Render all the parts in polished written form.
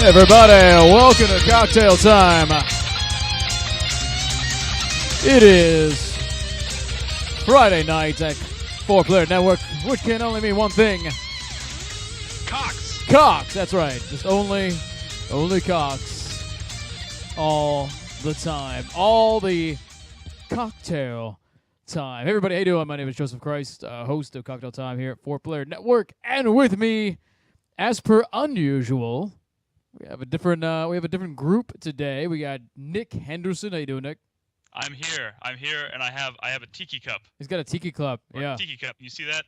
Everybody, welcome to Cocktail Time. It is Friday night at 4-Player Network, which can only mean one thing. Cox. Cox, that's right. Just only Cox. All the time. All the cocktail time. Hey everybody, how you doing? My name is Joseph Christ, host of Cocktail Time here at 4-Player Network. And with me, as per unusual, we have a different group today. We got Nick Henderson. How you doing, Nick? I'm here, and I have a tiki cup. He's got a tiki cup. A tiki cup. You see that?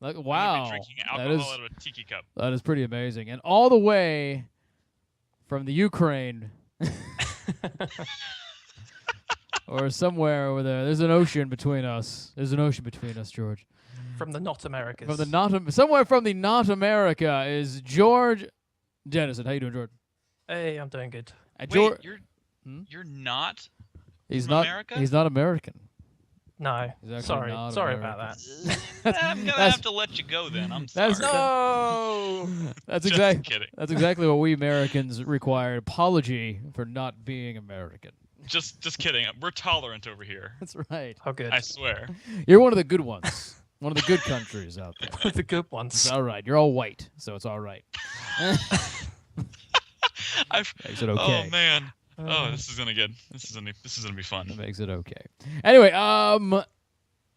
Like, I'm wow. drinking alcohol out of a tiki cup. That is pretty amazing. And all the way from the Ukraine, or somewhere over there. There's an ocean between us. George. From the not Americas. Somewhere from the not America is George Dennison. How you doing, George? Hey, I'm doing good. Wait, you're not He's from not America? He's not American. No. Sorry about that. I'm gonna have to let you go then. I'm sorry. No. That's Just kidding. That's exactly what we Americans require. Apology for not being American. Just kidding. We're tolerant over here. That's right. How good. I swear. You're one of the good ones. One of the good countries out there. The good ones. It's all right. You're all white, so it's all right. Makes it okay. Oh man. Oh, this is gonna be fun. That makes it okay. Anyway,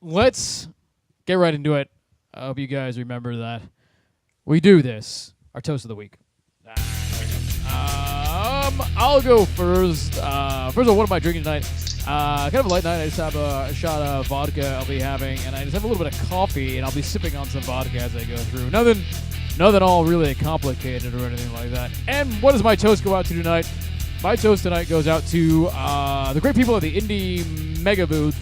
let's get right into it. I hope you guys remember that we do this. Our toast of the week. I'll go first. First of all, what am I drinking tonight? Kind of a light night. I just have a shot of vodka I'll be having, and I just have a little bit of coffee, and I'll be sipping on some vodka as I go through. Nothing all really complicated or anything like that. And what does my toast go out to tonight? My toast tonight goes out to the great people at the Indie Mega Booth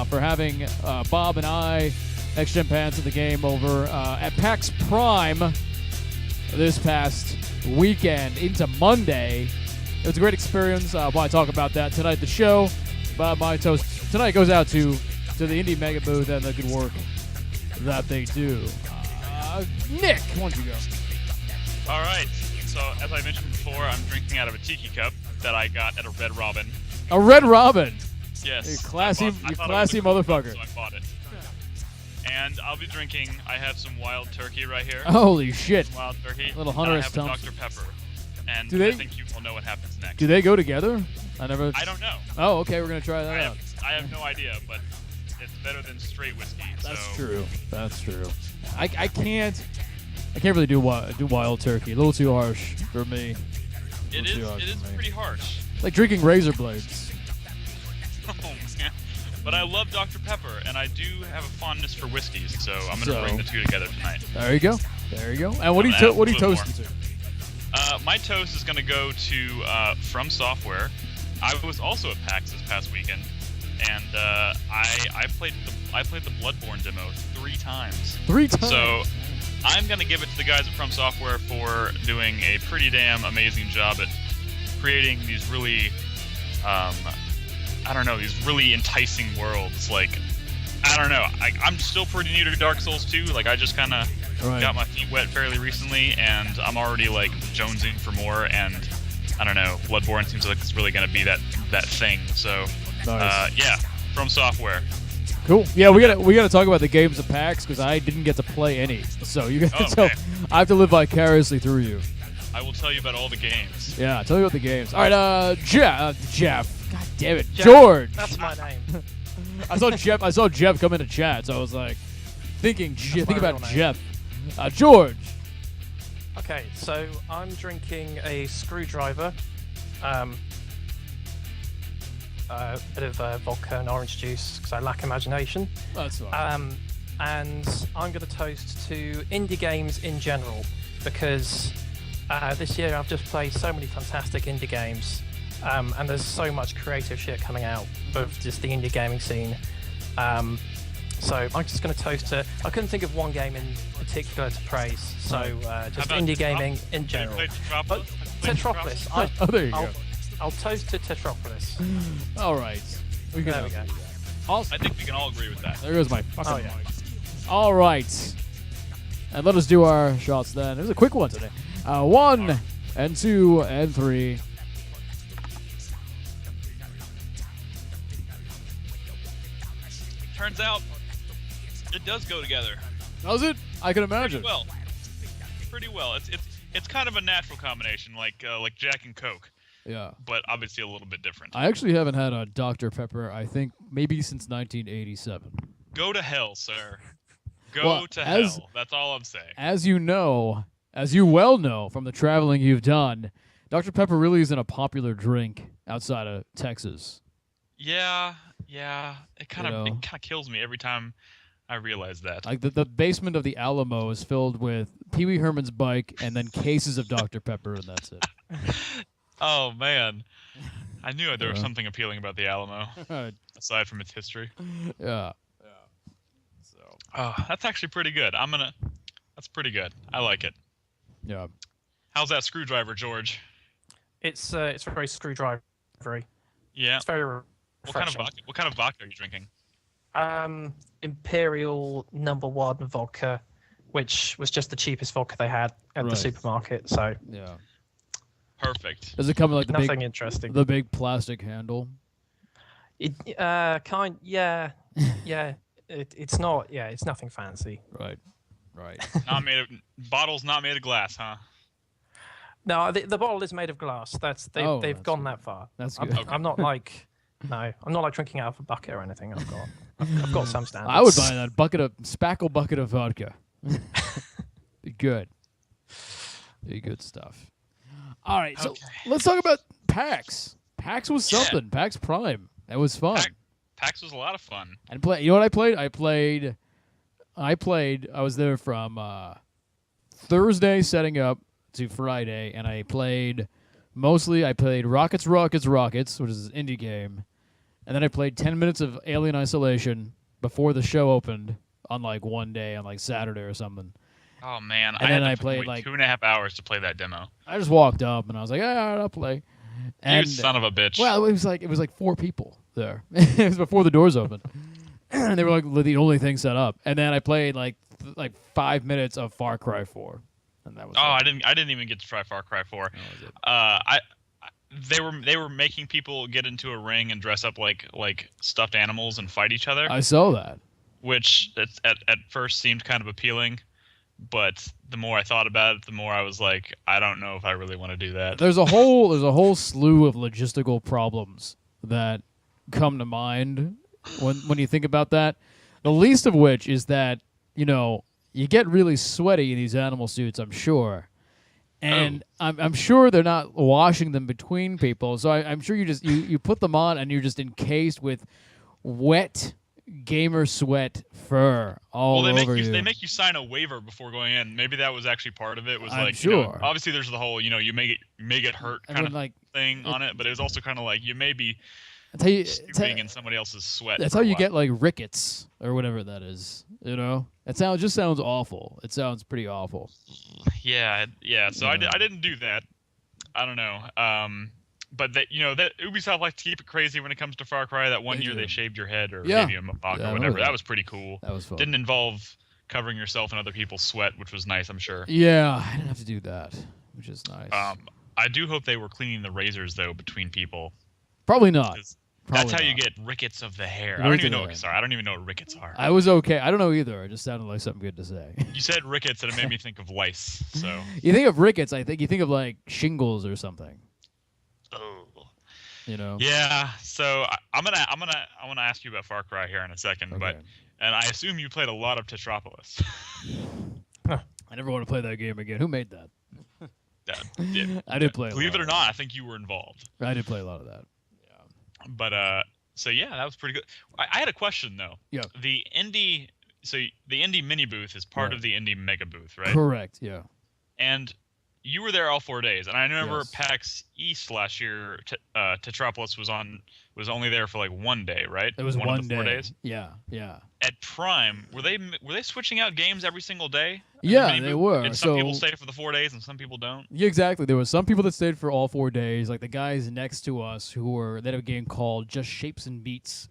for having Bob and I, Next Gen Pants, at the game over at PAX Prime this past weekend into Monday. It was a great experience. I'll probably talk about that tonight at the show. But my toast tonight goes out to the Indie Mega Booth and the good work that they do. Nick, why don't you go? All right. So, as I mentioned before, I'm drinking out of a tiki cup that I got at a Red Robin. A Red Robin? Yes. You classy motherfucker. So I bought it. And I'll be drinking, I have some wild turkey right here. Holy shit. Some wild turkey. Little Hunter S. And I have Thompson. a Dr. Pepper. And I think you will know what happens next. Do they go together? I don't know. Oh, okay, we're going to try that out. I have no idea, but it's better than straight whiskey. That's true. I can't really do wild turkey. A little too harsh for me. It is pretty harsh. Like drinking razor blades. Oh man. But I love Dr. Pepper, and I do have a fondness for whiskeys, so I'm going to bring the two together tonight. There you go. And what are you toasting to? My toast is going to go to From Software. I was also at PAX this past weekend, and I played the Bloodborne demo 3 times. 3 times. So I'm going to give it to the guys at From Software for doing a pretty damn amazing job at creating these really, these really enticing worlds. Like, I don't know. I'm still pretty new to Dark Souls 2. Like, I just kind of got my feet wet fairly recently, and I'm already, like, jonesing for more, and I don't know. Bloodborne seems like it's really going to be that thing. So, nice. Yeah, From Software. Cool. Yeah, we gotta talk about the games of PAX because I didn't get to play any. So you got to I have to live vicariously through you. I will tell you about all the games. Yeah, tell me about the games. All right, Jeff. God damn it, Jeff, George. That's my name. I saw Jeff come into chat, so I was like, think about Jeff. George. Okay, so I'm drinking a screwdriver, a bit of vodka and orange juice because I lack imagination. That's fine. And I'm going to toast to indie games in general because this year I've just played so many fantastic indie games, and there's so much creative shit coming out of just the indie gaming scene. So I'm just going to toast to. I couldn't think of one game in particular to praise, so just indie gaming in general. Tetropolis. There you go. I'll toast to Tetropolis. All right. There we go. I think we can all agree with that. There goes my fucking mic. All right. And let us do our shots then. It was a quick one today. One and 2 and 3. Turns out, it does go together. Does it? I can imagine. Pretty well. It's kind of a natural combination, like Jack and Coke. Yeah. But obviously a little bit different. I actually haven't had a Dr. Pepper, I think, maybe since 1987. Go to hell, sir. Go to hell. That's all I'm saying. As you know, as you well know from the traveling you've done, Dr. Pepper really isn't a popular drink outside of Texas. Yeah. It kind of kills me every time I realize that. Like the basement of the Alamo is filled with Pee Wee Herman's bike and then cases of Dr. Pepper, and that's it. Oh man, I knew there was something appealing about the Alamo, aside from its history. Yeah. So, that's actually pretty good. That's pretty good. I like it. Yeah. How's that screwdriver, George? It's very screwdrivery. Yeah. It's very refreshing. What kind of vodka are you drinking? Imperial #1 vodka, which was just the cheapest vodka they had at the supermarket. So yeah. Perfect. Does it come with like interesting. The big plastic handle? Yeah. It's not. Yeah, it's nothing fancy. Right. Bottles not made of glass, huh? No, the bottle is made of glass. They've gone that far. That's good. I'm not like I'm not like drinking out of a bucket or anything. I've got some standards. I would buy that spackle bucket of vodka. Be good stuff. All right, so let's talk about PAX. PAX was something. PAX Prime. That was fun. PAX was a lot of fun. And you know what I played? I was there from Thursday setting up to Friday, and I played Rockets, which is an indie game. And then I played 10 minutes of Alien Isolation before the show opened on like one day, on like Saturday or something. Oh man, and I played wait like 2.5 hours to play that demo. I just walked up and I was like, all right, I'll play. And you son of a bitch. Well, it was like 4 people there. It was before the doors opened. And they were like the only thing set up. And then I played like 5 minutes of Far Cry 4. And that was I didn't even get to try Far Cry 4. They were making people get into a ring and dress up like stuffed animals and fight each other. I saw that. Which at first seemed kind of appealing, but the more I thought about it, the more I was like, I don't know if I really want to do that. There's a whole slew of logistical problems that come to mind when you think about that. The least of which is that, you get really sweaty in these animal suits, I'm sure. And I'm sure they're not washing them between people. So I'm sure you put them on and you're just encased with wet gamer sweat fur all over you. They make you sign a waiver before going in. Maybe that was actually part of it. I'm sure. Obviously there's the whole, you may get hurt kind of thing on it, but it was also kind of like you may be stewing in somebody else's sweat. That's how you get like rickets or whatever that is. It just sounds awful. It sounds pretty awful. Yeah. So I didn't do that. I don't know. But that Ubisoft likes to keep it crazy when it comes to Far Cry. That one year they shaved your head or gave you a mohawk or whatever. That was pretty cool. That was fun. Didn't involve covering yourself in other people's sweat, which was nice, I'm sure. Yeah, I didn't have to do that, which is nice. I do hope they were cleaning the razors though between people. Probably not. That's how you get rickets of the hair. I don't even know what rickets are. I was okay. I don't know either. It just sounded like something good to say. You said rickets, and it made me think of lice. So you think of rickets, I think you think of like shingles or something. Oh. Yeah. So I want to ask you about Far Cry here in a second, and I assume you played a lot of Tetropolis. I never want to play that game again. Who made that? I did play. Believe it or not, I think you were involved. I did play a lot of that. But that was pretty good. I had a question though. Yeah. The indie mini booth is part of the indie mega booth, right? Correct. Yeah. And you were there all 4 days, and I remember PAX East last year. Tetropolis was only there for like 1 day, right? It was one of the day. 4 days. Yeah. At Prime, were they switching out games every single day? Yeah, they were. Did some people stay for the 4 days and some people don't? Yeah, exactly. There were some people that stayed for all 4 days, like the guys next to us they had a game called Just Shapes and Beats,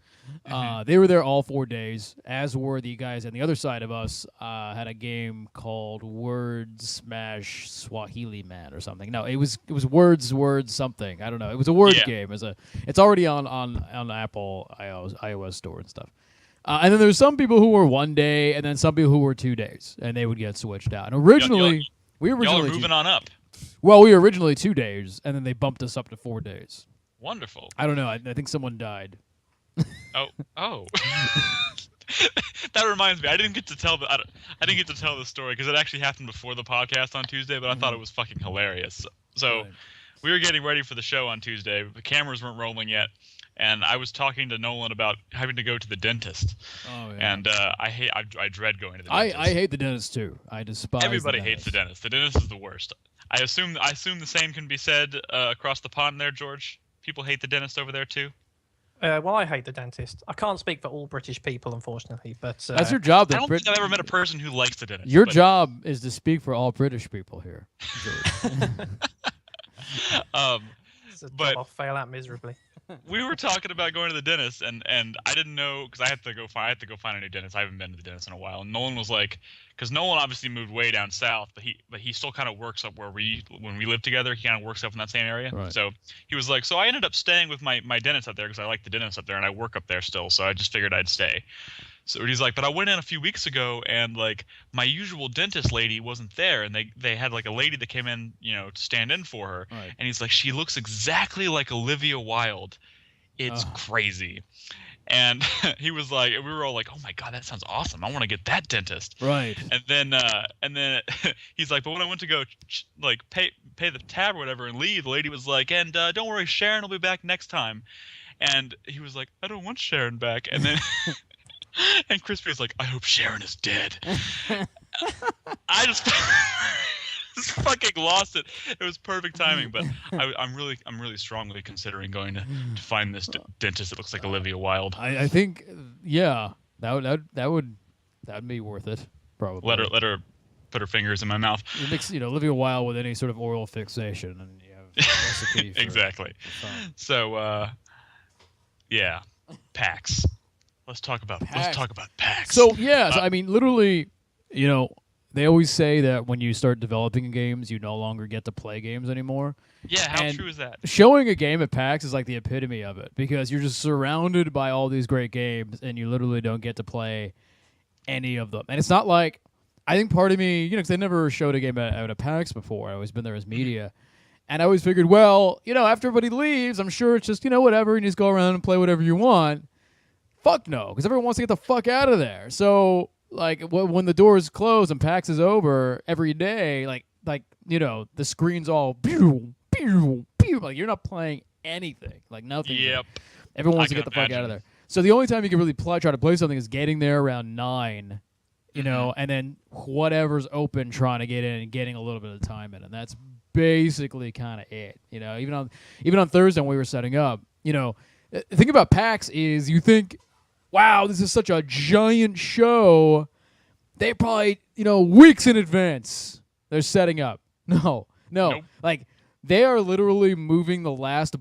They were there all 4 days, as were the guys on the other side of us. Had a game called Word Smash Swahili Man or something. No, it was words something. I don't know. It was a word game. It's already on Apple iOS store and stuff. And then there's some people who were 1 day, and then some people who were 2 days, and they would get switched out. And originally, we y'all are moving on up. Well, we were originally 2 days, and then they bumped us up to 4 days. Wonderful. I don't know. I think someone died. Oh. That reminds me. I didn't get to tell the story because it actually happened before the podcast on Tuesday, but I thought it was fucking hilarious. So we were getting ready for the show on Tuesday. The cameras weren't rolling yet, and I was talking to Nolan about having to go to the dentist. Oh yeah. And I dread going to the dentist. I hate the dentist too. I despise. Everybody hates the dentist. The dentist is the worst. I assume the same can be said across the pond there, George. People hate the dentist over there too. Well, I hate the dentist. I can't speak for all British people, unfortunately, but that's your job. I don't think I've ever met a person who likes the dentist. Your job is to speak for all British people here. But I'll fail out miserably. We were talking about going to the dentist, and I didn't know because I had to go find a new dentist. I haven't been to the dentist in a while. And Nolan was like, because Nolan obviously moved way down south, but he still kind of works up when we lived together. He kind of works up in that same area. Right. So he was like, so I ended up staying with my dentist up there because I like the dentist up there, and I work up there still. So I just figured I'd stay. So he's like, but I went in a few weeks ago, and like my usual dentist lady wasn't there, and they had like a lady that came in, to stand in for her. Right. And he's like, she looks exactly like Olivia Wilde. It's crazy. And he was like, we were all like, oh my God, that sounds awesome. I want to get that dentist. Right. And then he's like, but when I went to go pay the tab or whatever and leave, the lady was like, and don't worry, Sharon will be back next time. And he was like, I don't want Sharon back. And then and Crispy was like, I hope Sharon is dead. I just fucking lost it. It was perfect timing, but I'm really strongly considering going to find this dentist that looks like Olivia Wilde. I think, yeah, that would be worth it. Probably. Let her put her fingers in my mouth. You mix Olivia Wilde with any sort of oral fixation, and you have a recipe. Exactly. So yeah, PAX. Let's talk about PAX. So yeah, I mean, literally, they always say that when you start developing games, you no longer get to play games anymore. Yeah, how true is that? Showing a game at PAX is like the epitome of it because you're just surrounded by all these great games, and you literally don't get to play any of them. And it's not like, I think part of me, because they never showed a game out at PAX before. I always been there as media. And I always figured, well, after everybody leaves, I'm sure it's just, whatever, and you just go around and play whatever you want. Fuck no, because everyone wants to get the fuck out of there. So, like, when the doors close and PAX is over every day, like the screen's all pew, pew, pew. Like, you're not playing anything. Like, nothing. Yep. Everyone wants to get the fuck out of there. So the only time you can really try to play something is getting there around 9, and then whatever's open, trying to get in and getting a little bit of time in. And that's basically kind of it. Even on Thursday when we were setting up, the thing about PAX is you think, wow, this is such a giant show. They probably, weeks in advance, they're setting up. No. Nope. Like, they are literally moving the last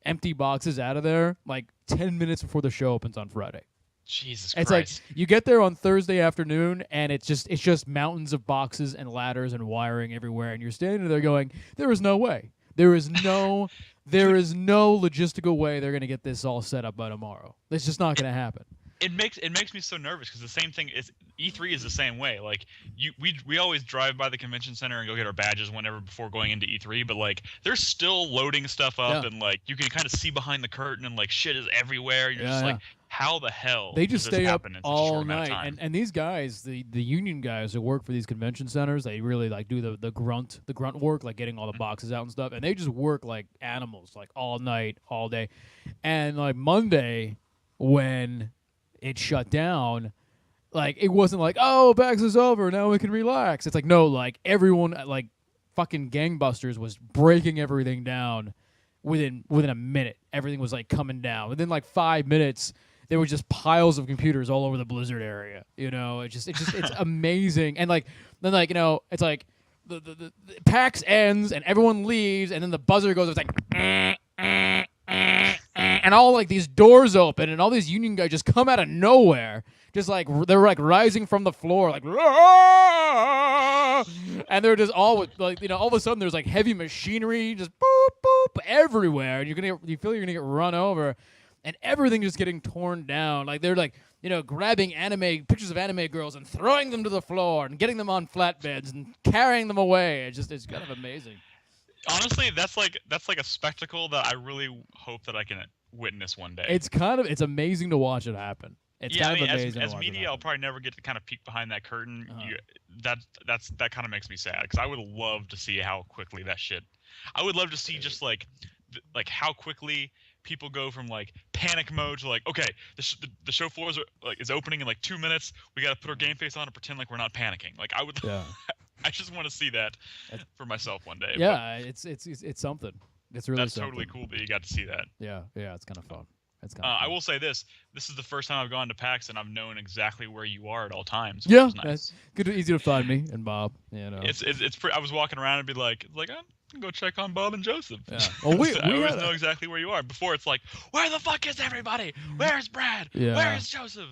empty boxes out of there, like 10 minutes before the show opens on Friday. Jesus Christ. It's like, you get there on Thursday afternoon, and it's just mountains of boxes and ladders and wiring everywhere, and you're standing there going, there is no way. There is no logistical way they're going to get this all set up by tomorrow. It's just not going to happen. It makes me so nervous because the same thing is E3 is the same way. Like we always drive by the convention center and go get our badges whenever before going into E3, but like they're still loading stuff up and like you can kind of see behind the curtain and like shit is everywhere. You're just like, how the hell they just stay up all night? And these guys, the union guys who work for these convention centers, they really like do the grunt work, like getting all the boxes out and stuff, and they just work like animals, like all night, all day. And like Monday when it shut down, like it wasn't like, oh, PAX is over, now we can relax. It's like, no, like everyone, like fucking gangbusters was breaking everything down within a minute. Everything was like coming down within like 5 minutes. There were just piles of computers all over the Blizzard area. It's amazing. And like then like it's like the PAX ends and everyone leaves, and then the buzzer goes. It's like and and all like these doors open, and all these Union guys just come out of nowhere, just like they're like rising from the floor, like, and they're just all with like all of a sudden there's like heavy machinery just boop boop everywhere, and you feel you're gonna get run over, and everything just getting torn down. Like they're like grabbing pictures of anime girls and throwing them to the floor and getting them on flatbeds and carrying them away. It's kind of amazing. Honestly, that's like a spectacle that I really hope that I can witness one day. It's amazing to watch it happen. It's kind of amazing. As media, I'll probably never get to kind of peek behind that curtain. That kind of makes me sad because I would love to see how quickly that shit. I would love to see just like how quickly people go from like panic mode to like, okay, the show floor is opening in like 2 minutes. We got to put our game face on and pretend like we're not panicking. Like I would. Yeah. I just want to see that for myself one day. Yeah, it's something. It's really that's totally cool that you got to see that. Yeah, it's kind of fun. I will say this is the first time I've gone to PAX and I've known exactly where you are at all times. Yeah, which is nice. Good, easy to find me and Bob. It's I was walking around and be like I'm gonna go check on Bob and Joseph. Yeah. Well, we always know exactly where you are. Before it's like, where the fuck is everybody? Where's Brad? Yeah. Where is Joseph?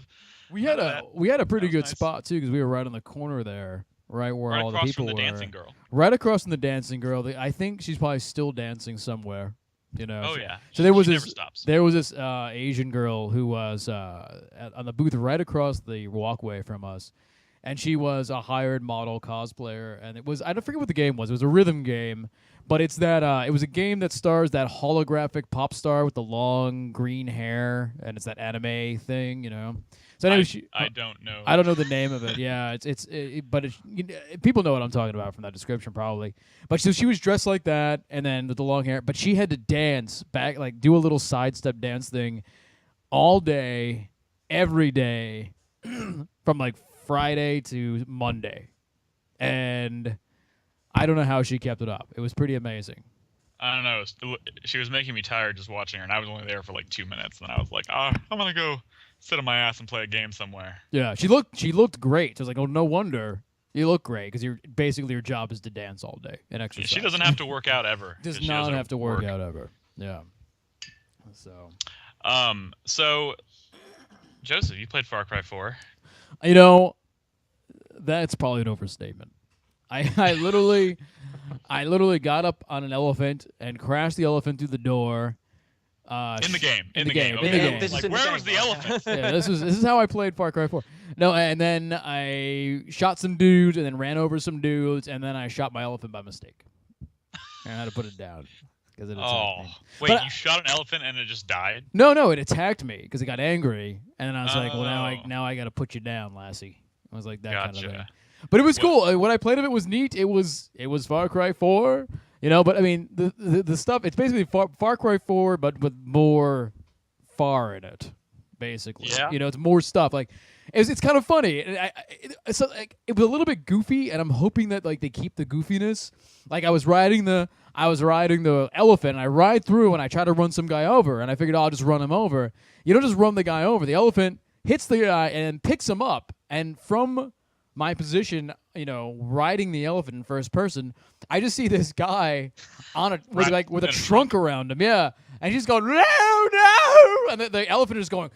We had a pretty good spot too because we were right on the corner there. Right where all the people were. Right across from the dancing girl. Right across from the dancing girl. I think she's probably still dancing somewhere. Oh yeah. So there was this Asian girl who was on the booth right across the walkway from us, and she was a hired model cosplayer, and I don't forget what the game was. It was a rhythm game, but it's that it was a game that stars that holographic pop star with the long green hair, and it's that anime thing, So I don't know. I don't know the name of it. Yeah, but people know what I'm talking about from that description probably. But so she was dressed like that, and then with the long hair. But she had to dance back, like do a little sidestep dance thing, all day, every day, from like Friday to Monday, and I don't know how she kept it up. It was pretty amazing. I don't know. She was making me tired just watching her, and I was only there for like 2 minutes, and I was like, I'm gonna go sit on my ass and play a game somewhere. Yeah, she looked great. So I was like, oh, no wonder you look great because your job is to dance all day and exercise. She doesn't have to work out ever. Does not have to work out ever. Yeah. So, Joseph, you played Far Cry 4. That's probably an overstatement. I literally got up on an elephant and crashed the elephant through the door. In the game. Like, where was the elephant? Yeah, this is how I played Far Cry 4. No, and then I shot some dudes, and then ran over some dudes, and then I shot my elephant by mistake. And I had to put it down because it attacked me. Wait, you shot an elephant and it just died? No, it attacked me because it got angry, and then I was like, well, now I got to put you down, lassie. I was like that kind of thing. But it was cool. What I played of it was neat. It was Far Cry 4. But I mean, the stuff, it's basically Far Cry 4, but with more far in it, basically. Yeah. It's more stuff. Like, it's kind of funny. It was a little bit goofy, and I'm hoping that like they keep the goofiness. Like I was riding the elephant, and I ride through, and I try to run some guy over, and I figured I'll just run him over. You don't just run the guy over. The elephant hits the guy and picks him up, and from my position, riding the elephant in first person, I just see this guy with a trunk around him, yeah, and he's going no, and the elephant is going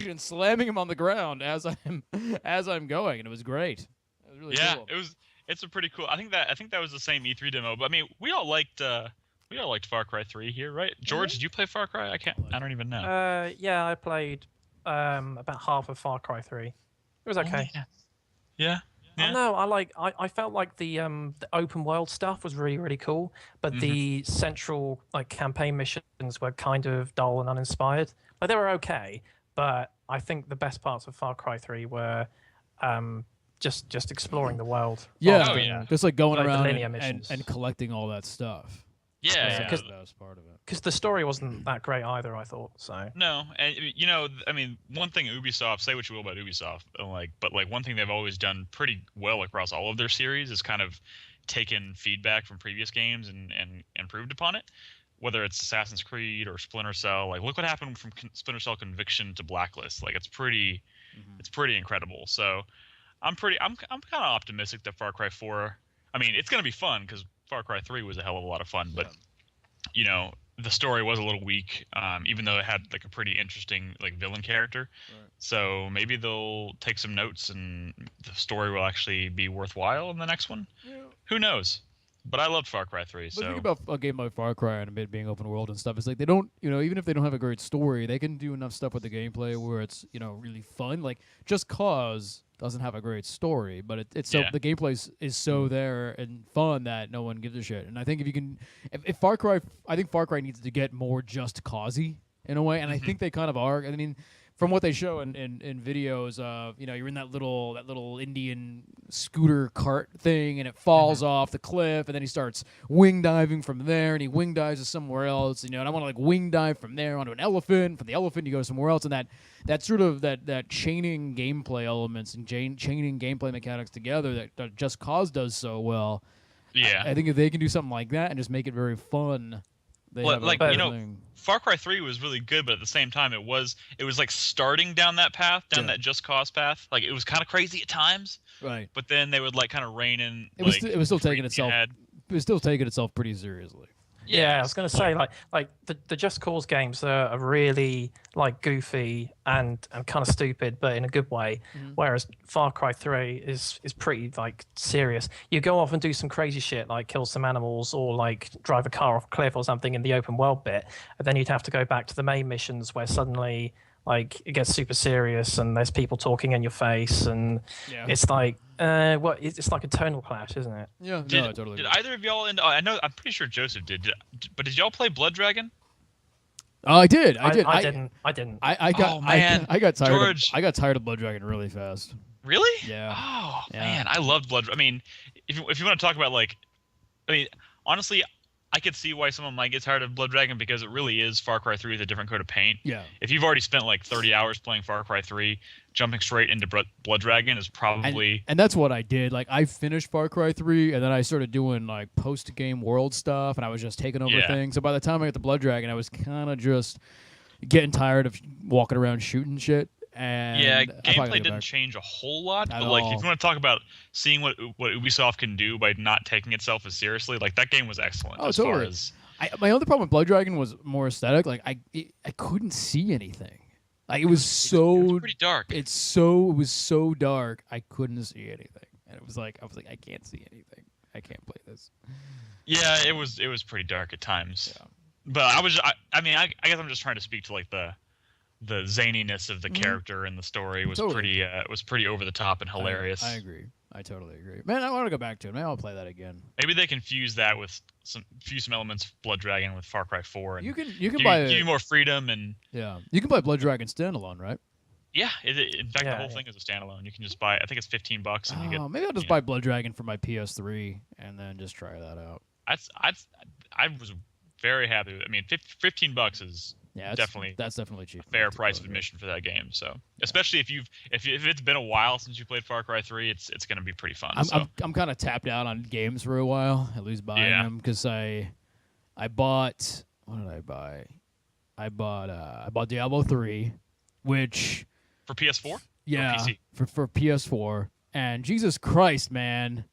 and slamming him on the ground as I'm going, and it was great. It was really cool. It's a pretty cool. I think that was the same E3 demo, but I mean, we all liked Far Cry 3 here, right? George, did you play Far Cry? I don't even know. Yeah, I played about half of Far Cry 3. It was okay. Yeah. No, I felt like the open world stuff was really, really cool, but the central like campaign missions were kind of dull and uninspired. Like they were okay, but I think the best parts of Far Cry 3 were just exploring the world. Yeah, just like going around and collecting all that stuff. Yeah, because that was part of it. Because the story wasn't that great either, I thought. So no, and I mean, one thing Ubisoft, say what you will about Ubisoft, but one thing they've always done pretty well across all of their series is kind of taken feedback from previous games and improved upon it. Whether it's Assassin's Creed or Splinter Cell, like look what happened from Splinter Cell Conviction to Blacklist. Like it's pretty incredible. So I'm kind of optimistic that Far Cry 4. I mean, it's gonna be fun because Far Cry 3 was a hell of a lot of fun, but the story was a little weak, even though it had like a pretty interesting like villain character. Right. So maybe they'll take some notes and the story will actually be worthwhile in the next one. Yeah. Who knows? But I loved Far Cry 3. But So think about a game like Far Cry and it being open world and stuff. It's like they don't, even if they don't have a great story, they can do enough stuff with the gameplay where it's, really fun. Like Just Cause doesn't have a great story, but it's so Yeah. the gameplay is so there and fun that no one gives a shit. And I think if Far Cry, I think Far Cry needs to get more Just Causey in a way, and I think they kind of are. I mean, from what they show in videos, you're in that little Indian scooter cart thing, and it falls off the cliff, and then he starts wing diving from there, and he wing dives to somewhere else, and I want to like wing dive from there onto an elephant. From the elephant, you go somewhere else, and that sort of that chaining gameplay elements and chaining gameplay mechanics together that Just Cause does so well. yeah. I think if they can do something like that and just make it very fun. Well, like, thing. Far Cry 3 was really good, but at the same time, it was like starting down that path, that Just Cause path. Like, it was kind of crazy at times, Right. but then they would like kind of rein in. It was still taking itself. It was still taking itself pretty seriously. Yeah, I was going to say like the Just Cause games are really like goofy and kind of stupid, but in a good way. Whereas Far Cry 3 is pretty like serious. You go off and do some crazy shit like kill some animals or like drive a car off a cliff or something in the open world bit, and then you'd have to go back to the main missions where suddenly like it gets super serious and there's people talking in your face and it's like it's like a tonal clash, isn't it? Yeah, totally. Did either of y'all? I'm pretty sure Joseph did. But did y'all play Blood Dragon? Oh, I did. I didn't. I got. Oh, man. I got tired. George. I got tired of Blood Dragon really fast. Really? Yeah. Oh Yeah. man, I loved Blood. I mean, if you want to talk about like, I mean, honestly, I could see why someone might get tired of Blood Dragon because it really is Far Cry 3 with a different coat of paint. Yeah. If you've already spent like 30 hours playing Far Cry 3, jumping straight into Blood Dragon is probably. And that's what I did. Like I finished Far Cry 3, and then I started doing like post-game world stuff, and I was just taking over things. So by the time I got to Blood Dragon, I was kind of just getting tired of walking around shooting shit. And yeah, gameplay didn't change a whole lot, but like if you want to talk about seeing what Ubisoft can do by not taking itself as seriously, like that game was excellent. Oh, as totally. Far as my other problem with Blood Dragon was more aesthetic. Like I couldn't see anything. Like it was so it was pretty dark. It was so dark. I couldn't see anything, and I was like, I can't see anything. I can't play this. Yeah, it was pretty dark at times. Yeah. But I guess I'm just trying to speak to like the zaniness of the character and the story was pretty over the top and hilarious. I agree. I totally agree. Man, I want to go back to it. Maybe I'll play that again. Maybe they can fuse that with some elements of Blood Dragon with Far Cry 4. And you can give you more freedom and you can play Blood Dragon standalone, right? Yeah, in fact the whole thing is a standalone. You can just buy. I think it's $15 and you get. Maybe I'll just buy Blood Dragon for my PS3 and then just try that out. I was very happy with it. I mean, $15 is. Yeah, that's definitely cheap. A fair price of admission for that game. So, especially if it's been a while since you played Far Cry 3, it's going to be pretty fun. I'm kind of tapped out on games for a while. At least buying them because I bought what did I buy? I bought Diablo 3, which for PS4. Yeah, or PC? for PS4. And Jesus Christ, man.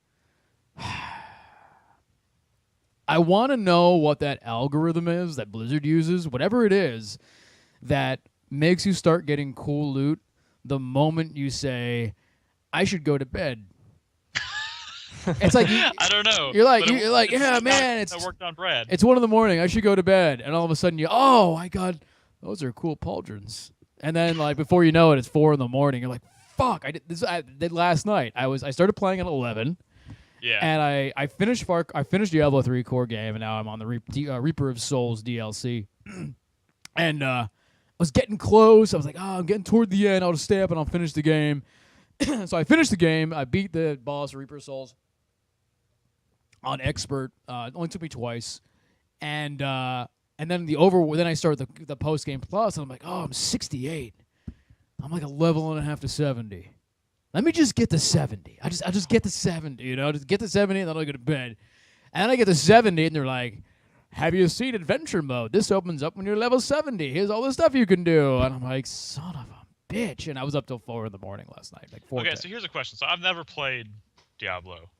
I want to know what that algorithm is that Blizzard uses, whatever it is, that makes you start getting cool loot the moment you say, I should go to bed. It's like I don't know. You're like, yeah, man. It's worked on Brad. It's 1 a.m. I should go to bed, and all of a sudden I got those are cool pauldrons. And then like before you know it, it's 4 a.m. You're like, fuck! I did last night. I started playing at 11. Yeah. And I finished Diablo 3 core game, and now I'm on the Reaper of Souls DLC. And I was getting close. I was like, I'm getting toward the end. I'll just stay up and I'll finish the game. So I finished the game. I beat the boss, Reaper of Souls, on Expert. It only took me twice. And then then I started the post game plus, and I'm like, I'm 68. I'm like a level and a half to 70. Let me just get to 70. I'll just get to 70, just get to 70 and then I'll go to bed. And then I get to 70 and they're like, have you seen adventure mode? This opens up when you're level 70. Here's all the stuff you can do. And I'm like, son of a bitch. And I was up till 4 a.m. last night. Like 4. Okay, so here's a question. So I've never played Diablo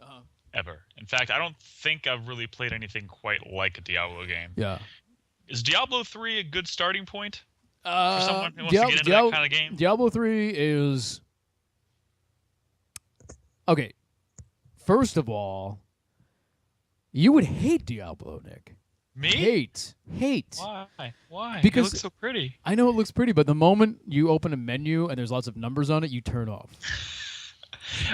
ever. In fact, I don't think I've really played anything quite like a Diablo game. Yeah. Is Diablo 3 a good starting point for Uh, someone who wants to get into that kind of game? Diablo 3 is okay. First of all, you would hate Diablo, Nick. Me? Hate. Why? Because it looks so pretty. I know it looks pretty, but the moment you open a menu and there's lots of numbers on it, you turn off.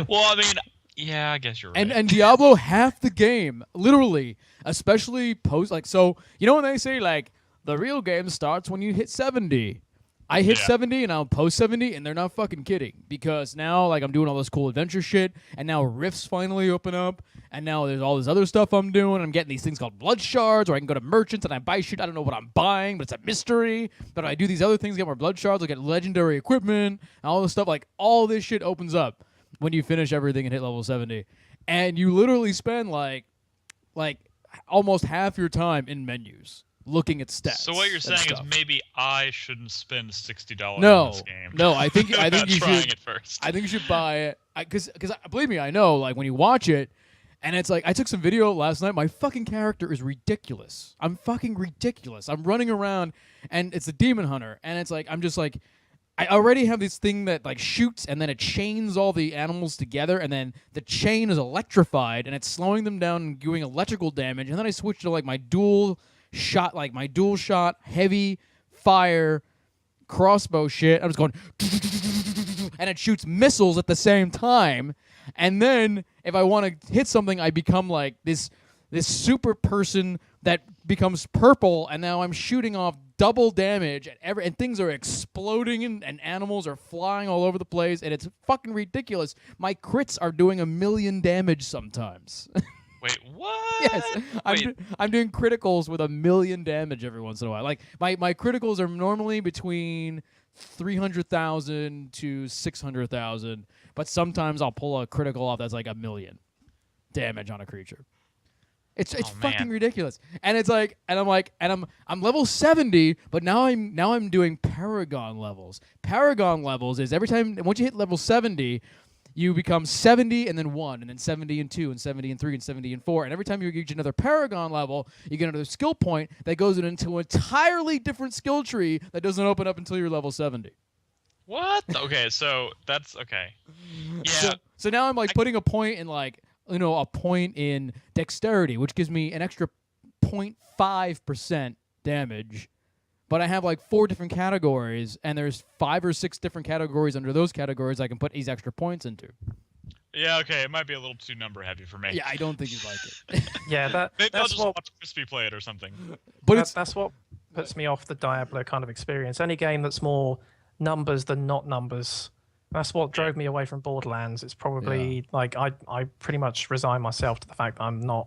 Well, I mean, yeah, I guess you're right. And Diablo, half the game, literally, especially post, like, so, you know when they say, like, the real game starts when you hit 70? I hit 70 and I'll post 70, and they're not fucking kidding. Because now, like, I'm doing all this cool adventure shit, and now rifts finally open up, and now there's all this other stuff I'm doing. I'm getting these things called blood shards, or I can go to merchants and I buy shit. I don't know what I'm buying, but it's a mystery. But I do these other things, get more blood shards, I get legendary equipment, and all this stuff. Like, all this shit opens up when you finish everything and hit level 70. And you literally spend, like almost half your time in menus, looking at stats. So what you're saying stuff. is maybe I shouldn't spend $60 no, on this game. No, I think you trying should. it first. I think you should buy it because believe me, I know. Like when you watch it, and it's like I took some video last night. My fucking character is ridiculous. I'm fucking ridiculous. I'm running around, and it's a demon hunter, and it's like I'm just like. I already have this thing that like shoots and then it chains all the animals together, and then the chain is electrified and it's slowing them down and doing electrical damage. And then I switched to like my dual shot heavy fire crossbow shit. I'm just going and it shoots missiles at the same time. And then if I want to hit something, I become like this super person that becomes purple, and now I'm shooting off double damage and things are exploding and animals are flying all over the place, and it's fucking ridiculous. My crits are doing 1,000,000 damage sometimes. Wait, what? Yes, I'm doing criticals with 1,000,000 damage every once in a while. Like my criticals are normally between 300,000 to 600,000, but sometimes I'll pull a critical off that's like 1,000,000 damage on a creature. It's fucking ridiculous, and it's like, and I'm level 70, but now I'm doing Paragon levels. Paragon levels is every time once you hit level 70, you become 70 and then 1, and then 70 and 2, and 70 and 3, and 70 and 4, and every time you reach another Paragon level, you get another skill point that goes into an entirely different skill tree that doesn't open up until you're level 70. What? Okay, so that's okay. Yeah. So now I'm like putting a point in like. A point in dexterity, which gives me an extra 0.5% damage. But I have like 4 different categories, and there's 5 or 6 different categories under those categories I can put these extra points into. Yeah, okay, it might be a little too number heavy for me. Yeah, I don't think you'd like it. Yeah, Maybe I'll that's just what watch Crispy play it or something. But that's what puts me off the Diablo kind of experience. Any game that's more numbers than not numbers. That's what drove me away from Borderlands. It's probably like I pretty much resign myself to the fact that I'm not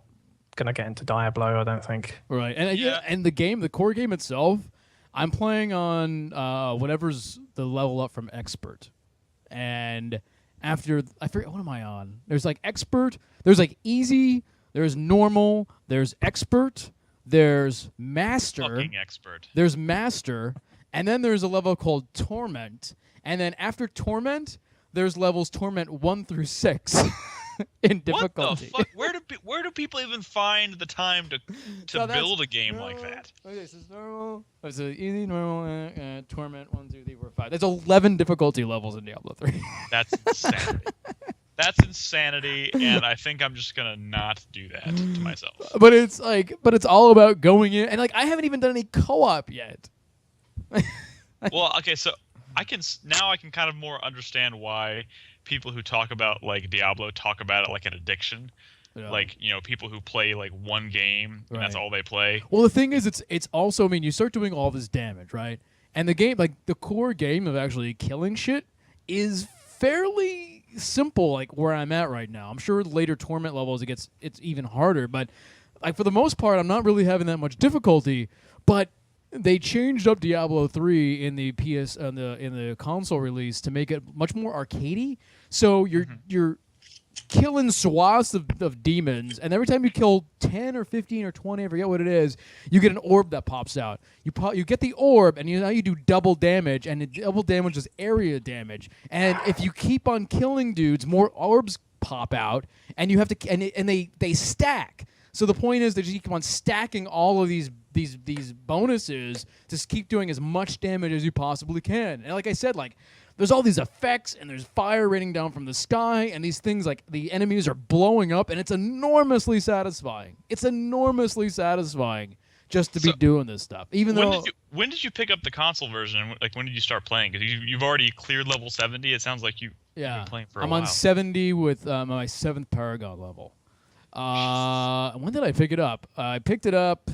gonna get into Diablo. I don't think. Right, and and the core game itself, I'm playing on whatever's the level up from expert, and after I forget what am I on. There's like expert, there's like easy, there's normal, there's expert, there's master, Fucking expert. There's master, and then there's a level called torment. And then after Torment, there's levels Torment 1 through 6 in difficulty. What the fuck? Where do people even find the time to So build a game like that? Okay, so it's normal. It's easy, normal, Torment 1, 2, 3, 4, 5. There's 11 difficulty levels in Diablo 3. That's insanity. That's insanity, and I think I'm just gonna not do that to myself. But it's all about going in, and like I haven't even done any co-op yet. Well, okay, so I can kind of more understand why people who talk about like Diablo talk about it like an addiction. Yeah. Like, people who play like one game and that's all they play. Well, the thing is it's also, I mean, you start doing all this damage, right? And the game, like the core game of actually killing shit is fairly simple, like where I'm at right now. I'm sure later Torment levels it's even harder, but like for the most part I'm not really having that much difficulty, but they changed up Diablo 3 in the in the console release to make it much more arcadey. So you're killing swaths of demons, and every time you kill 10 or 15 or 20, I forget what it is, you get an orb that pops out. You get the orb, and now you do double damage, and double damage is area damage. And if you keep on killing dudes, more orbs pop out, and you have to and they stack. So the point is that you keep on stacking all of these bonuses to keep doing as much damage as you possibly can. And like I said, like there's all these effects and there's fire raining down from the sky and these things like the enemies are blowing up and it's enormously satisfying. It's enormously satisfying just to be doing this stuff. Even when did you pick up the console version? Like when did you start playing? Because you've already cleared level 70. It sounds like you've been playing for a while. I'm on 70 with my 7th Paragon level. When did I pick it up? I picked it up.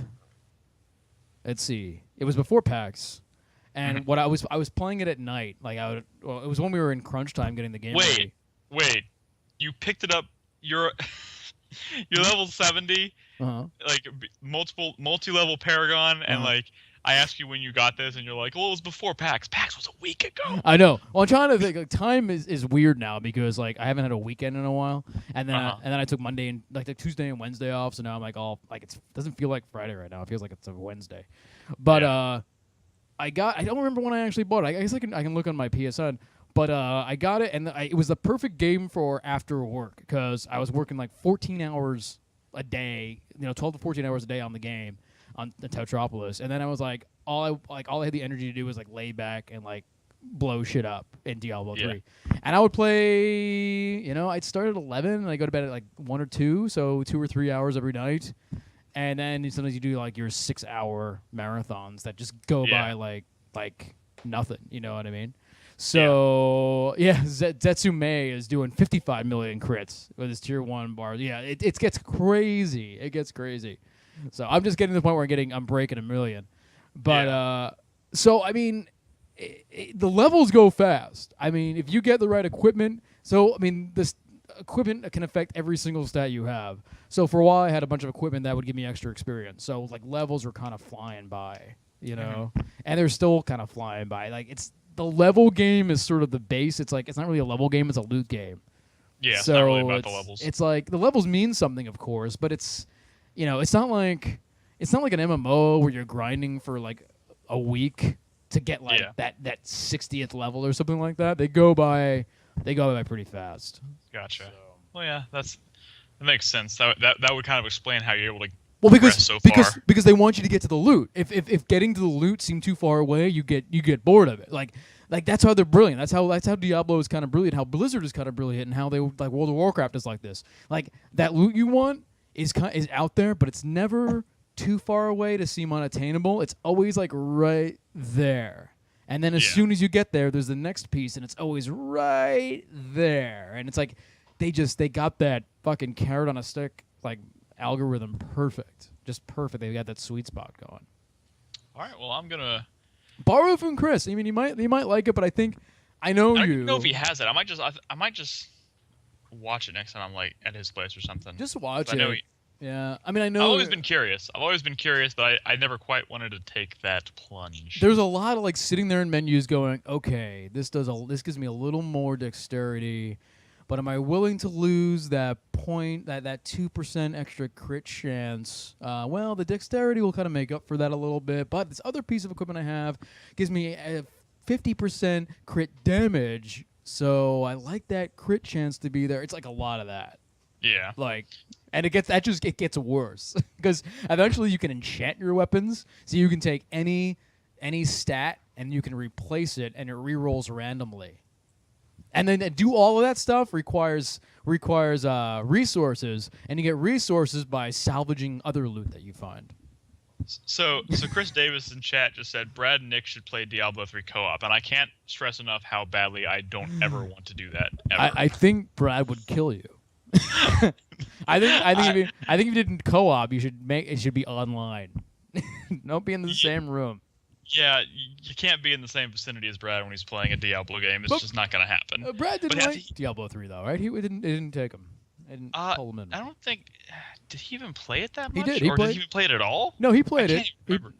Let's see. It was before PAX, and what I was playing it at night. Like it was when we were in crunch time getting the game ready. Wait. You picked it up. You're level 70. Like multi-level Paragon, and like I asked you when you got this, and you're like, "Well, it was before PAX. PAX was a week ago." I know. Well, I'm trying to think. Like, time is weird now because like I haven't had a weekend in a while, and then I took Monday and like the Tuesday and Wednesday off. So now I'm like all like it doesn't feel like Friday right now. It feels like it's a Wednesday. But I don't remember when I actually bought it. I guess I can look on my PSN. But I got it, and it was the perfect game for after work because I was working like 14 hours a day, 12 to 14 hours a day on the game. On the Tetropolis, and then I was like, all I had the energy to do was like lay back and like blow shit up in Diablo 3. And I would play, I'd start at 11 and I go to bed at like 1 or 2, so 2 or 3 hours every night. And then sometimes you do like your 6-hour marathons that just go by like nothing, you know what I mean? So Zetsume is doing 55 million crits with his tier 1 bar. Yeah, it gets crazy. It gets crazy. So I'm just getting to the point where I'm breaking a million. But so I mean, the levels go fast. I mean, if you get the right equipment. So I mean, this equipment can affect every single stat you have. So for a while, I had a bunch of equipment that would give me extra experience. So like levels were kind of flying by, and they're still kind of flying by. Like the level game is sort of the base. It's like it's not really a level game; it's a loot game. Yeah, it's not really about the levels. It's like the levels mean something, of course, but it's it's not like an MMO where you're grinding for like a week to get like that 60th level or something like that. They go by pretty fast. Gotcha. So. Well, yeah, that makes sense. That would kind of explain how you're able to because so far. Because they want you to get to the loot. If getting to the loot seemed too far away, you get bored of it. Like that's how they're brilliant. That's how Diablo is kind of brilliant. How Blizzard is kind of brilliant, and how they like World of Warcraft is like this. Like that loot you want is out there, but it's never too far away to seem unattainable. It's always like right there. And then as soon as you get there, there's the next piece, and it's always right there. And it's like they got that fucking carrot on a stick like algorithm perfect, just perfect. They got that sweet spot going. All right, well I'm gonna borrow it from Chris. I mean, you might like it, but I think I don't know if he has it. I might just watch it next time I'm like at his place or something. Just watch it. Yeah, I mean, I know. I've always been curious, but I never quite wanted to take that plunge. There's a lot of like sitting there in menus going, okay, this gives me a little more dexterity, but am I willing to lose that 2% extra crit chance? Well, the dexterity will kind of make up for that a little bit, but this other piece of equipment I have gives me a 50% crit damage, so I like that crit chance to be there. It's like a lot of that. Yeah. And it gets worse because eventually you can enchant your weapons, so you can take any stat and you can replace it, and it rerolls randomly. And then do all of that stuff requires resources, and you get resources by salvaging other loot that you find. So Chris Davis in chat just said Brad and Nick should play Diablo 3 co-op, and I can't stress enough how badly I don't ever want to do that. Ever. I think Brad would kill you. I think if you did co-op, it should be online. Don't be in the same room. Yeah, you can't be in the same vicinity as Brad when he's playing a Diablo game. It's just not going to happen. Brad didn't like Diablo 3 though, right? It didn't take him. It didn't pull him in. I don't think. Did he even play it that much? He did. Did he even play it at all? No, he played it.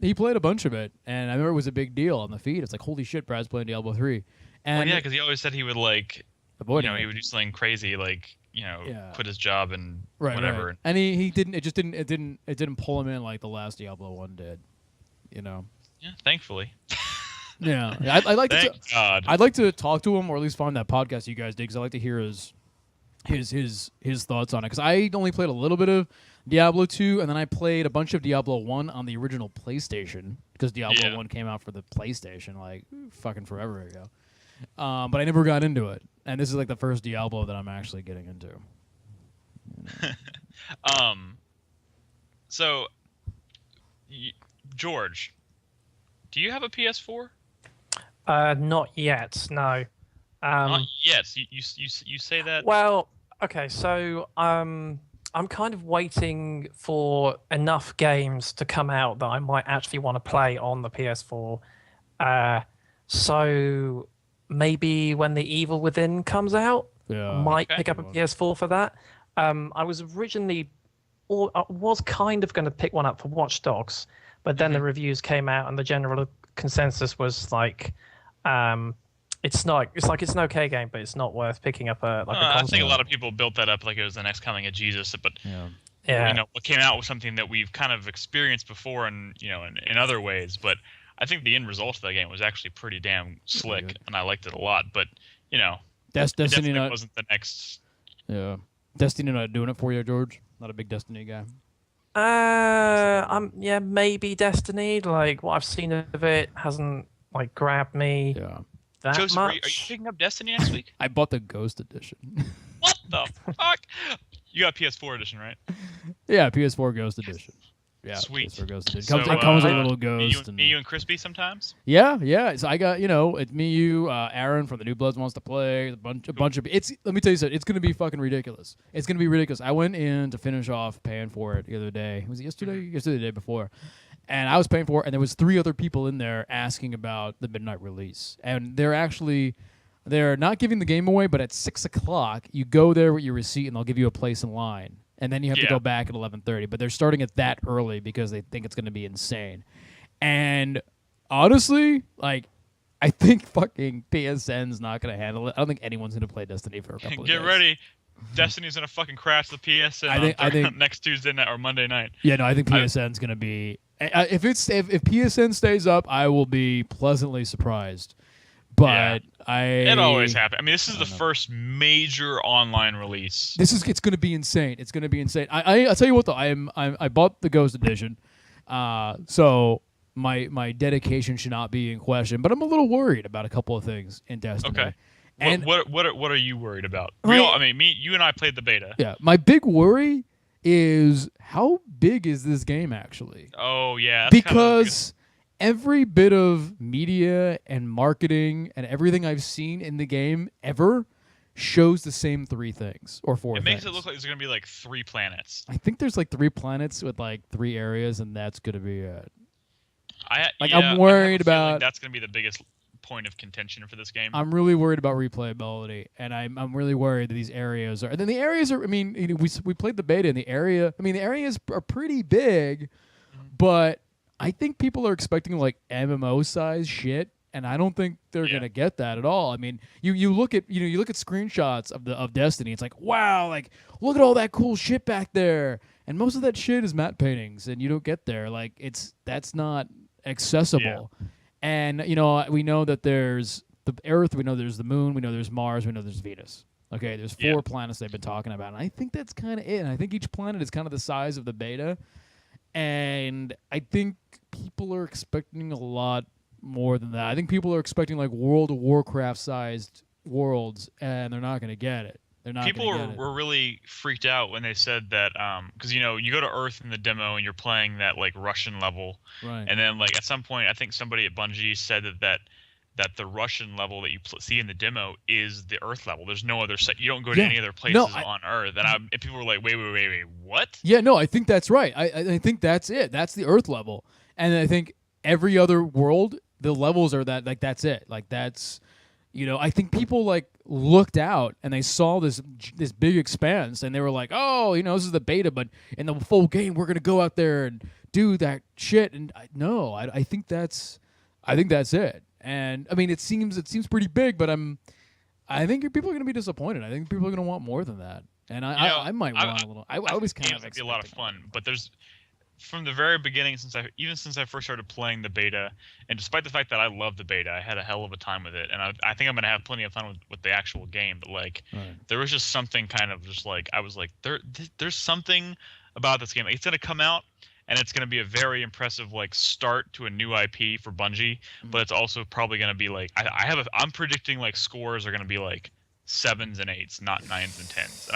He played a bunch of it, and I remember it was a big deal on the feed. It's like, holy shit, Brad's playing Diablo 3. And because he always said he would avoid he would do something crazy quit his job and whatever. Right. And he didn't. It just didn't pull him in like the last Diablo 1 did. Yeah, thankfully. Yeah, I'd like God. I'd like to talk to him, or at least find that podcast you guys did, because I like to hear his thoughts on it. Because I only played a little bit of Diablo 2, and then I played a bunch of Diablo 1 on the original PlayStation because Diablo Yeah. 1 came out for the PlayStation like fucking forever ago. But I never got into it, and this is like the first Diablo that I'm actually getting into. So, George, do you have a PS4? Not yet, no. Not yet. You say that. Well, okay, so I'm kind of waiting for enough games to come out that I might actually want to play on the PS4. So maybe when The Evil Within comes out, Yeah, I might Okay. pick up a PS4 for that. I was originally, or I was kind of going to pick one up for Watch Dogs, but then the reviews came out and the general consensus was like, it's not. It's like it's an okay game, but it's not worth picking up a I think console. a lot of people built that up like it was the next coming of Jesus, but Yeah. you know, what came out was something that we've kind of experienced before, and you know, in other ways. But I think the end result of that game was actually pretty damn slick, good. and I liked it a lot. But you know, it Destiny definitely not. wasn't the next. Yeah, Destiny not doing it for you, George. Not a big Destiny guy. Maybe Destiny. Like what I've seen of it hasn't like grabbed me Yeah, that Joseph, much. are you picking up Destiny next week? I bought the Ghost Edition. What the fuck? You got PS4 edition, right? Yeah, PS4 Ghost Edition. Yeah, Sweet. PS4 Ghost Edition. So, It comes with a uh, little Me ghost. you and Crispy sometimes. Yeah. So I got, it's me, you, Aaron from the New Bloods wants to play. A bunch of. Let me tell you something. It's gonna be fucking ridiculous. It's gonna be ridiculous. I went in to finish off paying for it the other day. Was it yesterday? Yesterday, the day before. And I was paying for it, and there was 3 other people in there asking about the midnight release, and they're not giving the game away, but at 6:00 you go there with your receipt, and they'll give you a place in line. And then you have to go back at 11:30. But they're starting it that early because they think it's going to be insane. And honestly, like, I think fucking PSN's not going to handle it. I don't think anyone's going to play Destiny for a couple of days. Get ready. Destiny's gonna fucking crash the PSN I think next Tuesday night or Monday night. Yeah, no, I think PSN's going to be. If PSN stays up, I will be pleasantly surprised. But It always happens. I mean, this is the first major online release. It's going to be insane. It's going to be insane. I'll tell you what though. I bought the Ghost Edition, so my dedication should not be in question. But I'm a little worried about a couple of things in Destiny. Okay. And what are you worried about? Right. You and I played the beta. yeah, my big worry is how big is this game actually? Oh yeah. Because every bit of media and marketing and everything I've seen in the game ever shows the same 3 things or 4 it things. makes it look like there's gonna be like 3 planets. I think there's like 3 planets with like 3 areas, and that's gonna be it. I'm I'm worried about. that's gonna be the biggest point of contention for this game. I'm really worried about replayability, and I'm really worried that these areas are. And then the areas are. I mean, we played the beta, and the areas are pretty big, but I think people are expecting like MMO size shit, and I don't think they're gonna get that at all. I mean, you look at screenshots of Destiny. It's like, wow, like look at all that cool shit back there, and most of that shit is matte paintings, and you don't get there. Like that's not accessible. Yeah. And we know that there's the Earth, we know there's the Moon, we know there's Mars, we know there's Venus. Okay, there's 4 planets they've been talking about, and I think that's kind of it. And I think each planet is kind of the size of the beta. And I think people are expecting a lot more than that. I think people are expecting like World of Warcraft-sized worlds, and they're not going to get it. They're not. People were really freaked out when they said that because you go to Earth in the demo and you're playing that like Russian level, right? And then like at some point I think somebody at Bungie said that the Russian level that you see in the demo is the Earth level. There's no other set. You don't go to any other places on Earth. And people were like, wait, what? Yeah, no, I think that's right. I think that's it. That's the Earth level. And I think every other world, the levels are that, like, that's it. Like, that's, I think people, like, looked out and they saw this big expanse and they were like, oh, this is the beta, but in the full game, we're going to go out there and do that shit. And I think that's it. And I mean, it seems pretty big, but I think people are going to be disappointed. I think people are going to want more than that. And I might want a little. I was kind of expecting a lot of fun, but there's from the very beginning, since I first started playing the beta, and despite the fact that I love the beta, I had a hell of a time with it, and I think I'm going to have plenty of fun with the actual game. But like, there was just something kind of just like I was like there's something about this game. Like, it's going to come out, and it's going to be a very impressive like start to a new IP for Bungie. But it's also probably going to be like I'm predicting like scores are going to be like 7s and 8s, not 9s and 10s.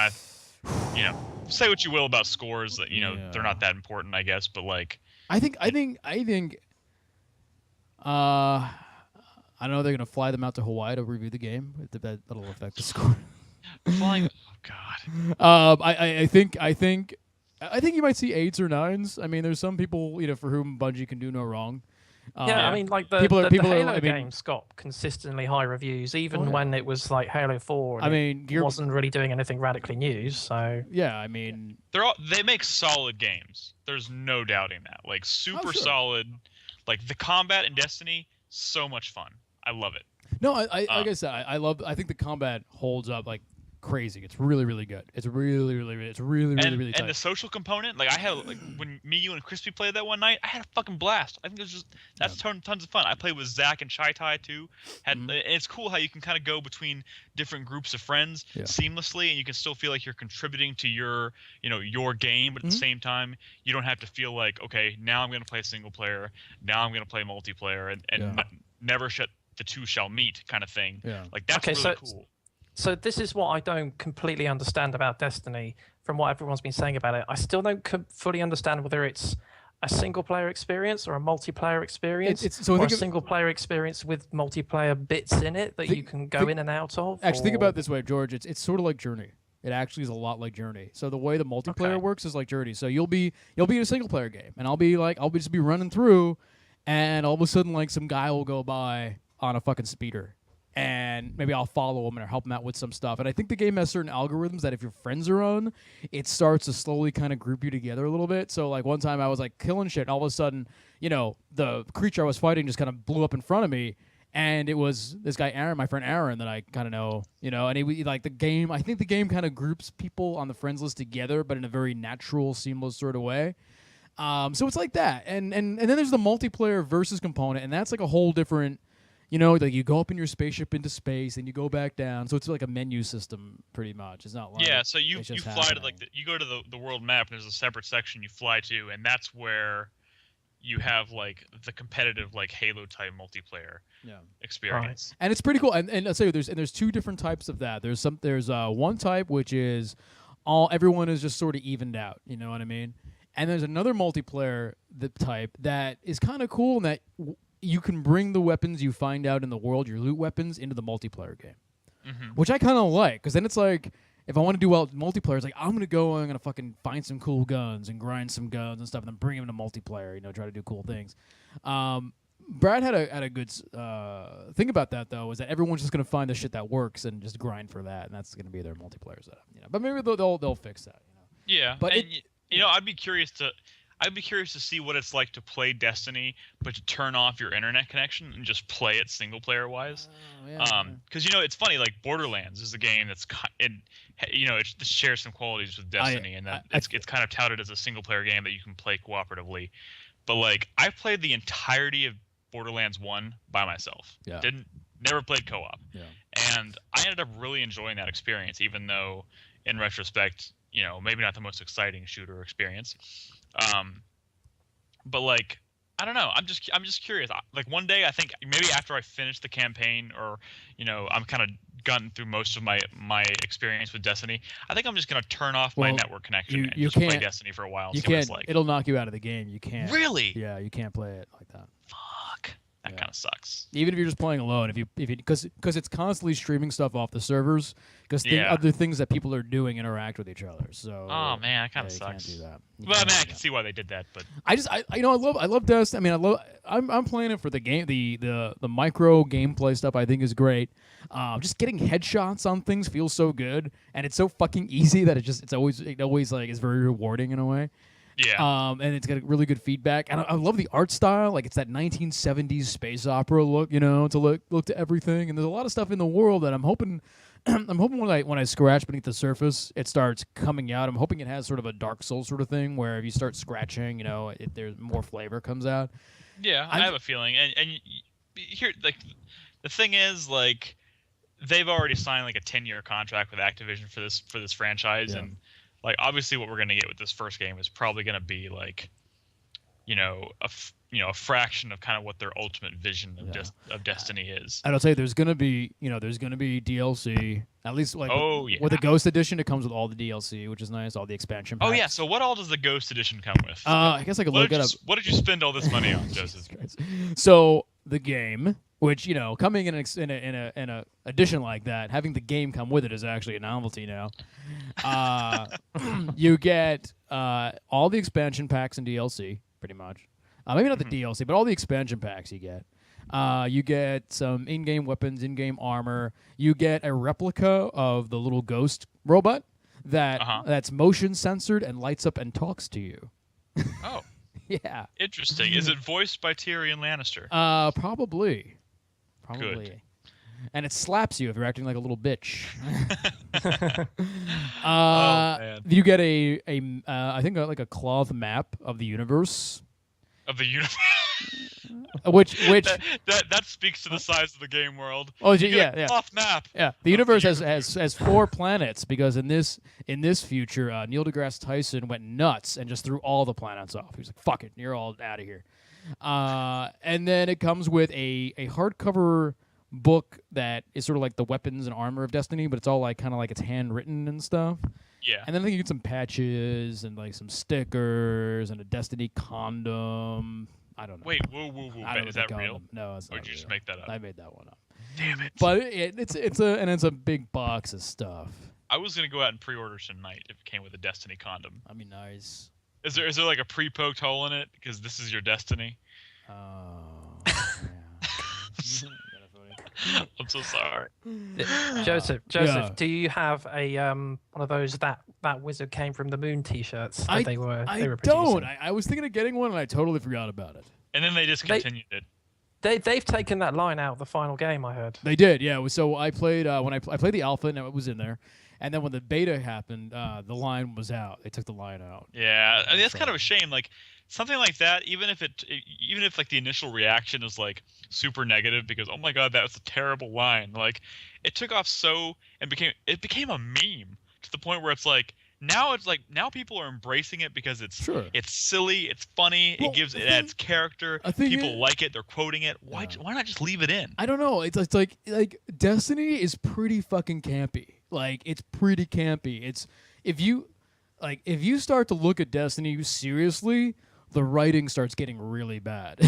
And say what you will about scores, that they're not that important, I guess. But like, I think. I don't know. They're gonna fly them out to Hawaii to review the game. That'll affect the score. Flying. Oh God. I think you might see 8s or 9s. I mean, there's some people for whom Bungie can do no wrong. I mean, like the Halo games got consistently high reviews, even when it was like Halo 4. And it wasn't really doing anything radically new. So yeah, I mean, they make solid games. There's no doubting that. Like super solid. Like the combat in Destiny, so much fun. I love it. No, like I said, I think the combat holds up like crazy. It's really, really good. It's really, really tight. And the social component, like I had, like when me, you, and Crispy played that one night, I had a fucking blast. I think that's tons of fun. I played with Zach and Chai Tai too. And it's cool how you can kind of go between different groups of friends seamlessly, and you can still feel like you're contributing to your game, but at the same time, you don't have to feel like, okay, now I'm going to play single player, now I'm going to play multiplayer, and never the two shall meet kind of thing. Yeah. Like that's really cool. So this is what I don't completely understand about Destiny. From what everyone's been saying about it, I still don't fully understand whether it's a single-player experience or a multiplayer experience, or a single-player experience with multiplayer bits in it that you can go in and out of. Actually, think about it this way, George. It's sort of like Journey. It actually is a lot like Journey. So the way the multiplayer works is like Journey. So you'll be in a single-player game, and I'll just be running through, and all of a sudden, like some guy will go by on a fucking speeder. And maybe I'll follow him or help him out with some stuff. And I think the game has certain algorithms that if your friends are on, it starts to slowly kind of group you together a little bit. So like one time I was like killing shit, and all of a sudden, the creature I was fighting just kind of blew up in front of me. And it was this guy Aaron, my friend Aaron, that I kind of know, and he like the game. I think the game kind of groups people on the friends list together, but in a very natural, seamless sort of way. So it's like that. And then there's the multiplayer versus component, and that's like a whole different. Like you go up in your spaceship into space and you go back down. So it's like a menu system, pretty much. It's not like so you fly to you go to the world map, and there's a separate section you fly to, and that's where you have like the competitive like Halo type multiplayer experience. Right. And it's pretty cool. And I'll tell you, there's two different types of that. There's one type which is everyone is just sort of evened out. You know what I mean? And there's another multiplayer type that is kind of cool in that. You can bring the weapons you find out in the world, your loot weapons, into the multiplayer game, which I kind of like, because then it's like, if I want to do well multiplayer, it's like, I'm going to fucking find some cool guns and grind some guns and stuff, and then bring them to multiplayer, try to do cool things. Brad had a good thing about that, though, is that everyone's just going to find the shit that works and just grind for that, and that's going to be their multiplayer setup. But maybe they'll fix that. Yeah, but I'd be curious to see what it's like to play Destiny, but to turn off your internet connection and just play it single player wise. Because it's funny. Like Borderlands is a game that's it shares some qualities with Destiny, and that it's kind of touted as a single player game that you can play cooperatively. But like I've played the entirety of Borderlands 1 by myself. Yeah. Never played co-op. Yeah. And I ended up really enjoying that experience, even though in retrospect, maybe not the most exciting shooter experience. But like, I don't know. I'm just curious. Like one day, I think maybe after I finish the campaign, or I'm kind of gotten through most of my experience with Destiny, I think I'm just gonna turn off my network connection and just play Destiny for a while. You see what it's can't. like. It'll knock you out of the game. You can't. Really? Yeah, you can't play it like that. Fuck. That kind of sucks. Even if you're just playing alone, because it's constantly streaming stuff off the servers, because other things that people are doing interact with each other. So man, that kind of sucks. You can't do that. Well, I mean, I can see why they did that, but I love Destiny. I mean, I'm playing it for the game, the micro gameplay stuff. I think is great. Just getting headshots on things feels so good, and it's so fucking easy that it always like is very rewarding in a way. Yeah. And it's got really good feedback, and I love the art style. Like it's that 1970s space opera look, to look to everything. And there's a lot of stuff in the world that I'm hoping when I scratch beneath the surface, it starts coming out. I'm hoping it has sort of a Dark Souls sort of thing, where if you start scratching, there's more flavor comes out. Yeah, I have a feeling, and here, like, the thing is, like, they've already signed like a 10-year contract with Activision for this franchise, and like obviously what we're gonna get with this first game is probably gonna be like, a fraction of kind of what their ultimate vision of Destiny is. And I'll tell you, there's gonna be DLC. At least like with the Ghost Edition, it comes with all the DLC, which is nice. All the expansion packs. Oh yeah. So what all does the Ghost Edition come with? I guess I could look it up. What did you spend all this money on, Joseph? So the game, which coming in a edition like that, having the game come with it is actually a novelty now. You get all the expansion packs and DLC, pretty much. Maybe not the DLC, but all the expansion packs you get. You get some in-game weapons, in-game armor. You get a replica of the little ghost robot that's motion censored and lights up and talks to you. Oh. Yeah. Interesting. Is it voiced by Tyrion Lannister? Probably. Good. And it slaps you if you're acting like a little bitch. Oh man. You get I think like a cloth map of the universe. Of the universe. which that speaks to the size of the game world. Oh yeah. Off map. Yeah, the universe has 4 planets because in this future, Neil deGrasse Tyson went nuts and just threw all the planets off. He was like, "Fuck it, you're all out of here." And then it comes with a hardcover book that is sort of like the weapons and armor of Destiny, but it's all like kind of like it's handwritten and stuff. Yeah. And then I think you get some patches and like some stickers and a Destiny condom. I don't know. Wait, whoa. Is that real? No, it's not. Or did you just real. make that up? I made that one up. Damn it. But it's a big box of stuff. I was gonna go out and pre-order tonight if it came with a Destiny condom. That'd be nice. Is there like a pre-poked hole in it because this is your Destiny? Oh. Yeah. I'm so sorry. Joseph, Yeah. do you have a one of those that wizard came from the moon T-shirts that they were I producing? don't. I was thinking of getting one and I totally forgot about it. And then they discontinued it. They've taken that line out of the final game, I heard. They did, yeah. So I played when I played the alpha and it was in there, and then when the beta happened, the line was out. They took the line out. Yeah, I mean, that's kind of a shame. Like something like that, even if like the initial reaction is like super negative because oh my god, that was a terrible line. Like it took off and became a meme to the point where it's like now people are embracing it because it's silly, it's funny, well, it adds character. People like it, they're quoting it. Why not just leave it in? I don't know. It's like Destiny is pretty fucking campy. Like it's pretty campy. It's if you start to look at Destiny seriously, the writing starts getting really bad.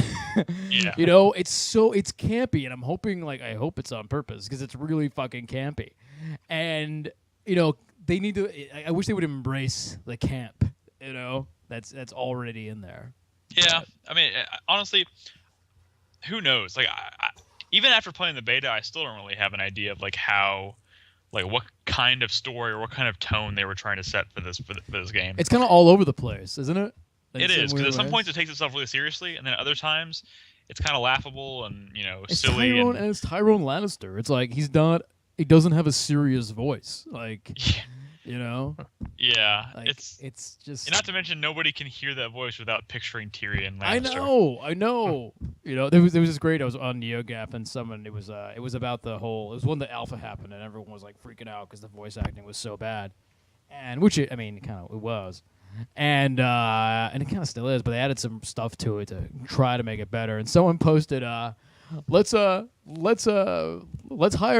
Yeah. It's campy, and I hope it's on purpose because it's really fucking campy. And they need to. I wish they would embrace the camp. That's already in there. Yeah, I mean, honestly, who knows? Like, I, even after playing the beta, I still don't really have an idea of like how, like what kind of story or what kind of tone they were trying to set for this game. It's kind of all over the place, isn't it? It is, because at some points it takes itself really seriously, and then other times it's kind of laughable and silly. And it's Tyrone Lannister. It's like he doesn't have a serious voice. Like, Yeah, like, it's just. And not to mention, nobody can hear that voice without picturing Tyrion Lannister. I know. There was this great. I was on NeoGAF and it was about the whole. It was when the alpha happened and everyone was like freaking out because the voice acting was so bad, and which it was. And it kind of still is, but they added some stuff to it to try to make it better. And someone posted, let's hire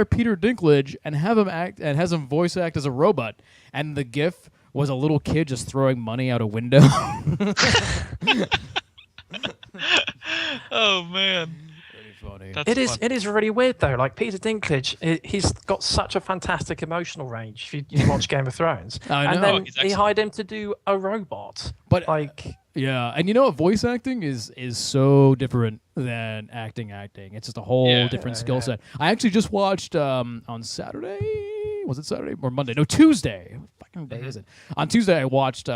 Peter Dinklage and have him act and has him voice act as a robot. And the GIF was a little kid just throwing money out a window. Oh man. Funny. It is really weird though. Like Peter Dinklage, he's got such a fantastic emotional range. If you watch Game of Thrones, I and know. then he hired him to do a robot. But like, yeah, and voice acting is so different than acting. It's just a whole different skill set. I actually just watched on Saturday. Was it Saturday or Monday? No, Tuesday. What fucking day is it? On Tuesday, I watched.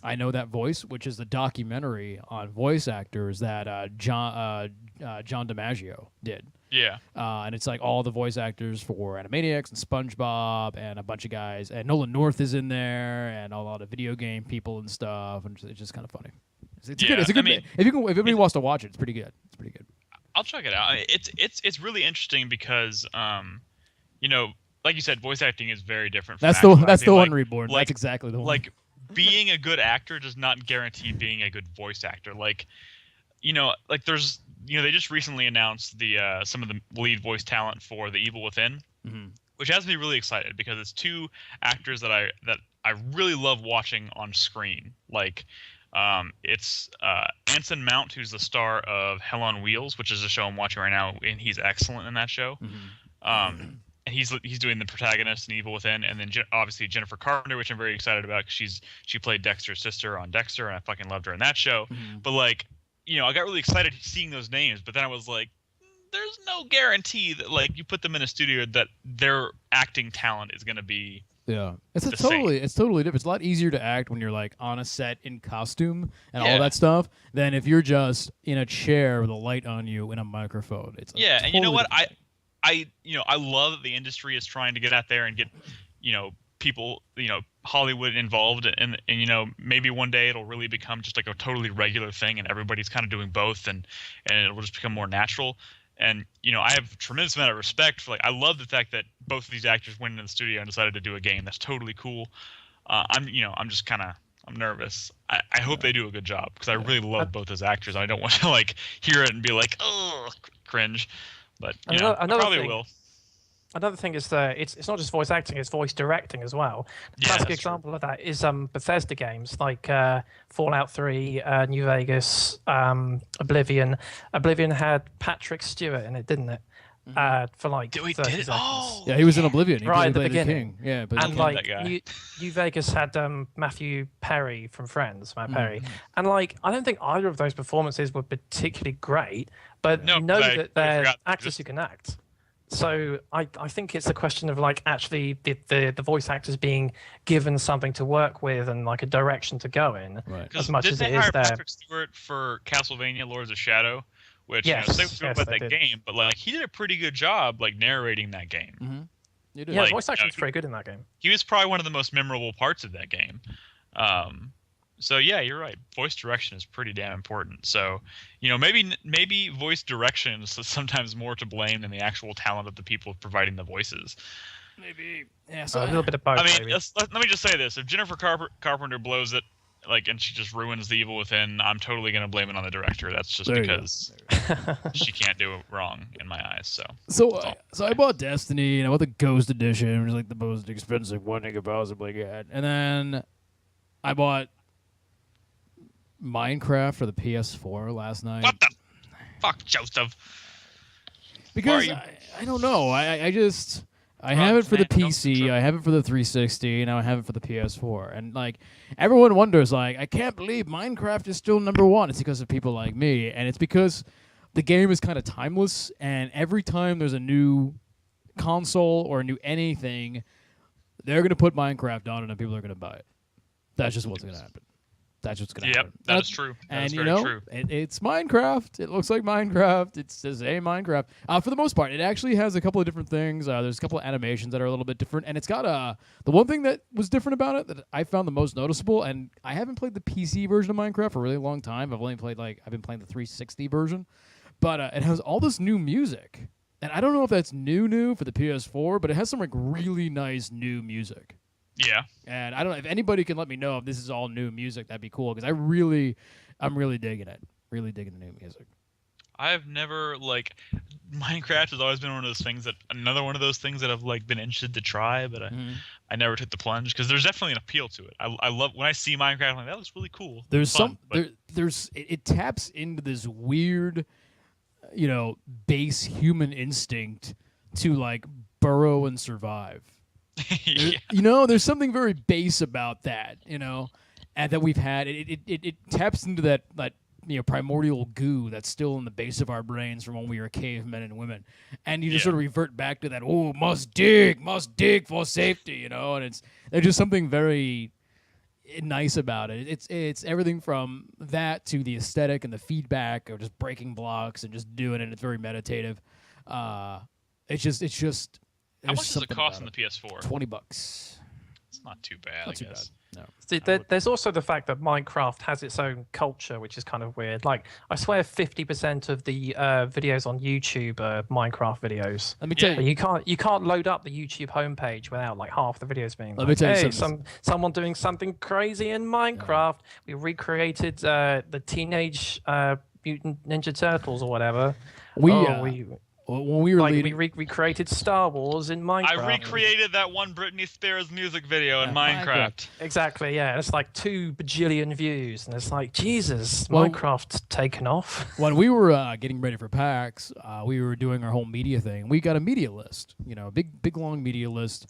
I Know That Voice, which is the documentary on voice actors that John DiMaggio did. Yeah. And it's like all the voice actors for Animaniacs and SpongeBob and a bunch of guys. And Nolan North is in there and a lot of video game people and stuff. And it's just kind of funny. It's good. It's a good. If anybody wants to watch it, it's pretty good. It's pretty good. I'll check it out. It's really interesting because like you said, voice acting is very different. That's from the acting. one Reborn. That's exactly the one. Like being a good actor does not guarantee being a good voice actor. Like, like there's, they just recently announced the some of the lead voice talent for The Evil Within, which has me really excited because it's two actors that I really love watching on screen. Like, it's Anson Mount, who's the star of Hell on Wheels, which is a show I'm watching right now, and he's excellent in that show. And he's doing the protagonist in Evil Within, and then obviously Jennifer Carpenter, which I'm very excited about because she played Dexter's sister on Dexter, and I fucking loved her in that show. But like, I got really excited seeing those names, but then I was like, there's no guarantee that like you put them in a studio that their acting talent is going to be. Yeah, it's totally different. It's a lot easier to act when you're like on a set in costume and all that stuff than if you're just in a chair with a light on you and a microphone. It's and you know what? I love that the industry is trying to get out there and get, people, Hollywood involved, and maybe one day it'll really become just like a totally regular thing, and everybody's kind of doing both, and it'll just become more natural. And I have a tremendous amount of respect for, like, I love the fact that both of these actors went into the studio and decided to do a game. That's totally cool. I'm nervous. I hope they do a good job because I really love both as actors. I don't want to like hear it and be like, oh, cringe. But I probably will. Another thing is that it's not just voice acting; it's voice directing as well. A classic example of that is Bethesda games like Fallout 3, New Vegas, Oblivion. Oblivion had Patrick Stewart in it, didn't it? For like 30 seconds. Oh, yeah, he was in Oblivion. Right at the beginning. King. Yeah, but and like New Vegas had Matthew Perry from Friends, Matt Perry, and like I don't think either of those performances were particularly great, but know that they're actors who can act. So I think it's a question of like actually the voice actors being given something to work with and like a direction to go in, as much as it is there. Patrick Stewart for Castlevania: Lords of Shadow, which say about that game, but like he did a pretty good job like narrating that game. Yeah, voice acting's pretty good in that game. He was probably one of the most memorable parts of that game. So yeah, you're right. Voice direction is pretty damn important. So, maybe voice direction is sometimes more to blame than the actual talent of the people providing the voices. Maybe. Yeah, so a little bit of both. I mean, let me just say this: if Jennifer Carpenter blows it, like, and she just ruins The Evil Within, I'm totally gonna blame it on the director. That's just because she can't do it wrong in my eyes. So I bought Destiny and I bought the Ghost Edition, which is like the most expensive one I could possibly get, and then I bought Minecraft for the PS4 last night. What the fuck, Joseph? Because I don't know. I have it for the PC, I have it for the 360, and I have it for the PS4. And like everyone wonders, like, I can't believe Minecraft is still #1. It's because of people like me, and it's because the game is kind of timeless. And every time there's a new console or a new anything, they're gonna put Minecraft on it, and people are gonna buy it. That's just what's gonna happen. That's what's going to happen. Yep, that is true. That is very true. It's Minecraft. It looks like Minecraft. It says, hey, Minecraft. For the most part, it actually has a couple of different things. There's a couple of animations that are a little bit different. And it's got the one thing that was different about it that I found the most noticeable, and I haven't played the PC version of Minecraft for a really long time. I've been playing the 360 version. But it has all this new music. And I don't know if that's new for the PS4, but it has some like really nice new music. Yeah. And I don't know if anybody can let me know if this is all new music. That'd be cool because I'm really digging it. Really digging the new music. I've never Minecraft has always been another one of those things that I've like been interested to try, but I never took the plunge because there's definitely an appeal to it. I love when I see Minecraft, I'm like, that looks really cool. It taps into this weird, base human instinct to like burrow and survive. There's something very base about that, and that we've had. It taps into that primordial goo that's still in the base of our brains from when we were cavemen and women, and you just sort of revert back to that. Oh, must dig for safety, and there's just something very nice about it. It's everything from that to the aesthetic and the feedback of just breaking blocks and just doing it. It's very meditative. It's just. How much does it cost on the PS4? $20. It's not too bad, Not I guess. Bad. No. There's also the fact that Minecraft has its own culture, which is kind of weird. Like, I swear 50% of the videos on YouTube are Minecraft videos. Let me tell But you. you can't load up the YouTube homepage without like half the videos being Let me tell you something. someone doing something crazy in Minecraft. We recreated the Teenage Mutant Ninja Turtles or whatever. When we were we recreated Star Wars in Minecraft. I recreated that one Britney Spears music video in Minecraft. Exactly, yeah. It's like 2 bajillion views, and it's like, Jesus, Well, Minecraft's taken off. When we were getting ready for PAX, we were doing our whole media thing. We got a media list, a big long media list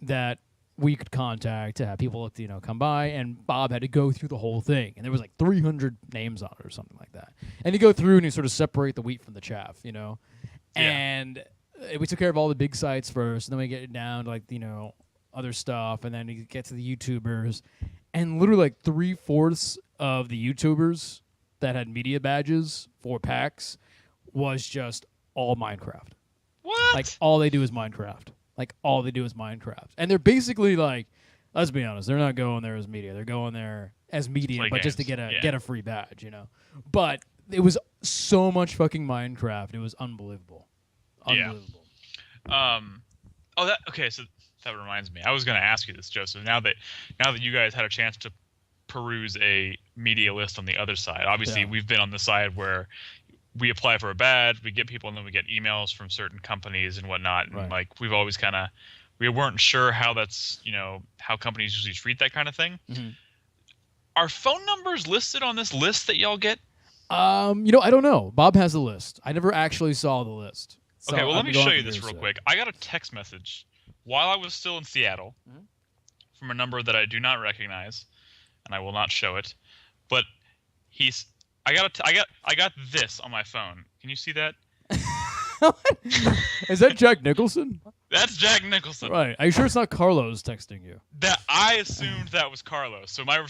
that we could contact to have people, come by, and Bob had to go through the whole thing, and there was like 300 names on it or something like that. And you go through and you sort of separate the wheat from the chaff, And we took care of all the big sites first, and then we get down to other stuff, and then you get to the YouTubers, and literally like 3/4 of the YouTubers that had media badges for PAX was just all Minecraft. What? Like all they do is Minecraft. And they're basically like, let's be honest, they're not going there as media. They're going there as media, but just to get a free badge, But it was so much fucking Minecraft. It was unbelievable. Unbelievable. Okay, so that reminds me. I was going to ask you this, Joseph. Now that you guys had a chance to peruse a media list on the other side, obviously we've been on the side where we apply for a badge, we get people, and then we get emails from certain companies and whatnot. And we've always we weren't sure how that's, how companies usually treat that kind of thing. Mm-hmm. Are phone numbers listed on this list that y'all get? I don't know. Bob has a list. I never actually saw the list. So Okay, well, let me show you this real quick. I got a text message while I was still in Seattle from a number that I do not recognize, and I will not show it. But I got this on my phone. Can you see that? Is that Jack Nicholson? That's Jack Nicholson. Right. Are you sure it's not Carlos texting you? That I assumed that was Carlos. So my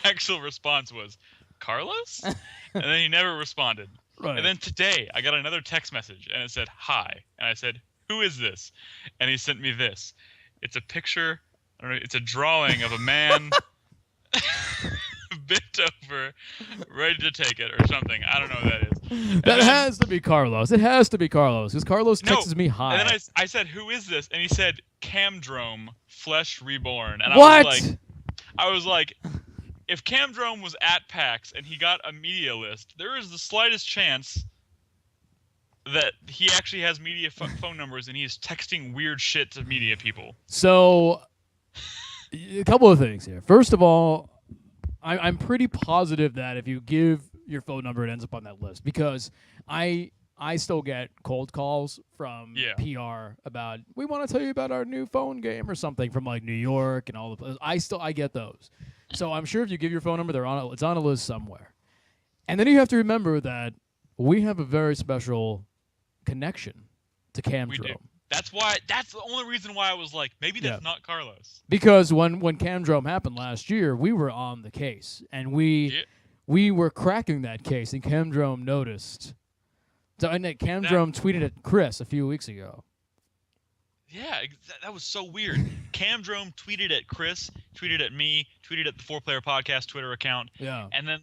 actual response was, Carlos? And then he never responded. Right. And then today, I got another text message, and it said, hi. And I said, who is this? And he sent me this. It's a picture, I don't know, it's a drawing of a man bent over, ready to take it or something. I don't know what that is. That has to be Carlos. It has to be Carlos, because Carlos texts me hi. And then I said, who is this? And he said, Camdrome, Flesh Reborn. And what? I was like, if Camdrome was at PAX and he got a media list, there is the slightest chance that he actually has media phone numbers and he is texting weird shit to media people. So, a couple of things here. First of all, I'm pretty positive that if you give your phone number, it ends up on that list, because I still get cold calls from PR about, we want to tell you about our new phone game or something from like New York and all the places. I get those. So I'm sure if you give your phone number, it's on a list somewhere. And then you have to remember that we have a very special connection to Camdrome. That's the only reason why I was like, maybe that's not Carlos. Because when Camdrome happened last year, we were on the case, and we were cracking that case, and Camdrome noticed. So, and Camdrome tweeted at Chris a few weeks ago. Yeah, that was so weird. Camdrome tweeted at Chris, tweeted at me, tweeted at the 4Player Podcast Twitter account. Yeah. And then,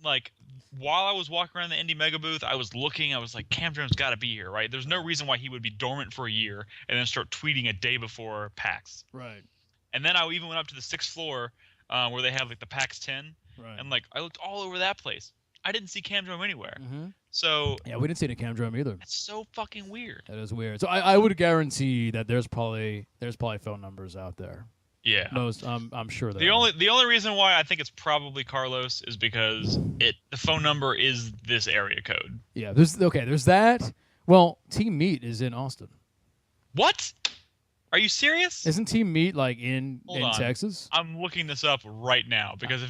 while I was walking around the Indie Mega booth, I was looking. I was like, Camdrome's got to be here, right? There's no reason why he would be dormant for a year and then start tweeting a day before PAX. Right. And then I even went up to the 6th floor where they have, the PAX 10. Right. And, I looked all over that place. I didn't see Camdrome anywhere. Mm-hmm. So yeah, we didn't see any Camdrome either. That's so fucking weird. That is weird. So I would guarantee that there's probably phone numbers out there. Yeah. I'm sure that. The only reason why I think it's probably Carlos is because the phone number is this area code. Yeah. There's that. Well, Team Meat is in Austin. What? Are you serious? Isn't Team Meat in Texas? I'm looking this up right now, because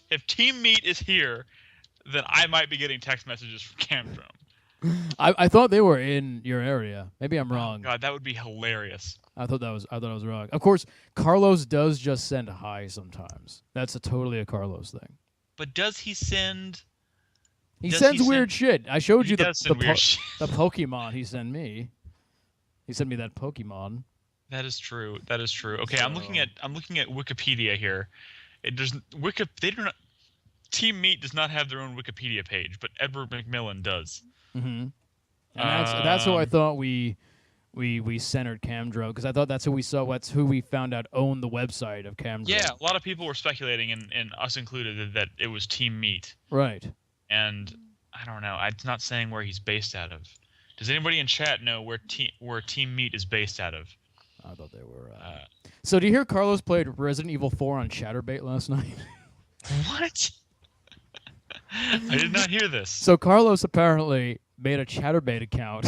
if Team Meat is here, then I might be getting text messages from Camdrome. I thought they were in your area. Maybe I'm wrong. Oh God, that would be hilarious. I thought I was wrong. Of course, Carlos does just send hi sometimes. That's totally a Carlos thing. But does he send? He sends weird shit. I showed you the Pokemon he sent me. He sent me that Pokemon. That is true. Okay, so, I'm looking at Wikipedia here, They do not. Team Meat does not have their own Wikipedia page, but Edward McMillan does. Mm-hmm. And that's who I thought we centered Camdro, because I thought that's who we saw. That's who we found out owned the website of Camdro. Yeah, a lot of people were speculating, and us included, that it was Team Meat. Right. And I don't know. I'm not saying where he's based out of. Does anybody in chat know where Team Meat is based out of? I thought they were. So, do you hear Carlos played Resident Evil 4 on Chatterbait last night? What? I did not hear this. So Carlos apparently made a Chatterbait account,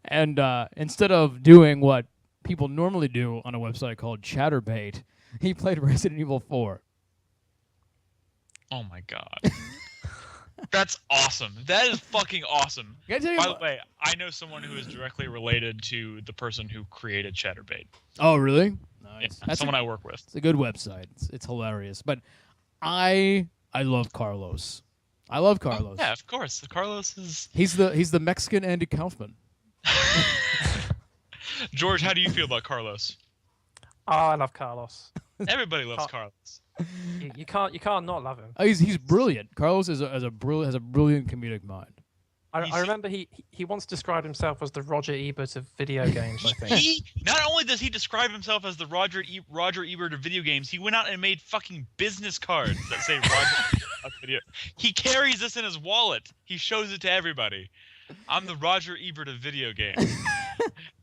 and instead of doing what people normally do on a website called Chatterbait, he played Resident Evil 4. Oh my god. That's awesome. That is fucking awesome. By the way, I know someone who is directly related to the person who created Chatterbait. Oh, really? Nice. Yeah, That's someone I work with. It's a good website. It's hilarious. But I love Carlos. I love Carlos. Oh, yeah, of course. Carlos is... He's the Mexican Andy Kaufman. George, how do you feel about Carlos? Oh, I love Carlos. Everybody loves Carlos. You can't not love him. Oh, he's brilliant. Carlos has a brilliant comedic mind. I remember he once described himself as the Roger Ebert of video games, I think. Not only does he describe himself as the Roger Ebert of video games, he went out and made fucking business cards that say Roger of video. He carries this in his wallet. He shows it to everybody. I'm the Roger Ebert of video games.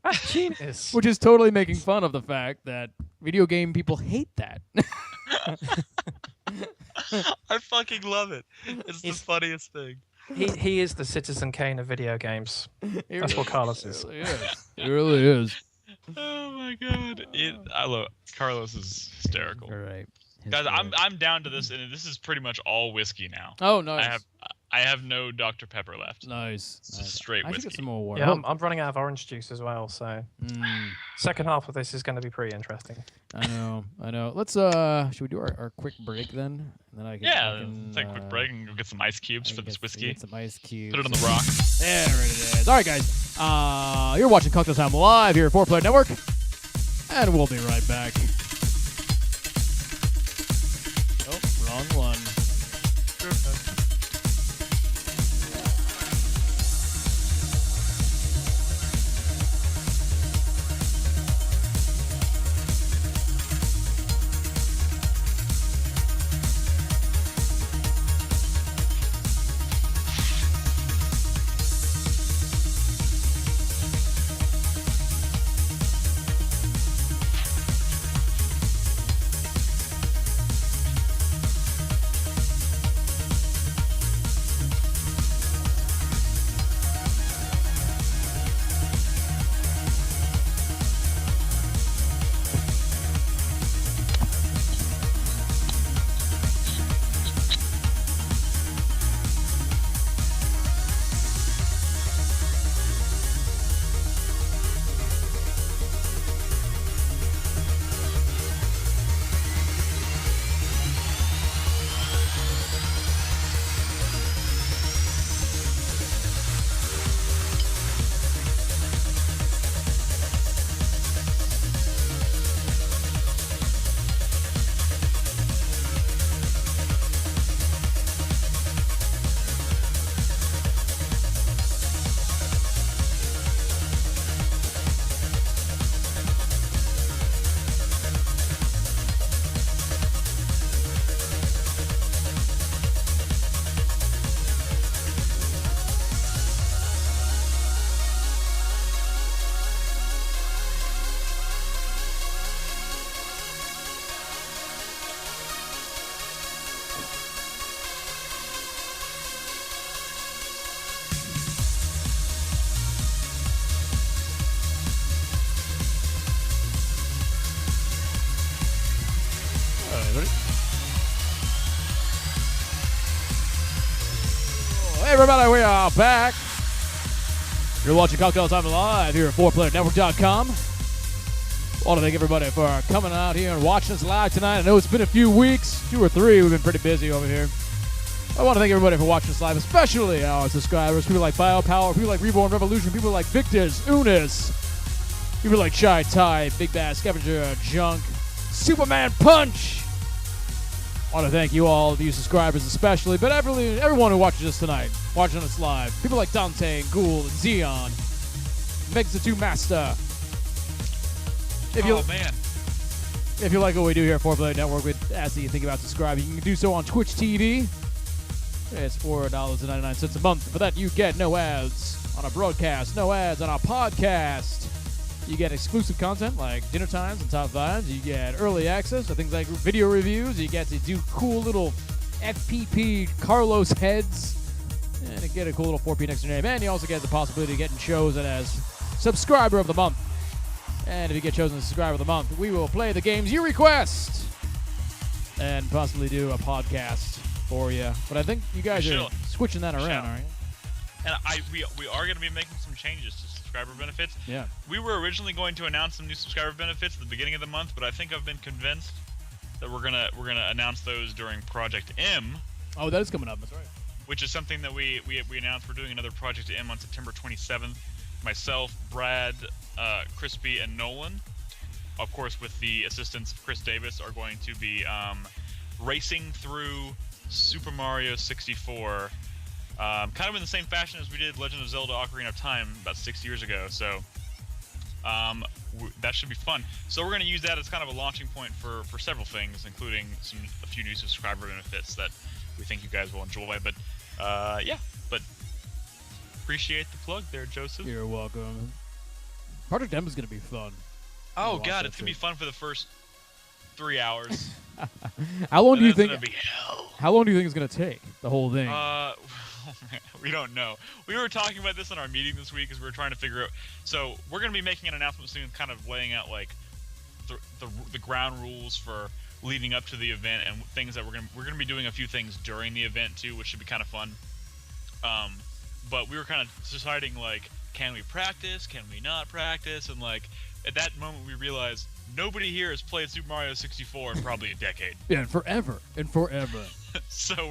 That's genius. Which is totally making fun of the fact that video game people hate that. I fucking love it. It's the funniest thing. He is the Citizen Kane of video games. That's what Carlos is. It really is. Oh my god! I love Carlos is hysterical. All right, guys, I'm down to this, and this is pretty much all whiskey now. Oh, nice. I have no Dr. Pepper left. Nice. It's just straight whiskey. I should get some more water. Yeah, I'm running out of orange juice as well, so second half of this is going to be pretty interesting. I know. Let's should we do our quick break then? And then I can take a quick break and go get some ice cubes for this whiskey. Get some ice cubes. Put it on the rock. There it is. All right, guys. You're watching Cocktail Time Live here at 4Player Network, and we'll be right back. Oh, wrong one. Hey everybody, we are back. You're watching Cocktail Time Live here at 4playernetwork.com. Want to thank everybody for coming out here and watching us live tonight. I know it's been a few weeks, 2 or 3. We've been pretty busy over here. I want to thank everybody for watching us live, especially our subscribers, people like Biopower, people like Reborn Revolution, people like Victus, Unis, people like Chai Tai, Big Bass, Scavenger, Junk, Superman Punch, I want to thank you all, you subscribers especially, but everyone who watches us tonight, watching us live. People like Dante and Ghoul and Xeon, Megs the 2 Master. Man. If you like what we do here at 4Play Network, we'd ask that you think about subscribing. You can do so on Twitch TV. It's $4.99 a month. For that, you get no ads on our broadcast, no ads on our podcast. You get exclusive content like dinner times and top fives. You get early access to things like video reviews. You get to do cool little FPP Carlos heads. And you get a cool little 4P next to your name. And you also get the possibility of getting chosen as Subscriber of the Month. And if you get chosen as Subscriber of the Month, we will play the games you request and possibly do a podcast for you. But I think you guys are switching that around, aren't you? And we are going to be making some changes to subscriber benefits. Yeah. We were originally going to announce some new subscriber benefits at the beginning of the month, but I think I've been convinced that we're gonna announce those during Project M. Oh, that is coming up. That's right. Which is something that we announced. We're doing another Project M on September 27th. Myself, Brad, Crispy, and Nolan, of course, with the assistance of Chris Davis, are going to be racing through Super Mario 64. Kind of in the same fashion as we did Legend of Zelda Ocarina of Time about 6 years ago, so that should be fun. So we're going to use that as kind of a launching point for several things, including a few new subscriber benefits that we think you guys will enjoy. But appreciate the plug there, Joseph. You're welcome. Project M is going to be fun. Oh god, it's going to be fun for the first 3 hours. How long do you think? It's going to be hell. How long do you think it's going to take, the whole thing? We don't know. We were talking about this in our meeting this week as we were trying to figure out. So we're going to be making an announcement soon, kind of laying out like the ground rules for leading up to the event and things that we're going to be doing a few things during the event too, which should be kind of fun. But we were kind of deciding like, can we practice? Can we not practice? And like at that moment we realized nobody here has played Super Mario 64 in probably a decade. Yeah, and forever. So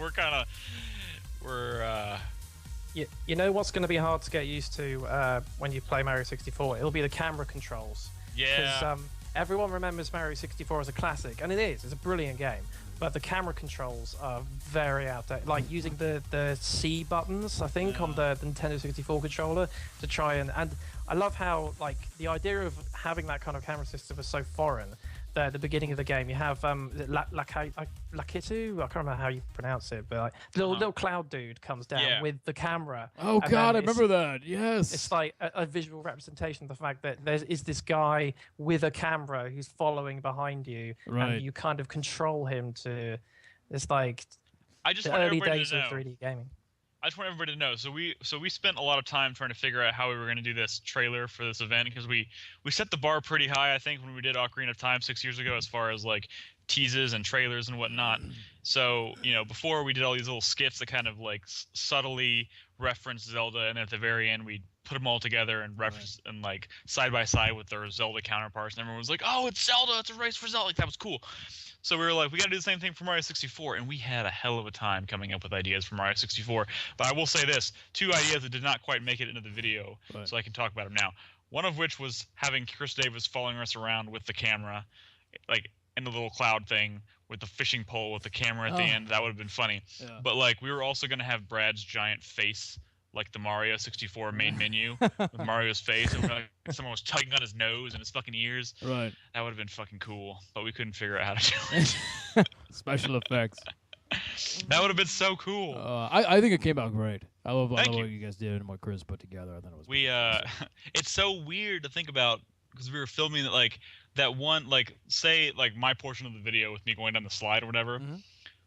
You know what's going to be hard to get used to when you play Mario 64? It'll be the camera controls. Yeah. Because everyone remembers Mario 64 as a classic, and it is. It's a brilliant game. But the camera controls are very outdated. Like using the C buttons, I think, on the Nintendo 64 controller to try and I love how like the idea of having that kind of camera system is so foreign. At the beginning of the game, you have Lakitu. I can't remember how you pronounce it, but like, the little cloud dude comes down with the camera. Oh god, I remember that. Yes, it's like a visual representation of the fact that there is this guy with a camera who's following behind you, and you kind of control him to. It's like the early days of 3D gaming. I just want everybody to know. So we spent a lot of time trying to figure out how we were going to do this trailer for this event because we set the bar pretty high, I think, when we did Ocarina of Time 6 years ago as far as like teases and trailers and whatnot. So, before we did all these little skits that kind of like subtly referenced Zelda, and then at the very end we put them all together and reference and like side by side with their Zelda counterparts, and everyone was like, "Oh, it's Zelda! It's a race for Zelda!" Like that was cool. So we were like, we got to do the same thing for Mario 64, and we had a hell of a time coming up with ideas for Mario 64. But I will say this, 2 ideas that did not quite make it into the video, so I can talk about them now. One of which was having Chris Davis following us around with the camera, like in the little cloud thing with the fishing pole with the camera at the end. That would have been funny. Yeah. But like we were also going to have Brad's giant face, like the Mario 64 main menu with Mario's face. And like someone was tugging on his nose and his fucking ears. Right. That would have been fucking cool, but we couldn't figure out how to do it. Special effects. That would have been so cool. I think it came out great. I love what you guys did and what Chris put together. I thought it was it's so weird to think about because we were filming like that one, like say like my portion of the video with me going down the slide or whatever. Mm-hmm.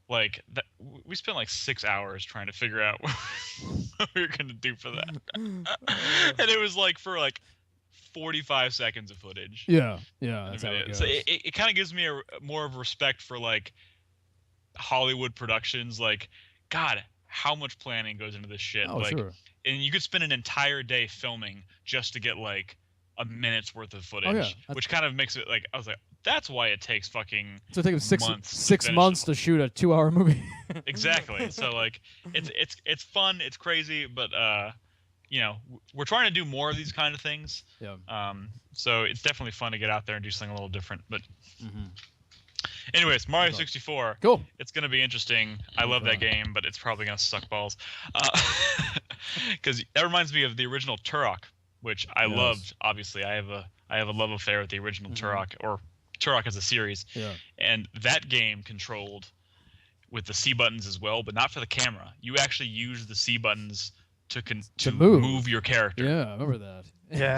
Like that, we spent like 6 hours trying to figure out what we were gonna do for that, and it was like for like 45 seconds of footage. Yeah, that's how it goes. So it kind of gives me more of a respect for like Hollywood productions. Like, God, how much planning goes into this shit? Oh, like, sure. And you could spend an entire day filming just to get like a minute's worth of footage, which kind of makes it like I was like. That's why it takes fucking so it takes six months to shoot a 2-hour movie. Exactly. So like it's fun, it's crazy, but we're trying to do more of these kind of things. Yeah. So it's definitely fun to get out there and do something a little different. But Anyways, Mario 64. Cool. It's gonna be interesting. I love that game, but it's probably gonna suck balls. Because that reminds me of the original Turok, which I loved. Obviously, I have a love affair with the original Turok, or Turok as a series. Yeah. And that game controlled with the C buttons as well, but not for the camera. You actually use the C buttons to move your character. Yeah, I remember that. Yeah.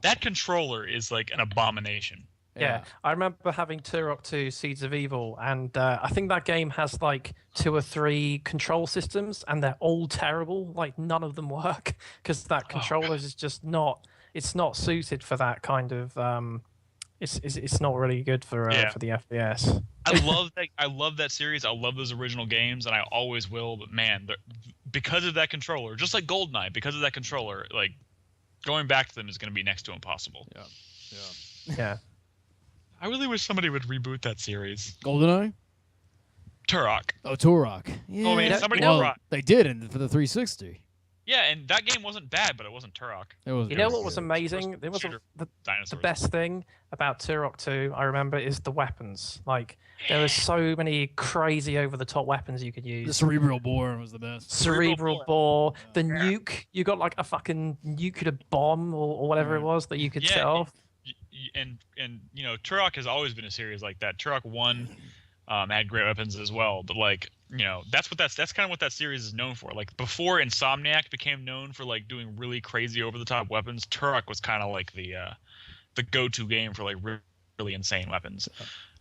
That controller is like an abomination. Yeah, I remember having Turok 2 Seeds of Evil, and I think that game has like 2 or 3 control systems, and they're all terrible. Like, none of them work, because that controller is just not, it's not suited for that kind of, it's not really good for the FPS. I love that series. I love those original games, and I always will, but man, because of that controller, just like GoldenEye, because of that controller, like, going back to them is going to be next to impossible. Yeah. I really wish somebody would reboot that series. GoldenEye? Turok. Oh, Turok. Yeah. I mean, somebody they did for the 360. Yeah, and that game wasn't bad, but it wasn't Turok. You know what was amazing? There was the best thing about Turok 2, I remember, is the weapons. Like, there were so many crazy over-the-top weapons you could use. The Cerebral Bore was the best. Cerebral Bore. The nuke. You got like a fucking nuclear bomb or whatever it was that you could set off. And you know, Turok has always been a series like that. Turok 1 had great weapons as well, but like, you know, that's kind of what that series is known for. Like, before Insomniac became known for like doing really crazy over the top weapons, Turok was kind of like the go-to game for like really insane weapons.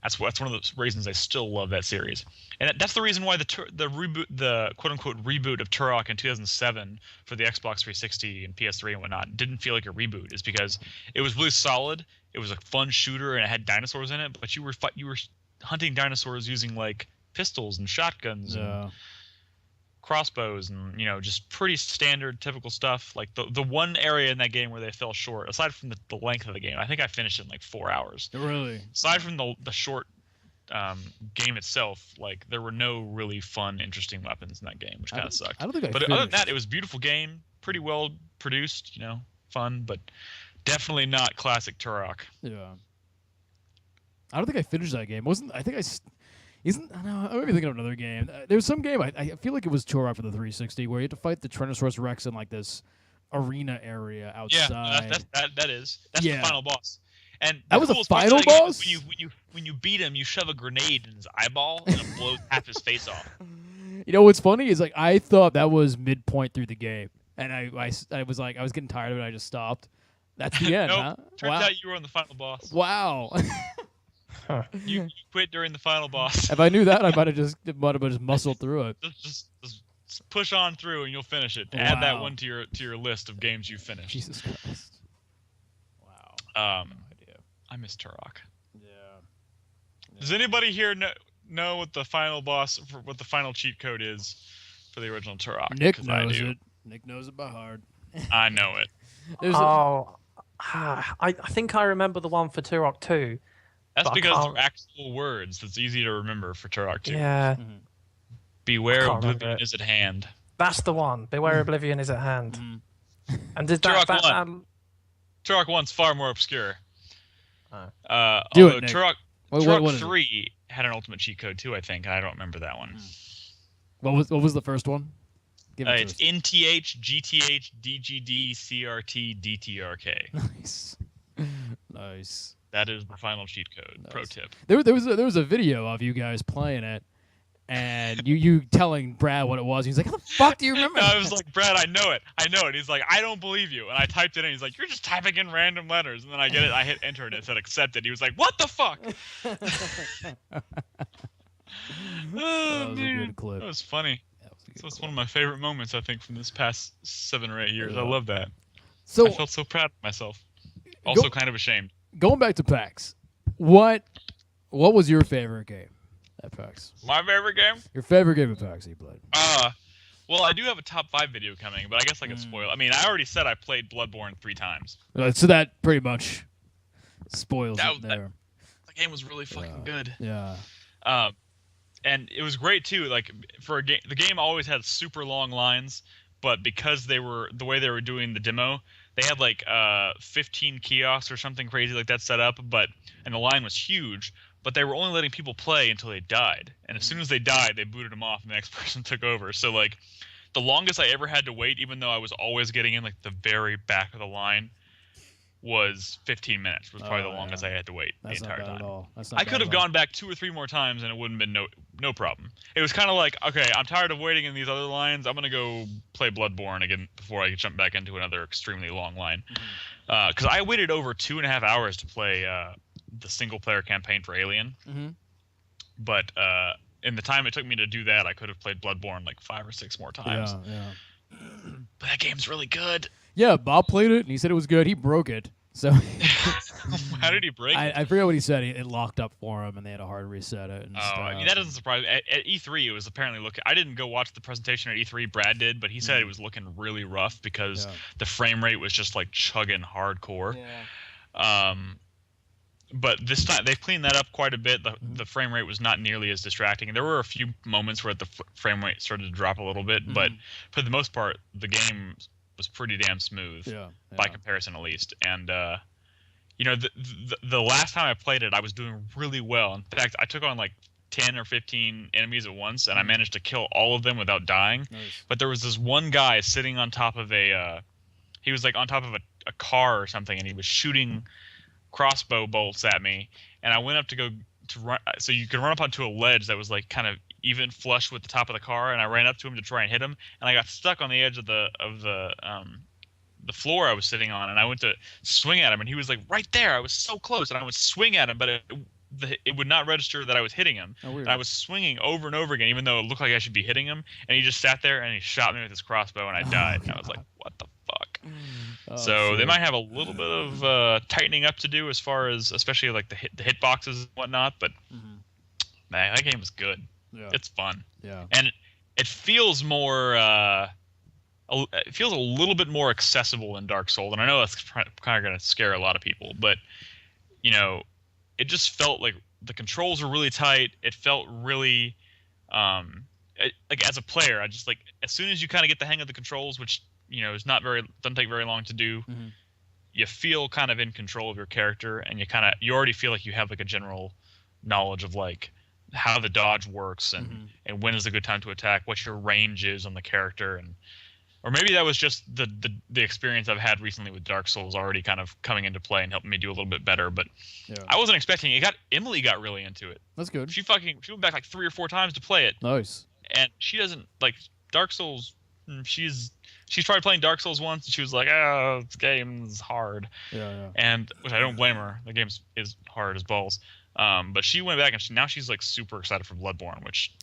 That's one of the reasons I still love that series, and that's the reason why the quote unquote reboot of Turok in 2007 for the Xbox 360 and PS3 and whatnot didn't feel like a reboot. Is because it was really solid. It was a fun shooter and it had dinosaurs in it, but you were hunting dinosaurs using like pistols and shotguns and crossbows and, you know, just pretty standard typical stuff. Like the one area in that game where they fell short, aside from the length of the game, I think I finished it in like 4 hours. Really? Aside from the short game itself, like, there were no really fun, interesting weapons in that game, which kind of sucked. I don't think But other than that, it was a beautiful game, pretty well produced, you know, fun, but definitely not classic Turok. Yeah. I don't think I finished that game. I may be thinking of another game. There was some game, I feel like it was Turok for the 360, where you had to fight the Tyrannosaurus Rex in like this arena area outside. Yeah, that's the final boss. And that was a final boss? When you beat him, you shove a grenade in his eyeball and it blows half his face off. You know what's funny is, like, I thought that was midpoint through the game, and I was like, I was getting tired of it. I just stopped. That's the end. Nope. Turns out you were on the final boss. Wow. You quit during the final boss. If I knew that, I might have just muscled through it. Just push on through and you'll finish it. Add that one to your list of games you finished. Jesus Christ. Wow. I miss Turok. Yeah. Does anybody here know what the final boss, what the final cheat code is for the original Turok? Nick knows it. Nick knows it by heart. I know it. I think I remember the one for Turok 2. That's because they're actual words. That's easy to remember for Turok 2. Yeah. Mm-hmm. Beware, oblivion is at hand. That's the one. Beware, oblivion is at hand. Mm-hmm. And did Turok that 1. Turok 1's far more obscure. Do it, Nick. Turok 3 had an ultimate cheat code too, I think. I don't remember that one. What was the first one? It's NTH, GTH, DGD, CRT, DTRK. Nice. That is the final cheat code. Nice. Pro tip. There was a video of you guys playing it, and you telling Brad what it was. He's like, "How the fuck do you remember?" I was like, "Brad, I know it." He's like, "I don't believe you." And I typed it in. He's like, "You're just typing in random letters." And then I get it. I hit enter and it said accepted. He was like, "What the fuck?" That was a good clip. That was funny. So it's one of my favorite moments, I think, from this past 7 or 8 years. I love that. So I felt so proud of myself. Also kind of ashamed. Going back to PAX, what was your favorite game at PAX? My favorite game? Your favorite game at PAX you played? Well, I do have a top 5 video coming, but I guess I can spoil. I mean, I already said I played Bloodborne 3 times. So that pretty much spoils it there. The game was really fucking good. Yeah. And it was great too. Like, for a game, the game always had super long lines, but because the way they were doing the demo, they had like 15 kiosks or something crazy like that set up. And the line was huge, but they were only letting people play until they died. And as soon as they died, they booted them off, and the next person took over. So like, the longest I ever had to wait, even though I was always getting in like the very back of the line, was 15 minutes. Was probably the longest I had to wait That's the entire not bad time. at all. That's not I could have gone back 2 or 3 more times, and it wouldn't have been no problem. It was kind of like, okay, I'm tired of waiting in these other lines. I'm gonna go play Bloodborne again before I jump back into another extremely long line. Because I waited over 2.5 hours to play the single-player campaign for Alien. But in the time it took me to do that, I could have played Bloodborne like 5 or 6 more times. Yeah. But that game's really good. Yeah, Bob played it, and he said it was good. He broke it. So How did he break it? I forget what he said. It locked up for him, and they had to hard reset it. And stuff. I mean, that doesn't surprise me. At E3, it was apparently looking... I didn't go watch the presentation at E3. Brad did, but he said it was looking really rough because the frame rate was just like chugging hardcore. But this time, they've cleaned that up quite a bit. The frame rate was not nearly as distracting. And there were a few moments where the frame rate started to drop a little bit, but for the most part, the game was pretty damn smooth by comparison, at least. And you know, the last time I played it, I was doing really well. In fact, I took on like 10 or 15 enemies at once, and I managed to kill all of them without dying. But there was this one guy sitting on top of he was like on top of a car or something, and he was shooting crossbow bolts at me, and I went up to run, so you could run up onto a ledge that was like kind of even flush with the top of the car, and I ran up to him to try and hit him, and I got stuck on the edge of the floor I was sitting on, and I went to swing at him, and he was like right there. I was so close, and I would swing at him, but it would not register that I was hitting him. And I was swinging over and over again, even though it looked like I should be hitting him, and he just sat there and he shot me with his crossbow, and I died. And I was like, what the fuck? So they might have a little bit of tightening up to do as far as, especially like the hit boxes and whatnot. But man, that game is good. Yeah. It's fun. Yeah, and it feels more. It feels a little bit more accessible in Dark Souls, and I know that's kind of going to scare a lot of people, but you know, it just felt like the controls were really tight. It felt really, like as a player, I just like as soon as you kind of get the hang of the controls, which you know is doesn't take very long to do, you feel kind of in control of your character, and you already feel like you have like a general knowledge of like how the dodge works and when is a good time to attack, what your range is on the character, and or maybe that was just the experience I've had recently with Dark Souls already kind of coming into play and helping me do a little bit better. But I wasn't expecting it. Emily got really into it. That's good. She went back like 3 or 4 times to play it. Nice. And she doesn't like Dark Souls. She's tried playing Dark Souls once, and she was like, "Oh, this game's hard." Yeah. And which I don't blame her. The game is hard as balls. But she went back, and now she's like super excited for Bloodborne, which.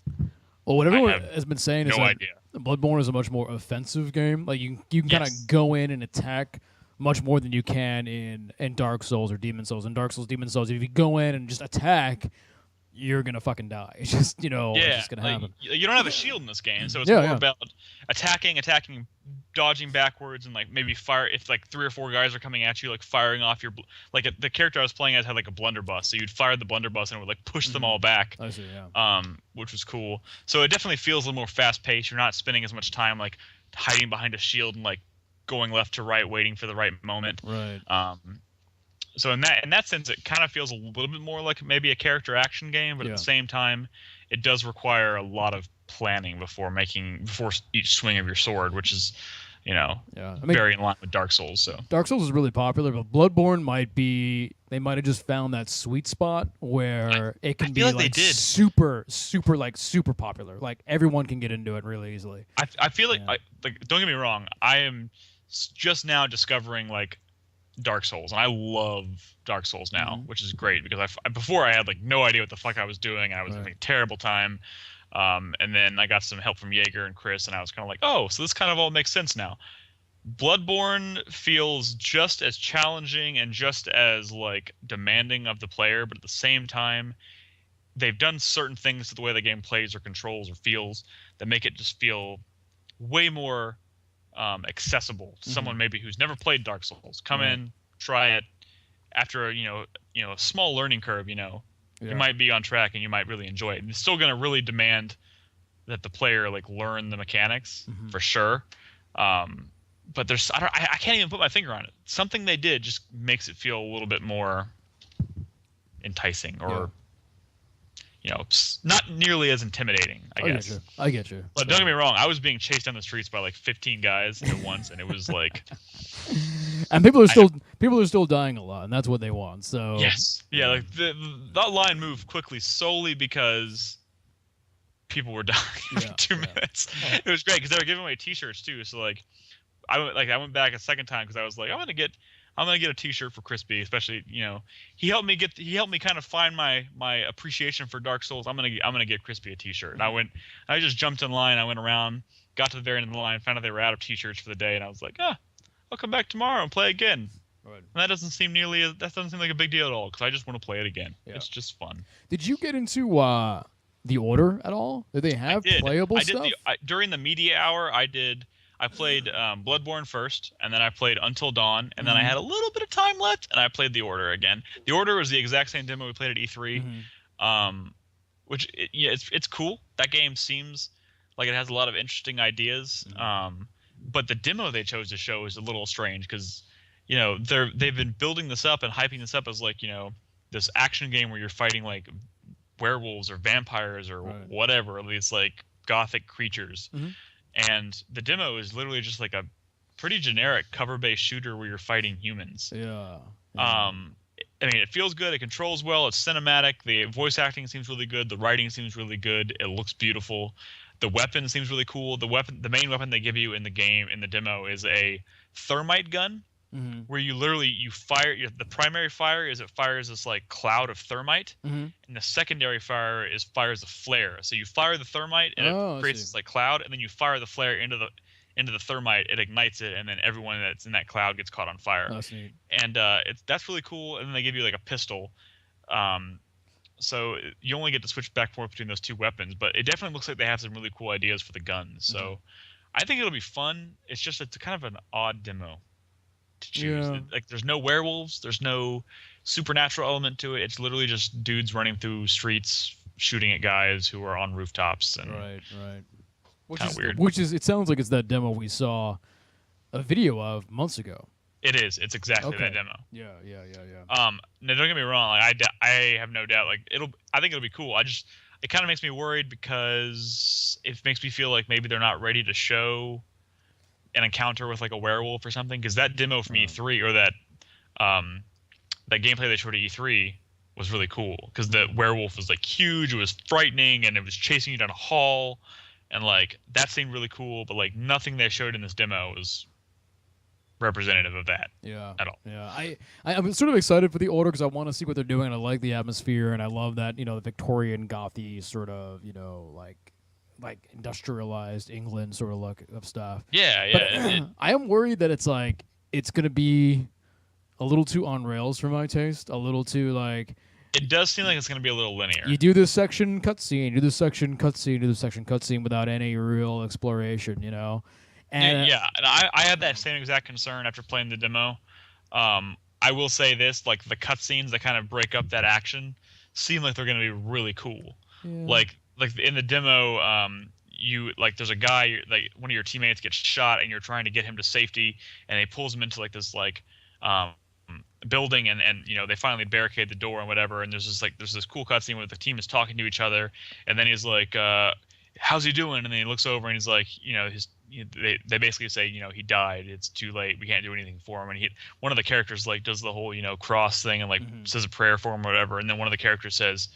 Well, what everyone has been saying is that idea. Bloodborne is a much more offensive game. Like you can kind of go in and attack much more than you can in Dark Souls or Demon Souls. In Dark Souls, Demon Souls, if you go in and just attack, you're gonna fucking die. It's just it's just gonna happen. You don't have a shield in this game, so it's more about attacking, dodging backwards, and like maybe fire if like 3 or 4 guys are coming at you, like firing off your the character I was playing as had like a blunderbuss, so you'd fire the blunderbuss and it would like push them all back. I see, yeah. Which was cool. So it definitely feels a little more fast paced. You're not spending as much time like hiding behind a shield and like going left to right, waiting for the right moment. Right. So in that sense, it kind of feels a little bit more like maybe a character action game, but at the same time, it does require a lot of planning before each swing of your sword, which is, very in line with Dark Souls. So Dark Souls is really popular, but Bloodborne they might have just found that sweet spot where it can be like super, super, like super popular. Like everyone can get into it really easily. I feel like don't get me wrong, I am just now discovering like Dark Souls, and I love Dark Souls now, which is great because before I had like no idea what the fuck I was doing. I was having a terrible time, and then I got some help from Jaeger and Chris, and I was kind of like, oh, so this kind of all makes sense now. Bloodborne feels just as challenging and just as like demanding of the player, but at the same time, they've done certain things to the way the game plays or controls or feels that make it just feel way more accessible to someone maybe who's never played Dark Souls. Come in, try it. After a small learning curve, you might be on track and you might really enjoy it. It's still going to really demand that the player like learn the mechanics for sure. But I can't even put my finger on it. Something they did just makes it feel a little bit more enticing or not nearly as intimidating, I guess. I get you. But don't get me wrong, I was being chased down the streets by like 15 guys at once, and it was like. And people are still dying a lot, and that's what they want. So yes, yeah, like that line moved quickly solely because people were dying in 2 minutes. It was great because they were giving away T-shirts too. So like, I went back a second time because I was like, I'm gonna get a T-shirt for Crispy, especially he helped me kind of find my appreciation for Dark Souls. I'm gonna get Crispy a T-shirt. And I just jumped in line. I went around, got to the very end of the line, found out they were out of T-shirts for the day, and I was like, I'll come back tomorrow and play again. Right. And that doesn't seem like a big deal at all because I just want to play it again. Yeah. It's just fun. Did you get into the Order at all? Did they have playable stuff? During the media hour, I played Bloodborne first, and then I played Until Dawn, and then I had a little bit of time left, and I played The Order again. The Order was the exact same demo we played at E3, which it's cool. That game seems like it has a lot of interesting ideas. But the demo they chose to show is a little strange because, they've been building this up and hyping this up as like, this action game where you're fighting like werewolves or vampires or whatever, these like gothic creatures. And the demo is literally just like a pretty generic cover-based shooter where you're fighting humans. Yeah. I mean, it feels good. It controls well. It's cinematic. The voice acting seems really good. The writing seems really good. It looks beautiful. The weapon seems really cool. The main weapon they give you in the game, in the demo, is a thermite gun, where you fire. The primary fire is it fires this like cloud of thermite, and the secondary fire fires a flare. So you fire the thermite, and it creates this like cloud, and then you fire the flare into the thermite. It ignites it, and then everyone that's in that cloud gets caught on fire. That's neat. And that's really cool. And then they give you like a pistol. So you only get to switch back and forth between those two weapons, but it definitely looks like they have some really cool ideas for the guns. So I think it'll be fun. It's kind of an odd demo to choose. Yeah. Like there's no werewolves, there's no supernatural element to it. It's literally just dudes running through streets shooting at guys who are on rooftops. And right. Which is weird. It sounds like it's that demo we saw a video of months ago. It is. It's exactly that demo. Yeah. Now don't get me wrong. Like I have no doubt. Like I think it'll be cool. It kind of makes me worried because it makes me feel like maybe they're not ready to show an encounter with like a werewolf or something. Because that demo from E3 or that gameplay they showed at E3 was really cool. Because the werewolf was like huge. It was frightening, and it was chasing you down a hall, and like that seemed really cool. But like nothing they showed in this demo was representative of that at all. Yeah, I'm sort of excited for the Order because I want to see what they're doing. I like the atmosphere, and I love that the Victorian gothy sort of like industrialized England sort of look of stuff. Yeah. But I am worried that it's gonna be a little too on rails for my taste. A little too like. It does seem like it's gonna be a little linear. You do this section cutscene, do this section cutscene, do this section cutscene without any real exploration. And I had that same exact concern after playing the demo. I will say this, like the cutscenes that kind of break up that action seem like they're going to be really cool. Yeah. Like in the demo, there's a guy, like one of your teammates gets shot and you're trying to get him to safety, and he pulls him into like this building, and they finally barricade the door and whatever, and there's this cool cutscene where the team is talking to each other, and then he's like, how's he doing? And then he looks over and he's like, they basically say, he died. It's too late. We can't do anything for him. And one of the characters like does the whole, cross thing and like says a prayer for him or whatever. And then one of the characters says,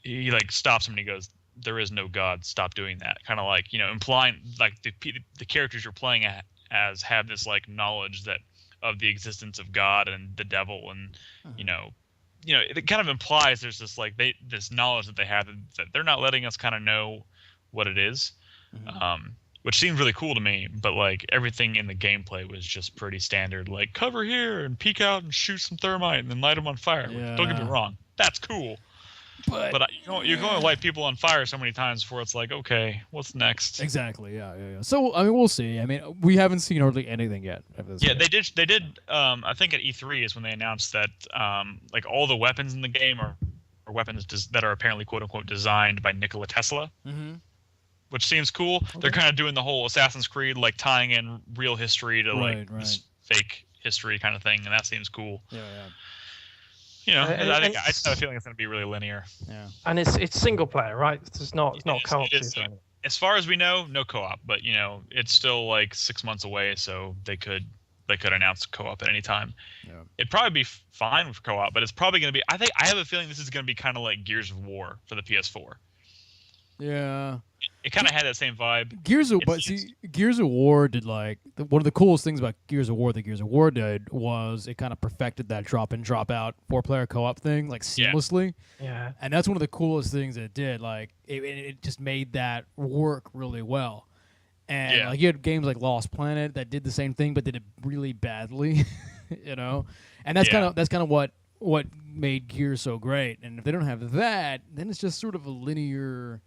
he like stops him and he goes, "There is no God. Stop doing that." Kind of like, implying like the characters you're playing as have this like knowledge of the existence of God and the devil, and it kind of implies there's this like this knowledge that they have that they're not letting us kind of know what it is. Which seemed really cool to me, but like everything in the gameplay was just pretty standard. Like cover here and peek out and shoot some thermite and then light them on fire. Yeah. Don't get me wrong, that's cool. But you can only light people on fire so many times before it's like, okay, what's next? Exactly. Yeah. So I mean, we'll see. I mean, we haven't seen hardly anything yet. They did. I think at E3 is when they announced that like all the weapons in the game are weapons that are apparently quote unquote designed by Nikola Tesla. Which seems cool. Okay. They're kind of doing the whole Assassin's Creed, like tying in real history to this fake history kind of thing, and that seems cool. Yeah. You know, And I just have a feeling it's going to be really linear. Yeah. And it's single player, right? It's not co-op. As far as we know, no co-op. But you know, it's still like 6 months away, so they could announce co-op at any time. Yeah. It'd probably be fine with co-op, but it's probably going to be. I have a feeling this is going to be kind of like Gears of War for the PS4. Yeah. It kind of had that same vibe. Gears of War did like one of the coolest things about Gears of War that Gears of War did was it kind of perfected that drop in, drop out 4-player co-op thing like seamlessly. Yeah. And that's one of the coolest things it did. Like it just made that work really well. And like you had games like Lost Planet that did the same thing but did it really badly, you know. And that's kind of what made Gears so great. And if they don't have that, then it's just sort of a linear,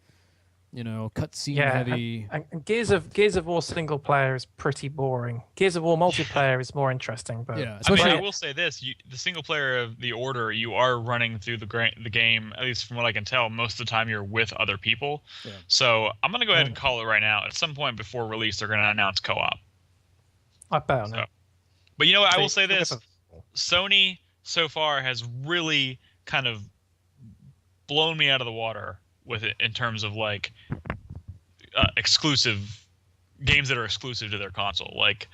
you know, cutscene heavy. And Gears of War single player is pretty boring. Gears of War multiplayer is more interesting, but I will say this: the single player of the Order, you are running through the game. At least from what I can tell, most of the time you're with other people. Yeah. So I'm gonna go ahead and call it right now. At some point before release, they're gonna announce co-op. I bet. So, but you know what? I will say this: Sony so far has really kind of blown me out of the water with it in terms of like exclusive games that are exclusive to their console, like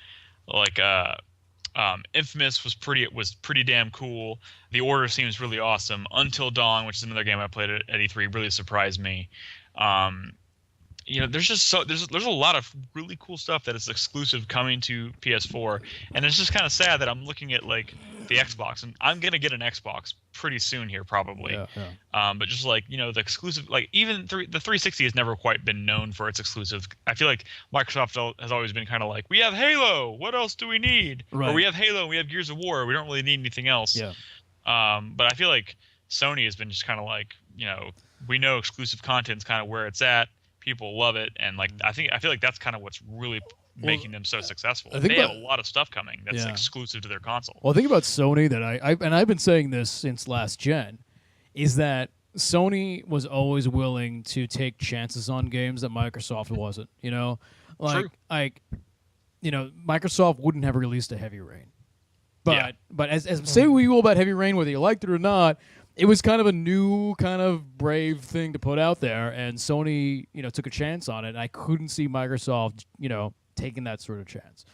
Infamous was pretty damn cool. The Order seems really awesome. Until Dawn, which is another game I played at E3, really surprised me. You know, there's a lot of really cool stuff that is exclusive coming to PS4, and it's just kind of sad that I'm looking at like the Xbox, and I'm gonna get an Xbox pretty soon here probably. But just like, you know, the exclusive, like even the 360 has never quite been known for its exclusive. I feel like Microsoft has always been kind of like, we have Halo, what else do we need? Right. Or we have Halo, and we have Gears of War, we don't really need anything else. Yeah. But I feel like Sony has been just kind of like, you know, we know exclusive content's kind of where it's at. People love it, and like I feel like that's kind of what's really making them so successful. They have a lot of stuff coming that's exclusive to their console. Well, the thing about Sony that I've been saying this since last gen is that Sony was always willing to take chances on games that Microsoft wasn't. You know, you know, Microsoft wouldn't have released a Heavy Rain, but as say what you will about Heavy Rain, whether you liked it or not. It was kind of a new, kind of brave thing to put out there, and Sony, you know, took a chance on it. And I couldn't see Microsoft, you know, taking that sort of chance.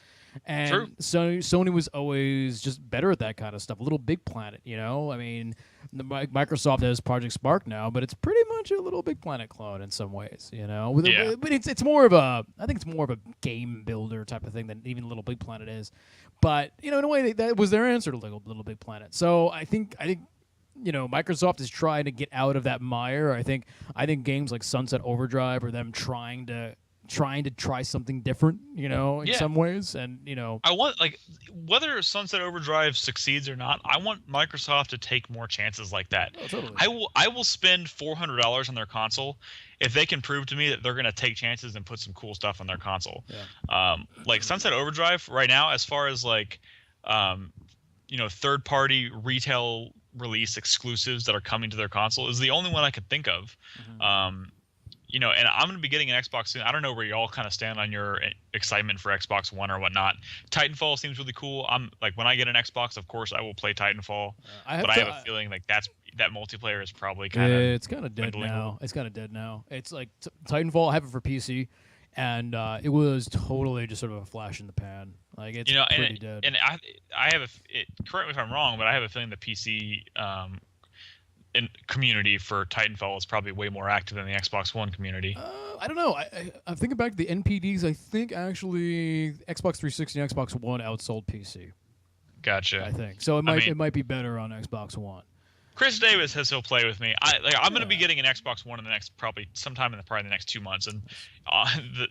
And Sony was always just better at that kind of stuff. A Little Big Planet, you know. I mean, Microsoft has Project Spark now, but it's pretty much a Little Big Planet clone in some ways, you know. But it's more of a, I think it's more of a game builder type of thing than even Little Big Planet is. But you know, in a way, that was their answer to Little Big Planet. So I think. You know, Microsoft is trying to get out of that mire. I think games like Sunset Overdrive are them trying to try something different, you know, in some ways. And, you know, I want, like, whether Sunset Overdrive succeeds or not, I want Microsoft to take more chances like that. Oh, totally. I will spend $400 on their console if they can prove to me that they're going to take chances and put some cool stuff on their console. Yeah. Like Sunset Overdrive right now, as far as like, you know, third-party retail release exclusives that are coming to their console is the only one I could think of. Mm-hmm. You know, and I'm going to be getting an Xbox soon. I don't know where y'all kind of stand on your excitement for Xbox One or whatnot. Titanfall seems really cool. I'm like, when I get an Xbox, of course I will play Titanfall. I have a feeling like that multiplayer is probably kind of it's kind of dead now. It's kind of dead now. It's like Titanfall. I have it for PC, and it was totally just sort of a flash in the pan. Like it's pretty dead. And I have correct me if I'm wrong, but I have a feeling the PC community for Titanfall is probably way more active than the Xbox One community. I don't know. I'm thinking back to the NPDs. I think actually Xbox 360 and Xbox One outsold PC. Gotcha. I think so. It might be better on Xbox One. Chris Davis says he'll play with me. I'm going to be getting an Xbox One in the next probably the next 2 months. And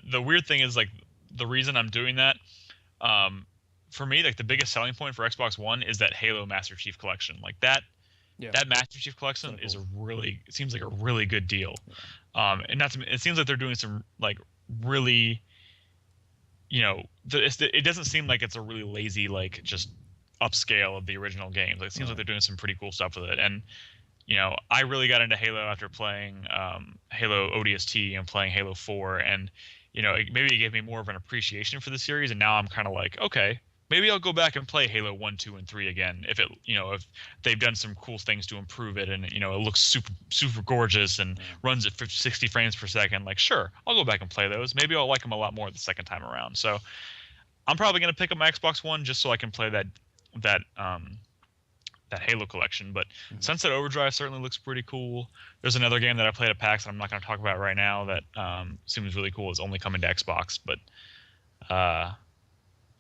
the weird thing is like the reason I'm doing that. For me, like the biggest selling point for Xbox One is that Halo Master Chief Collection. Like that Master Chief Collection is it seems like a really good deal. And it seems like they're doing some like really, you know, it doesn't seem like it's a really lazy like just upscale of the original games. Like, it seems like they're doing some pretty cool stuff with it. And you know, I really got into Halo after playing Halo ODST and playing Halo 4, and you know, maybe it gave me more of an appreciation for the series, and now I'm kind of like, okay, maybe I'll go back and play Halo 1, 2, and 3 again if if they've done some cool things to improve it and it looks super gorgeous and runs at 50, 60 frames per second. Like, sure, I'll go back and play those. Maybe I'll like them a lot more the second time around. So I'm probably gonna pick up my Xbox One just so I can play that Halo collection. But Sunset Overdrive certainly looks pretty cool. There's another game that I played at PAX that I'm not going to talk about right now that seems really cool. It's only coming to Xbox, but I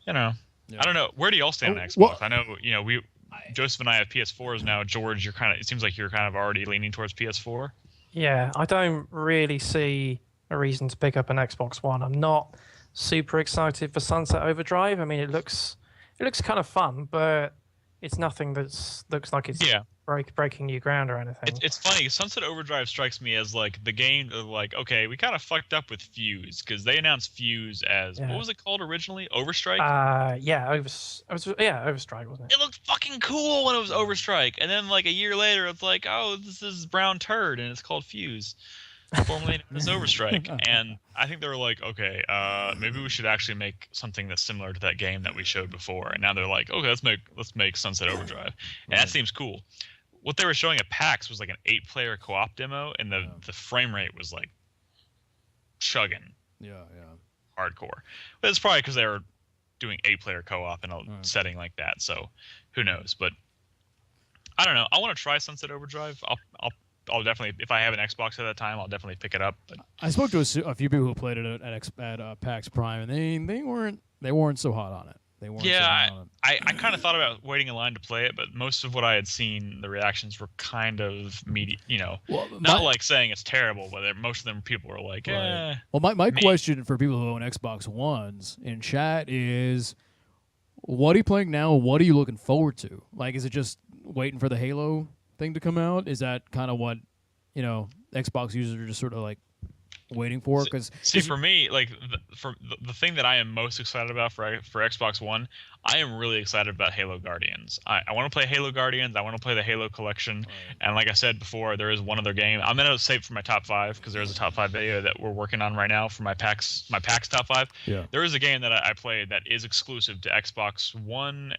don't know. Where do y'all stand on Xbox? Well, I know Joseph and I have PS4s now. George, it seems like you're kind of already leaning towards PS4. Yeah, I don't really see a reason to pick up an Xbox One. I'm not super excited for Sunset Overdrive. I mean, it looks kind of fun, but it's nothing looks like it's breaking new ground or anything. It's funny. Sunset Overdrive strikes me as like the game of like, okay, we kind of fucked up with Fuse because they announced Fuse as what was it called originally? Overstrike. Overstrike, wasn't it? It looked fucking cool when it was Overstrike, and then like a year later, it's like, oh, this is Brown Turd, and it's called Fuse, formerly known as Overstrike. And I think they were like, okay, maybe we should actually make something that's similar to that game that we showed before. And now they're like, okay, let's make Sunset Overdrive, and that seems cool. What they were showing at PAX was like an 8-player co-op demo, and the frame rate was like chugging. Yeah. Hardcore. But it's probably because they were doing 8-player co-op in a setting like that. So who knows? But I don't know. I want to try Sunset Overdrive. I'll definitely, if I have an Xbox at that time, I'll definitely pick it up. But I spoke to a few people who played it at PAX Prime, and they weren't so hot on it. They weren't. Yeah, so hot on it. I kind of thought about waiting in line to play it, but most of what I had seen, the reactions were kind of not like saying it's terrible, but most of them people were like, eh. Well, my question for people who own Xbox Ones in chat is, what are you playing now? What are you looking forward to? Like, is it just waiting for the Halo thing to come out? Is that kind of what Xbox users are just sort of like waiting for? Because for me, like the thing that I am most excited about for Xbox One, I am really excited about Halo Guardians. I want to play Halo Guardians. I want to play the Halo collection. Right. And like I said before, there is one other game I'm gonna save for my top 5 because there's a top 5 video that we're working on right now for my PAX top 5. Yeah. There is a game that I played that is exclusive to Xbox One,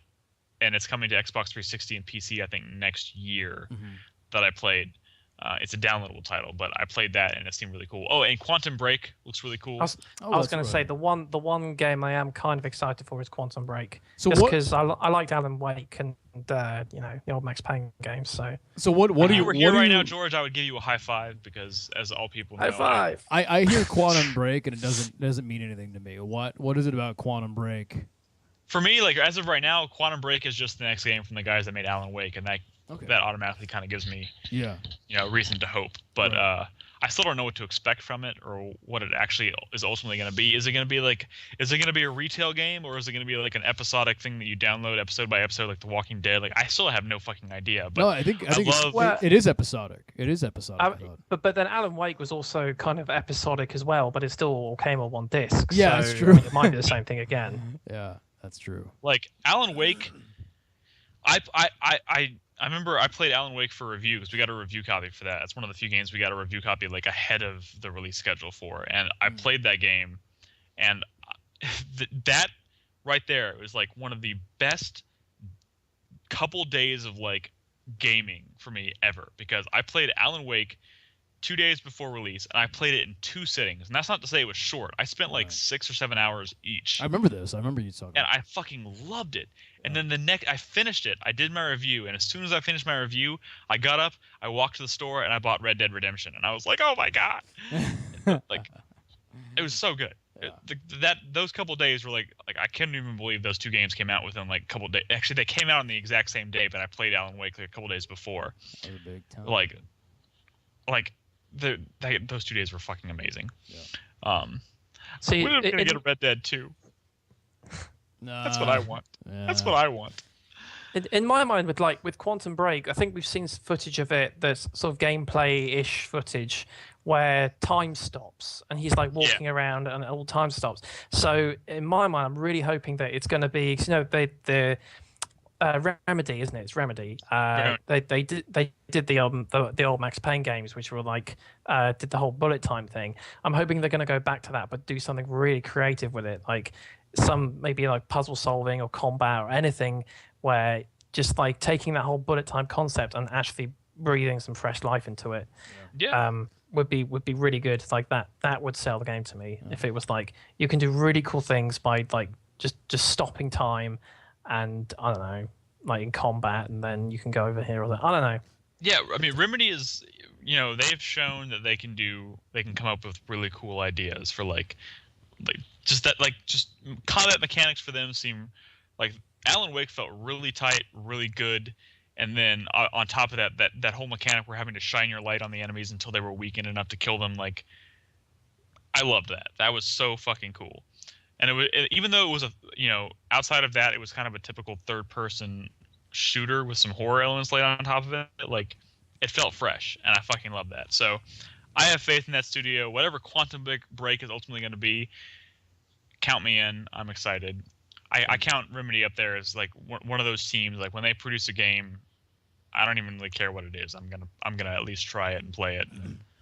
and it's coming to Xbox 360 and PC I think next year. That I played. It's a downloadable title, but I played that and it seemed really cool. Oh, and Quantum Break looks really cool. I was going to say the one game I am kind of excited for is Quantum Break, so just because I liked Alan Wake and the old Max Payne games. So what if do you were here right now, George? I would give you a high five because, as all people know, high five. I hear Quantum Break and it doesn't mean anything to me. What is it about Quantum Break? For me, like as of right now, Quantum Break is just the next game from the guys that made Alan Wake, and that automatically kind of gives me reason to hope. But I still don't know what to expect from it or what it actually is ultimately going to be. Is it going to be a retail game, or is it going to be like an episodic thing that you download episode by episode like The Walking Dead? Like I still have no fucking idea. But no, I think it is episodic. It is episodic. But then Alan Wake was also kind of episodic as well, but it still all came on one disc. Yeah, so, that's true. I mean, it might be the same thing again. Yeah, that's true. Like Alan Wake, I remember I played Alan Wake for review because we got a review copy for that. It's one of the few games we got a review copy like ahead of the release schedule for, and I played that game, and that right there was like one of the best couple days of like gaming for me ever, because I played Alan Wake 2 days before release, and I played it in 2 sittings. And that's not to say it was short. I spent like 6 or 7 hours each. I remember this. I remember you talking. And I fucking loved it. And then I finished it. I did my review, and as soon as I finished my review, I got up, I walked to the store, and I bought Red Dead Redemption. And I was like, oh my god, like it was so good. Yeah. Those couple days were like I couldn't even believe those 2 games came out within like a couple days. Actually, they came out on the exact same day, but I played Alan Wake like a couple days before. That was a big time. Like. Those 2 days were fucking amazing. Yeah. See, we're gonna get a Red Dead 2. No, that's what I want. Yeah. That's what I want. In my mind, with Quantum Break, I think we've seen footage of it that's sort of gameplay-ish footage where time stops and he's like walking around and all time stops. So in my mind, I'm really hoping that it's going to be, the Remedy, isn't it? It's Remedy. They did the old Max Payne games, which were like did the whole bullet time thing. I'm hoping they're going to go back to that, but do something really creative with it, like some maybe like puzzle solving or combat or anything where just like taking that whole bullet time concept and actually breathing some fresh life into it. Yeah. Would be really good. Like that would sell the game to me if it was like you can do really cool things by like just stopping time, and I don't know, like in combat, and then you can go over here or that. I don't know. Yeah, I mean, Remedy is, they've shown that they can come up with really cool ideas for like just combat mechanics for them seem like Alan Wake felt really tight, really good. And then on top of that whole mechanic where having to shine your light on the enemies until they were weakened enough to kill them, like, I loved that. That was so fucking cool. And even though it was outside of that, it was kind of a typical third-person shooter with some horror elements laid on top of it. Like, it felt fresh, and I fucking love that. So, I have faith in that studio. Whatever Quantum Break is ultimately going to be, count me in. I'm excited. I count Remedy up there as like one of those teams. Like when they produce a game, I don't even really care what it is. I'm gonna at least try it and play it.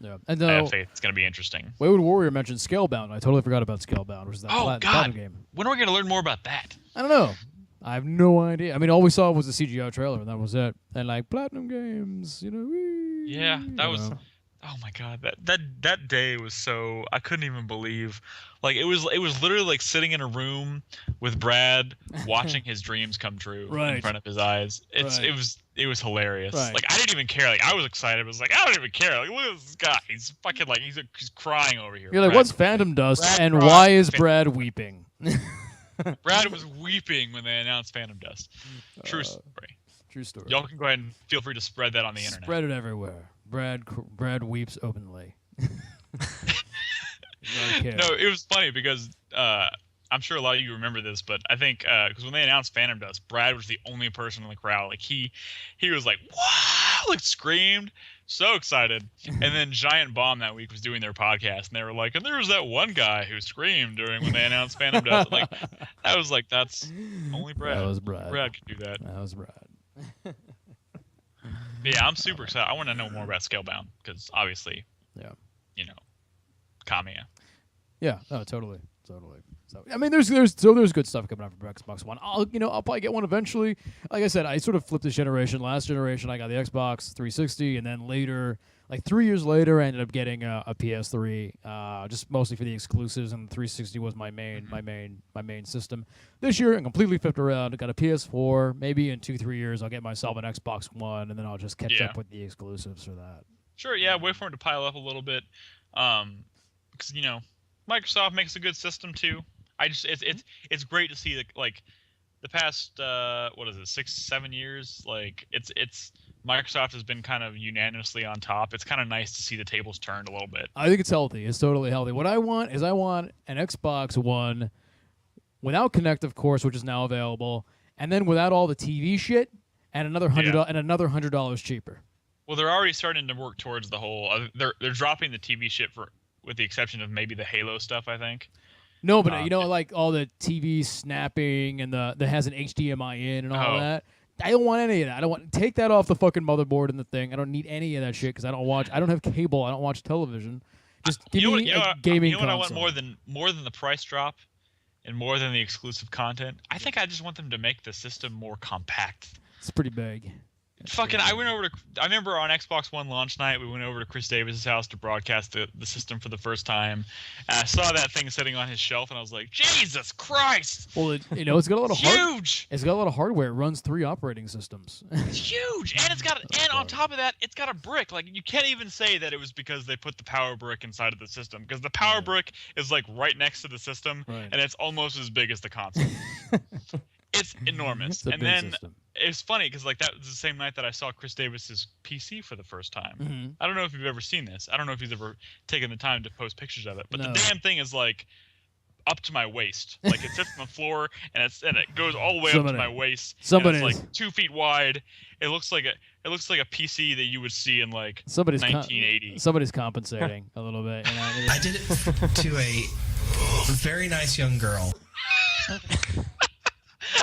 Yeah, and I have faith it's gonna be interesting. Wayward Warrior mentioned Scalebound. I totally forgot about Scalebound, which is that platinum game. When are we gonna learn more about that? I don't know. I have no idea. I mean, all we saw was the CGI trailer, and that was it. And like platinum games, Yeah, that was. Oh my god, that day was so I couldn't even believe. Like it was literally like sitting in a room with Brad watching his dreams come true in front of his eyes. It was hilarious. Right. Like I didn't even care. Like I was excited. I was like, I don't even care. Like look at this guy. He's fucking like he's crying over here. You're like, Brad, what's Phantom Dust and why is Brad weeping? Brad was weeping when they announced Phantom Dust. True story. True story. Y'all can go ahead and feel free to spread that on the internet. Spread it everywhere. Brad weeps openly. No, it was funny because I'm sure a lot of you remember this, but I think because when they announced Phantom Dust, Brad was the only person in the crowd. Like he was like, "Wow!" Like screamed, so excited. And then Giant Bomb that week was doing their podcast, and they were like, "And there was that one guy who screamed when they announced Phantom Dust." Like I was like, "That's only Brad. That was Brad. Brad could do that." That was Brad. Yeah, I'm super excited. I want to know more about Scalebound because obviously, Kamiya. Yeah, no, totally. So I mean, there's good stuff coming out for Xbox One. I'll probably get one eventually. Like I said, I sort of flipped this generation. Last generation, I got the Xbox 360, and then later, like 3 years later, I ended up getting a PS3, just mostly for the exclusives. And the 360 was my main system. This year, I completely flipped around. I got a PS4. Maybe in 2-3 years, I'll get myself an Xbox One, and then I'll just catch up with the exclusives for that. Sure, yeah. Wait for it to pile up a little bit, because Microsoft makes a good system too. It's great to see like the past 6-7 years, like it's Microsoft has been kind of unanimously on top. It's kind of nice to see the tables turned a little bit. I think it's healthy. It's totally healthy. What I want is an Xbox One without Kinect, of course, which is now available, and then without all the TV shit, and another $100 cheaper. Well, they're already starting to work towards the whole. They're dropping the TV shit with the exception of maybe the Halo stuff, I think. No, but like all the TV snapping and that has an HDMI in and all that. I don't want any of that. Take that off the fucking motherboard and the thing. I don't need any of that shit because I don't have cable. I don't watch television. Just give me a gaming console. What I want more than the price drop and more than the exclusive content? I think I just want them to make the system more compact. It's pretty big. I remember on Xbox One launch night, we went over to Chris Davis' house to broadcast the system for the first time. And I saw that thing sitting on his shelf, and I was like, Jesus Christ! Well, it's got a lot of huge. It's got a lot of hardware. It runs 3 operating systems. It's huge, and on top of that, it's got a brick. Like you can't even say that it was because they put the power brick inside of the system, because the power brick is like right next to the system, and it's almost as big as the console. It's enormous. It's a big system. It's funny because like that was the same night that I saw Chris Davis's PC for the first time. Mm-hmm. I don't know if you've ever seen this. I don't know if he's ever taken the time to post pictures of it. But No. the damn thing is like up to my waist. Like it sits on the floor and it goes all the way up to my waist. Somebody and it's like 2 feet wide. It looks like a PC that you would see in like 1980. Somebody's compensating a little bit. I did it to a very nice young girl.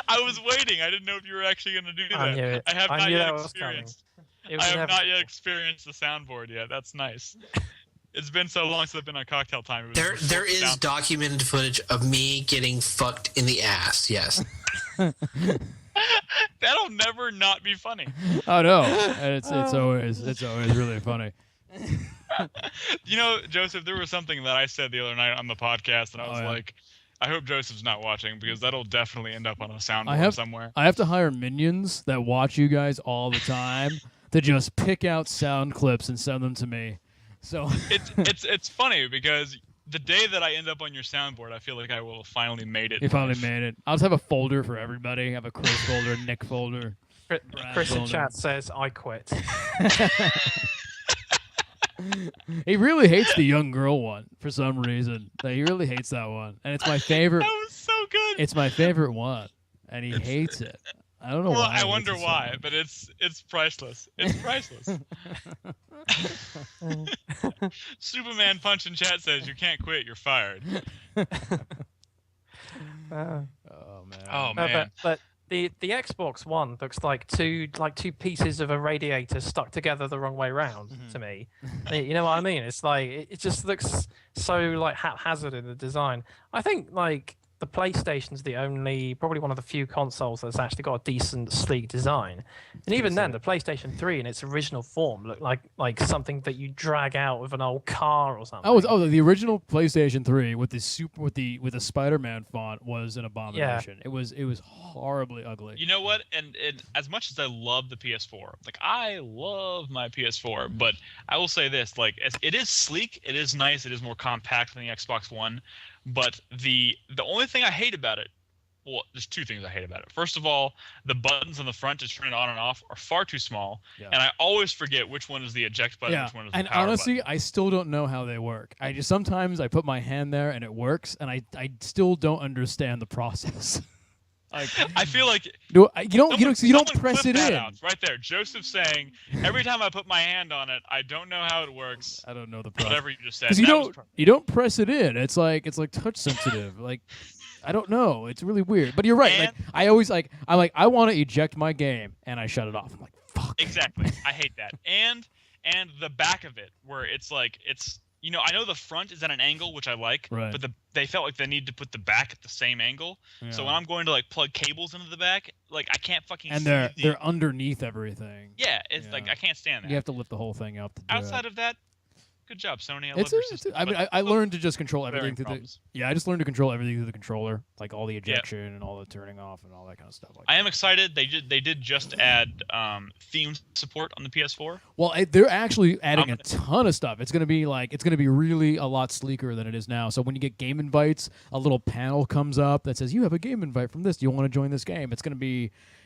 I was waiting. I didn't know if you were actually going to do that. I knew it. I have I not knew that yet was experienced. coming. It was I have not yet inevitable. experienced the soundboard yet. That's nice. It's been so long since I've been on Cocktail Time. There is documented footage of me getting fucked in the ass. Yes. That'll never not be funny. Oh no, and it's always really funny. You know, Joseph, there was something that I said the other night on the podcast, and I was like, I hope Joseph's not watching because that'll definitely end up on a soundboard somewhere. I have to hire minions that watch you guys all the time to just pick out sound clips and send them to me. So it's funny because the day that I end up on your soundboard, I feel like I will have finally made it. You finally made it. I'll just have a folder for everybody. I have a Chris folder, Nick folder. Chris in chat says, I quit. He really hates the young girl one for some reason. He really hates that one. And it's my favorite. That was so good. It's my favorite one. And he hates it. I don't know why. Well, I wonder why, but it's priceless. It's priceless. Superman Punch in chat says you can't quit, you're fired. Oh man. Oh man. But the Xbox One looks like two pieces of a radiator stuck together the wrong way around to me. You know what I mean? It's like it just looks so like haphazard in the design. I think like the PlayStation's probably one of the few consoles that's actually got a decent, sleek design. And even then, the PlayStation 3 in its original form looked like something that you drag out of an old car or something. The original PlayStation 3 with the Spider-Man font was an abomination. Yeah. It was horribly ugly. You know what? And as much as I love the PS4, like I love my PS4, but I will say this: like it is sleek, it is nice, it is more compact than the Xbox One. But the only thing I hate about it, well, there's two things I hate about it. First of all, the buttons on the front to turn it on and off are far too small, and I always forget which one is the eject button, which one is the power button. And honestly, I still don't know how they work. Sometimes I put my hand there and it works, and I still don't understand the process. I feel like you don't press it in. Right there, Joseph saying every time I put my hand on it, I don't know how it works. I don't know the process. Whatever you just said. Because you don't press it in. It's like touch sensitive. Like I don't know. It's really weird. But you're right. And, like I always I want to eject my game, and I shut it off. I'm like fuck. Exactly. I hate that. And the back of it, where it's like it's. You know, I know the front is at an angle, which I like, but they felt like they needed to put the back at the same angle. Yeah. So when I'm going to like plug cables into the back, like I can't fucking. And they're underneath everything. Yeah, it's like I can't stand that. You have to lift the whole thing up. Outside of that, good job, Sony. I love your system. I mean, I learned to just control everything through I just learned to control everything through the controller, like all the ejection and all the turning off and all that kind of stuff. I am excited. They did just add theme support on the PS4. Well, they're actually adding a ton of stuff. It's gonna be really a lot sleeker than it is now. So when you get game invites, a little panel comes up that says you have a game invite from this. Do you want to join this game?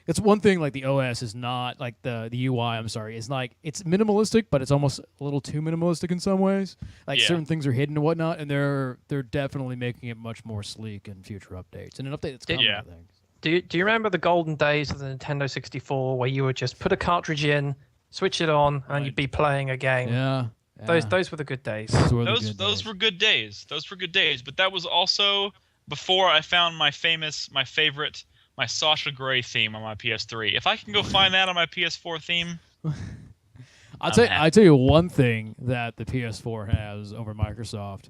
It's one thing, like the OS is not like the UI. I'm sorry, it's like it's minimalistic, but it's almost a little too minimalistic in some ways. Like certain things are hidden and whatnot, and they're definitely making it much more sleek in future updates. And an update that's coming, I think. Do you remember the golden days of the Nintendo 64 where you would just put a cartridge in, switch it on, and you'd be playing a game? Yeah. Those were the good days. Those were good days. Those were good days. But that was also before I found my favorite. My Sasha Grey theme on my PS3. If I can go find that on my PS4 theme, I'll tell you one thing that the PS4 has over Microsoft,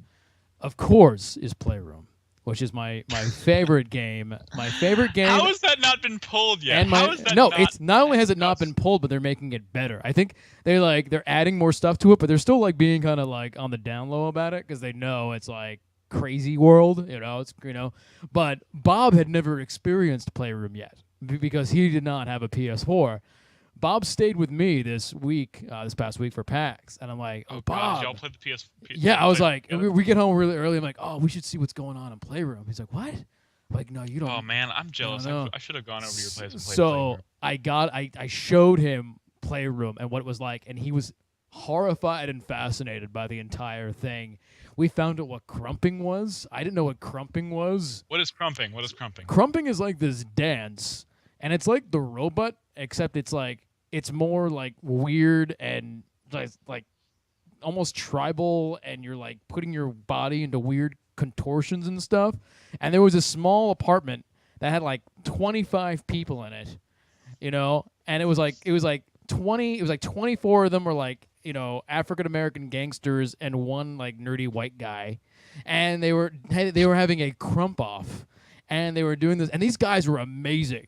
of course, is Playroom, which is my favorite game. My favorite game. How has that not been pulled yet? It's not only has it not been pulled, but they're making it better. I think they're adding more stuff to it, but they're still like being kind of like on the down low about it because they know it's like crazy world, but Bob had never experienced Playroom yet because he did not have a PS4. Bob stayed with me this past week for PAX, and I'm like, oh Bob, y'all played the PS. Yeah, I was like, we get home really early. I'm like, oh, we should see what's going on in Playroom. He's like, what? I'm like, no, you don't. Oh man, I'm jealous. I should have gone over to your place and played so Playroom. I showed him Playroom and what it was like, and he was horrified and fascinated by the entire thing. We found out what crumping was. I didn't know what crumping was. What is crumping? Crumping is like this dance, and it's like the robot, except it's more like weird and like almost tribal, and you're like putting your body into weird contortions and stuff. And there was a small apartment that had like 25 people in it, and it was like 24 of them were like African American gangsters and one like nerdy white guy, and they were having a crump off, and they were doing this, and these guys were amazing.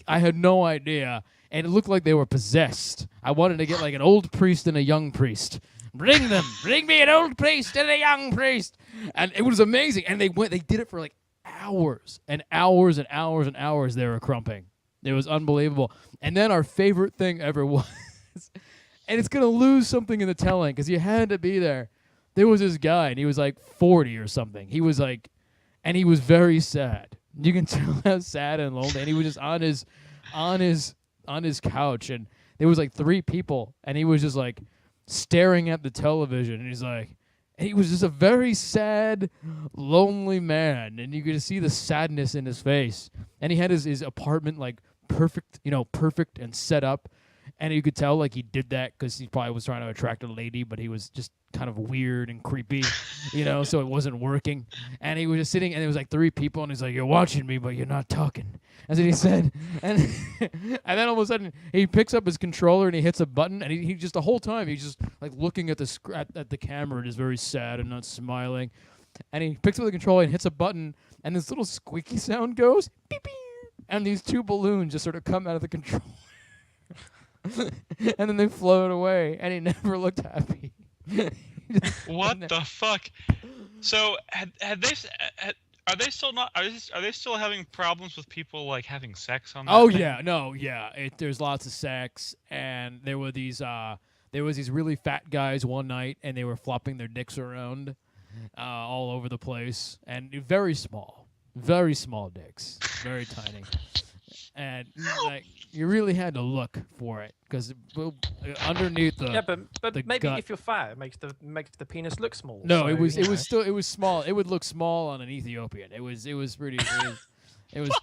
I had no idea, and it looked like they were possessed. I wanted to get like an old priest and a young priest. Bring them, bring me an old priest and a young priest, and it was amazing. And they did it for like hours and hours and hours and hours. They were crumping. It was unbelievable. And then our favorite thing ever was, and it's going to lose something in the telling because you had to be there. There was this guy, and he was like 40 or something. He was like, and he was very sad. You can tell how sad and lonely. And he was just on his couch, and there was like 3 people, and he was just like staring at the television, and he was just a very sad, lonely man, and you could see the sadness in his face. And he had his apartment like perfect and set up, and you could tell like he did that because he probably was trying to attract a lady, but he was just kind of weird and creepy, so it wasn't working. And he was just sitting, and there was like 3 people, and he's like, "You're watching me, but you're not talking." That's what he said. And and then all of a sudden he picks up his controller and he hits a button, and he just the whole time he's just like looking at the camera and is very sad and not smiling. And he picks up the controller and hits a button, and this little squeaky sound goes beep beep, and these 2 balloons just sort of come out of the controller. And then they float away, and he never looked happy. What the fuck? So are they still not? Are they still having problems with people like having sex on? Oh thing? yeah, no, yeah. There's lots of sex, and there was these really fat guys one night, and they were flopping their dicks around all over the place, and very small dicks, very tiny. And like you really had to look for it because underneath the but the maybe gut. if you're fat, it makes the penis look small. No, so, it was small. It would look small on an Ethiopian. It was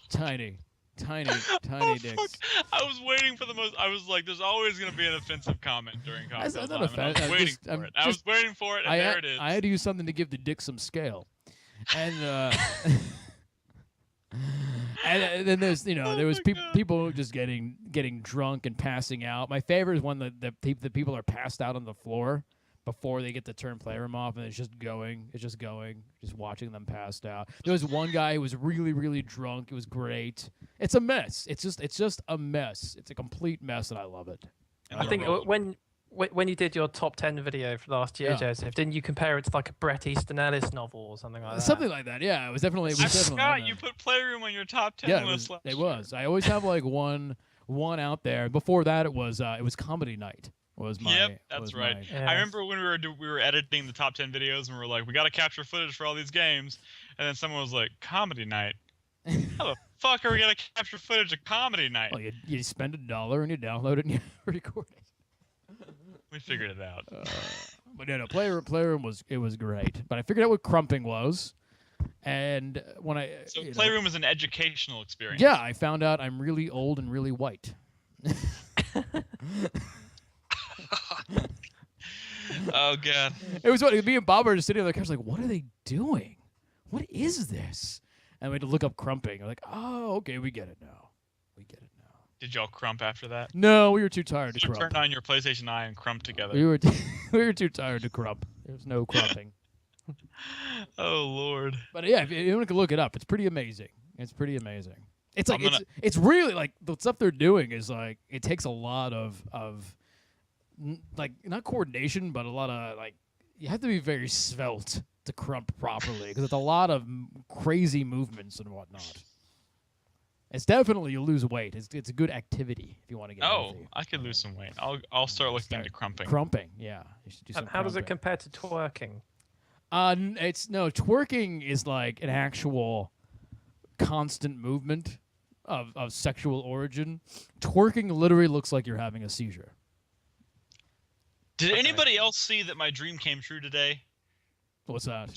tiny dicks. Fuck. I was waiting for the most. I was like, "There's always gonna be an offensive comment during That's cocktail not time." And I was waiting for it. I was waiting for it, and there it is. I had to use something to give the dick some scale, and and then there's there was people just getting drunk and passing out. My favorite is when the people are passed out on the floor before they get to turn playroom off, and it's just watching them passed out. There was one guy who was really, really drunk. It was great. It's a mess. It's just a mess. It's a complete mess, and I love it. I think when you did your top 10 video for last year, Joseph, didn't you compare it to like a Bret Easton Ellis novel or something like that? Something like that, yeah. It was definitely. Scott, you put Playroom on your top 10 list. It was. I always have like one out there. Before that, it was Comedy Night. Yep, that's right. Yeah. I remember when we were editing the top 10 videos, and we were like, we got to capture footage for all these games, and then someone was like, Comedy Night. How the fuck are we gonna capture footage of Comedy Night? Well, you spend $1 and you download it and you record it. We figured it out. But no, Playroom was great. But I figured out what crumping was, and when Playroom is an educational experience. Yeah, I found out I'm really old and really white. Oh god. It was funny. Me and Bob were just sitting on the couch like, what are they doing? What is this? And we had to look up crumping. We're like, oh, okay, we get it now. Did y'all crump after that? No, we were too tired to You crump. turned on your PlayStation Eye and crump together. We were too tired to crump. There was no crumping. Oh lord. But yeah, if you can look it up, it's pretty amazing. It's like it's really like the stuff they're doing is like it takes a lot of like not coordination, but a lot of like you have to be very svelte to crump properly because it's a lot of crazy movements and whatnot. It's definitely you lose weight. It's a good activity if you want to get healthy. I could lose some weight. I'll start looking into crumping. Crumping, yeah. You should do some And how does it crumping. compare to twerking? Twerking is like an actual constant movement of sexual origin. Twerking literally looks like you're having a seizure. Did anybody else see that my dream came true today? What's that?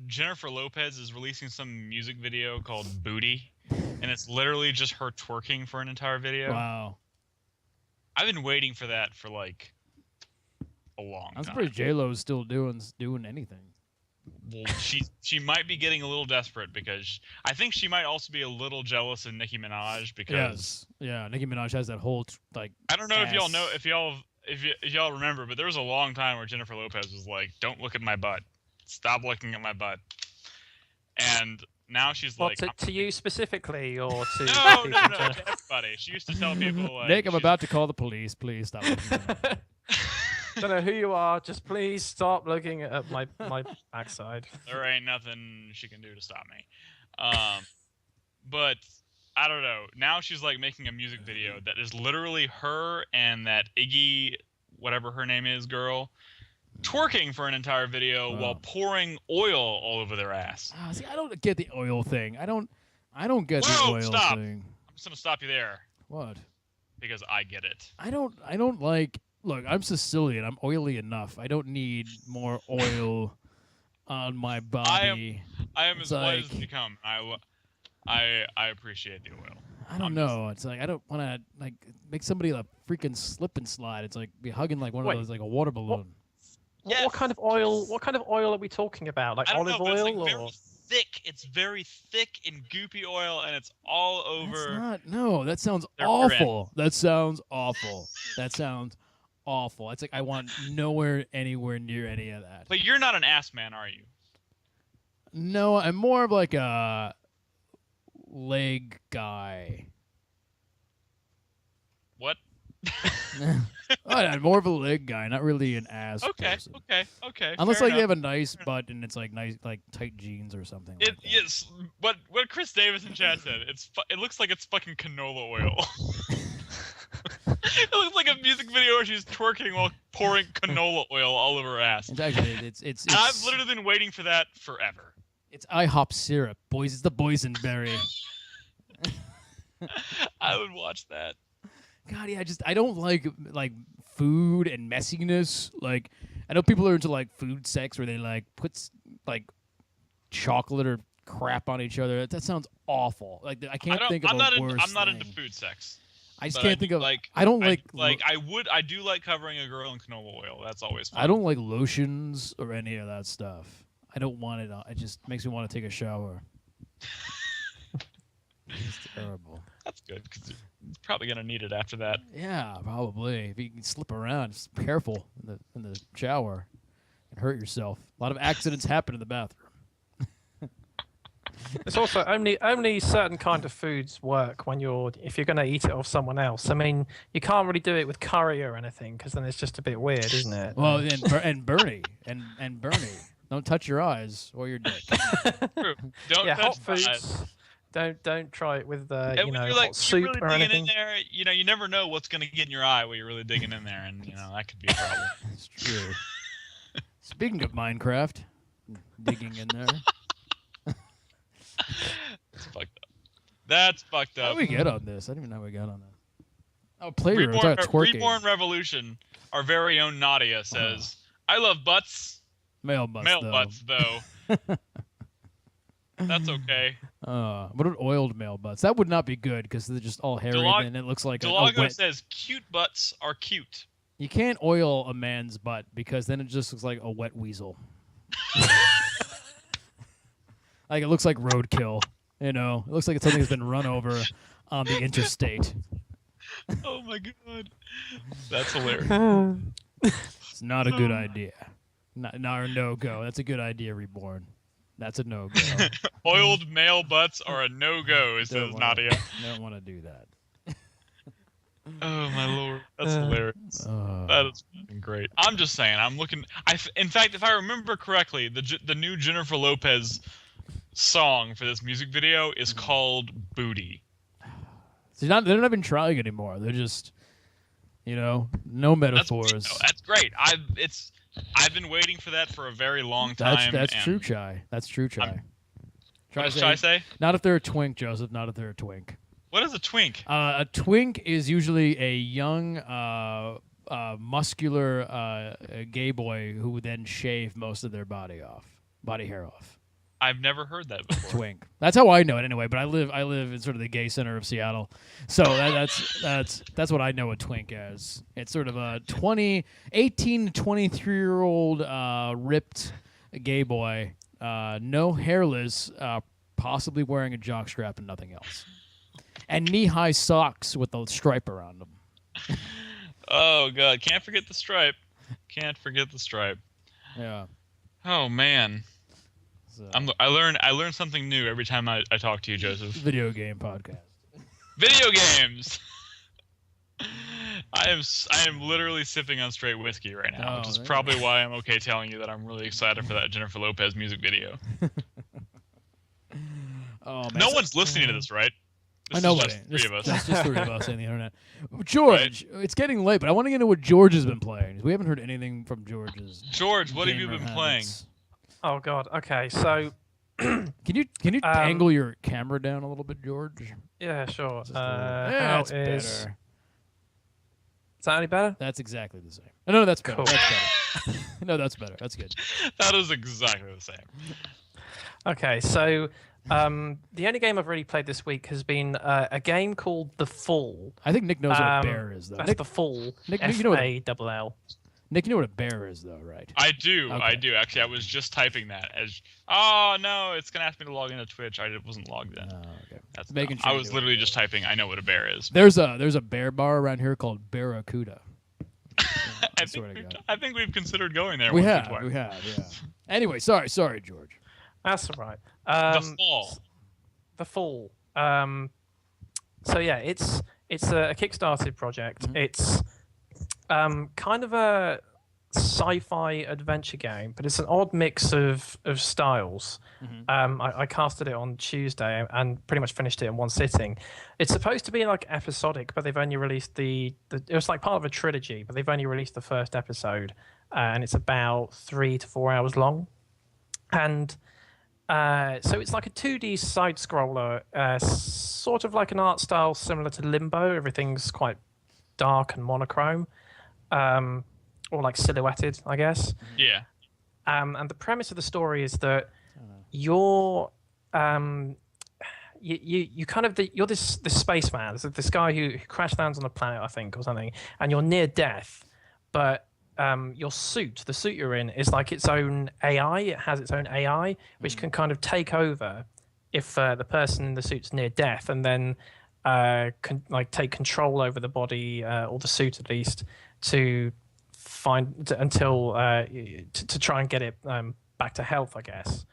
Jennifer Lopez is releasing some music video called Booty, and it's literally just her twerking for an entire video. Wow. I've been waiting for that for like a long time. I'm surprised J-Lo's still doing anything. Well, she might be getting a little desperate because I think she might also be a little jealous of Nicki Minaj because Yeah, Nicki Minaj has that whole I don't know if y'all know if y'all if y'all remember, but there was a long time where Jennifer Lopez was like, "Don't look at my butt. Stop looking at my butt." And now she's What, like, to you specifically, or to no, people no, in no, general? to everybody. She used to tell people like, Nick, I'm she's- about to call the police. Please stop. Looking at me. Don't know who you are. Just please stop looking at my backside. there ain't nothing she can do to stop me. But I don't know. Now she's like making a music video that is literally her and that Iggy, whatever her name is, girl, twerking for an entire video Wow. while pouring oil all over their ass. See, I don't get the oil thing. I don't get Whoa, the oil stop. thing. I'm just gonna stop you there What? because I get it. I don't like. Look, I'm Sicilian. I'm oily enough. I don't need more oil on my body. I am It's as white as like- they come. I appreciate the oil. I don't know. It's like I don't want to like make somebody a freaking slip and slide. It's like be hugging like one Wait, of those like a water balloon. What kind of oil? What kind of oil are we talking about? Like I don't olive know, but it's oil, like or very thick. It's very thick and goopy oil, and it's all That's over. not. No, that sounds their awful. That sounds awful. That sounds awful. It's like I want anywhere near any of that. But you're not an ass man, are you? No, I'm more of like a leg guy. What? I'm more of a leg guy, not really an ass Okay, person. okay. Unless fair like they have enough. a nice butt and it's like nice, like tight jeans or something. It like that. yes, what Chris Davis in chat said. It looks like it's fucking canola oil. It looks like a music video where she's twerking while pouring canola oil all over her ass. It's actually it's And I've literally been waiting for that forever. it's IHOP syrup, boys. It's the boysenberry. I would watch that. God, yeah, I don't like food and messiness. Like I know people are into like food sex where they like puts like chocolate or crap on each other. That sounds awful. Like I can't think of I'm not a into, worse I'm not thing. into food sex. I just but can't I think do of like. I don't like I do like covering a girl in canola oil. That's always fun. I don't like lotions or any of that stuff. I don't want it. It just makes me want to take a shower. It's terrible. That's good because you're probably gonna need it after that. Yeah, probably. If you can slip around, just be careful in the shower and hurt yourself. A lot of accidents happen in the bathroom. it's also only certain kind of foods work if you're going to eat it off someone else. I mean, you can't really do it with curry or anything because then it's just a bit weird, isn't it? Well, and Bernie and Bernie, don't touch your eyes or your dick. True. Don't Yeah, hot touch my eyes. foods. Don't try it with And you when know, you're like hot soup you're or really digging anything. in there, you never know what's gonna get in your eye while you're really digging in there, and that could be a problem. It's true. Speaking of Minecraft, digging in there. It's fucked up. That's fucked How up. did we get on this? I don't even know how we got on that. Oh, Playroom. It's about twerking. Reborn Revolution. Our very own Nadia says, "I love butts. Male butts. Male though. butts, though. That's okay." What are oiled male butts? That would not be good because they're just all hairy and it looks like a Delago wet. says, "Cute butts are cute." You can't oil a man's butt because then it just looks like a wet weasel. Like it looks like roadkill. It looks like it's something that's been run over on the interstate. Oh my god, that's hilarious. It's not a good idea. Not a no-go. That's a good idea, Reborn. That's a no-go. Oiled male butts are a no-go, says Nadia. Don't want to do that. Oh my lord, that's hilarious. That is fucking great. I'm just saying. I'm looking. In fact, if I remember correctly, the new Jennifer Lopez song for this music video is called "Booty." So they're not even trying anymore. They're just, no metaphors. That's great. I've been waiting for that for a very long time. That's true, Chai. That's true, Chai. What does Chai say? Not if they're a twink, Joseph. Not if they're a twink. What is a twink? A twink is usually a young, muscular gay boy who would then shave most of their body hair off. I've never heard that before. Twink. That's how I know it anyway. But I live in sort of the gay center of Seattle, so that's what I know a twink as. It's sort of a 18 to 23-year-old ripped gay boy, no hairless, possibly wearing a jockstrap and nothing else, and knee-high socks with a stripe around them. Oh god, can't forget the stripe. Can't forget the stripe. Yeah. Oh man, So, I learn something new every time I talk to you, Joseph. video game podcast. Video games. I am literally sipping on straight whiskey right now, which is probably why I'm okay telling you that I'm really excited for that Jennifer Lopez music video. Oh man. No one's listening to this, right? This is Nobody. just three of us. That's just three of us on the internet. George, it's getting late, but I want to get into what George has been playing. We haven't heard anything from George's. George, what have you gamer been habits. Oh God. Okay, so Can you angle your camera down a little bit, George? yeah, sure. Just How that's is better. that any better? That's exactly the same. No, that's better. Cool. That's better. No, that's better. That's good. That is exactly the same. Okay, so the only game I've really played this week has been a game called The Fall. I think Nick knows what a bear is, though. That's Nick, The Fall. Nick, you know what F-A-L-L. Nick, you know what a bear is, though, right? I do. Okay. I do. Actually, I was just typing that as. Oh no, it's gonna ask me to log into Twitch. I wasn't logged in. Okay. That's Making dumb. sure I you was do literally it. just typing. I know what a bear is. There's a bear bar around here called Barracuda. I swear to think, God. I think we've considered going there. We once or have, twice. yeah. Anyway, sorry, George. That's all right. The Fall. The Fall. So yeah, it's a Kickstarted project. It's kind of a sci-fi adventure game, but it's an odd mix of styles. I casted it on Tuesday and pretty much finished it in one sitting. It's supposed to be like episodic, but they've only released it was like part of a trilogy, but they've only released the first episode, and it's about 3 to 4 hours long. And so it's like a 2D side scroller, sort of like an art style similar to Limbo. Everything's quite dark and monochrome, or like silhouetted, I guess. Yeah. And the premise of the story is that you're you kind of you're this spaceman, this guy who crash lands on a planet, I think, or something, and you're near death, but your suit, the suit you're in, is like its own AI. It has its own AI, which can kind of take over if the person in the suit's near death, and then can like take control over the body or the suit at least to try and get it back to health, I guess.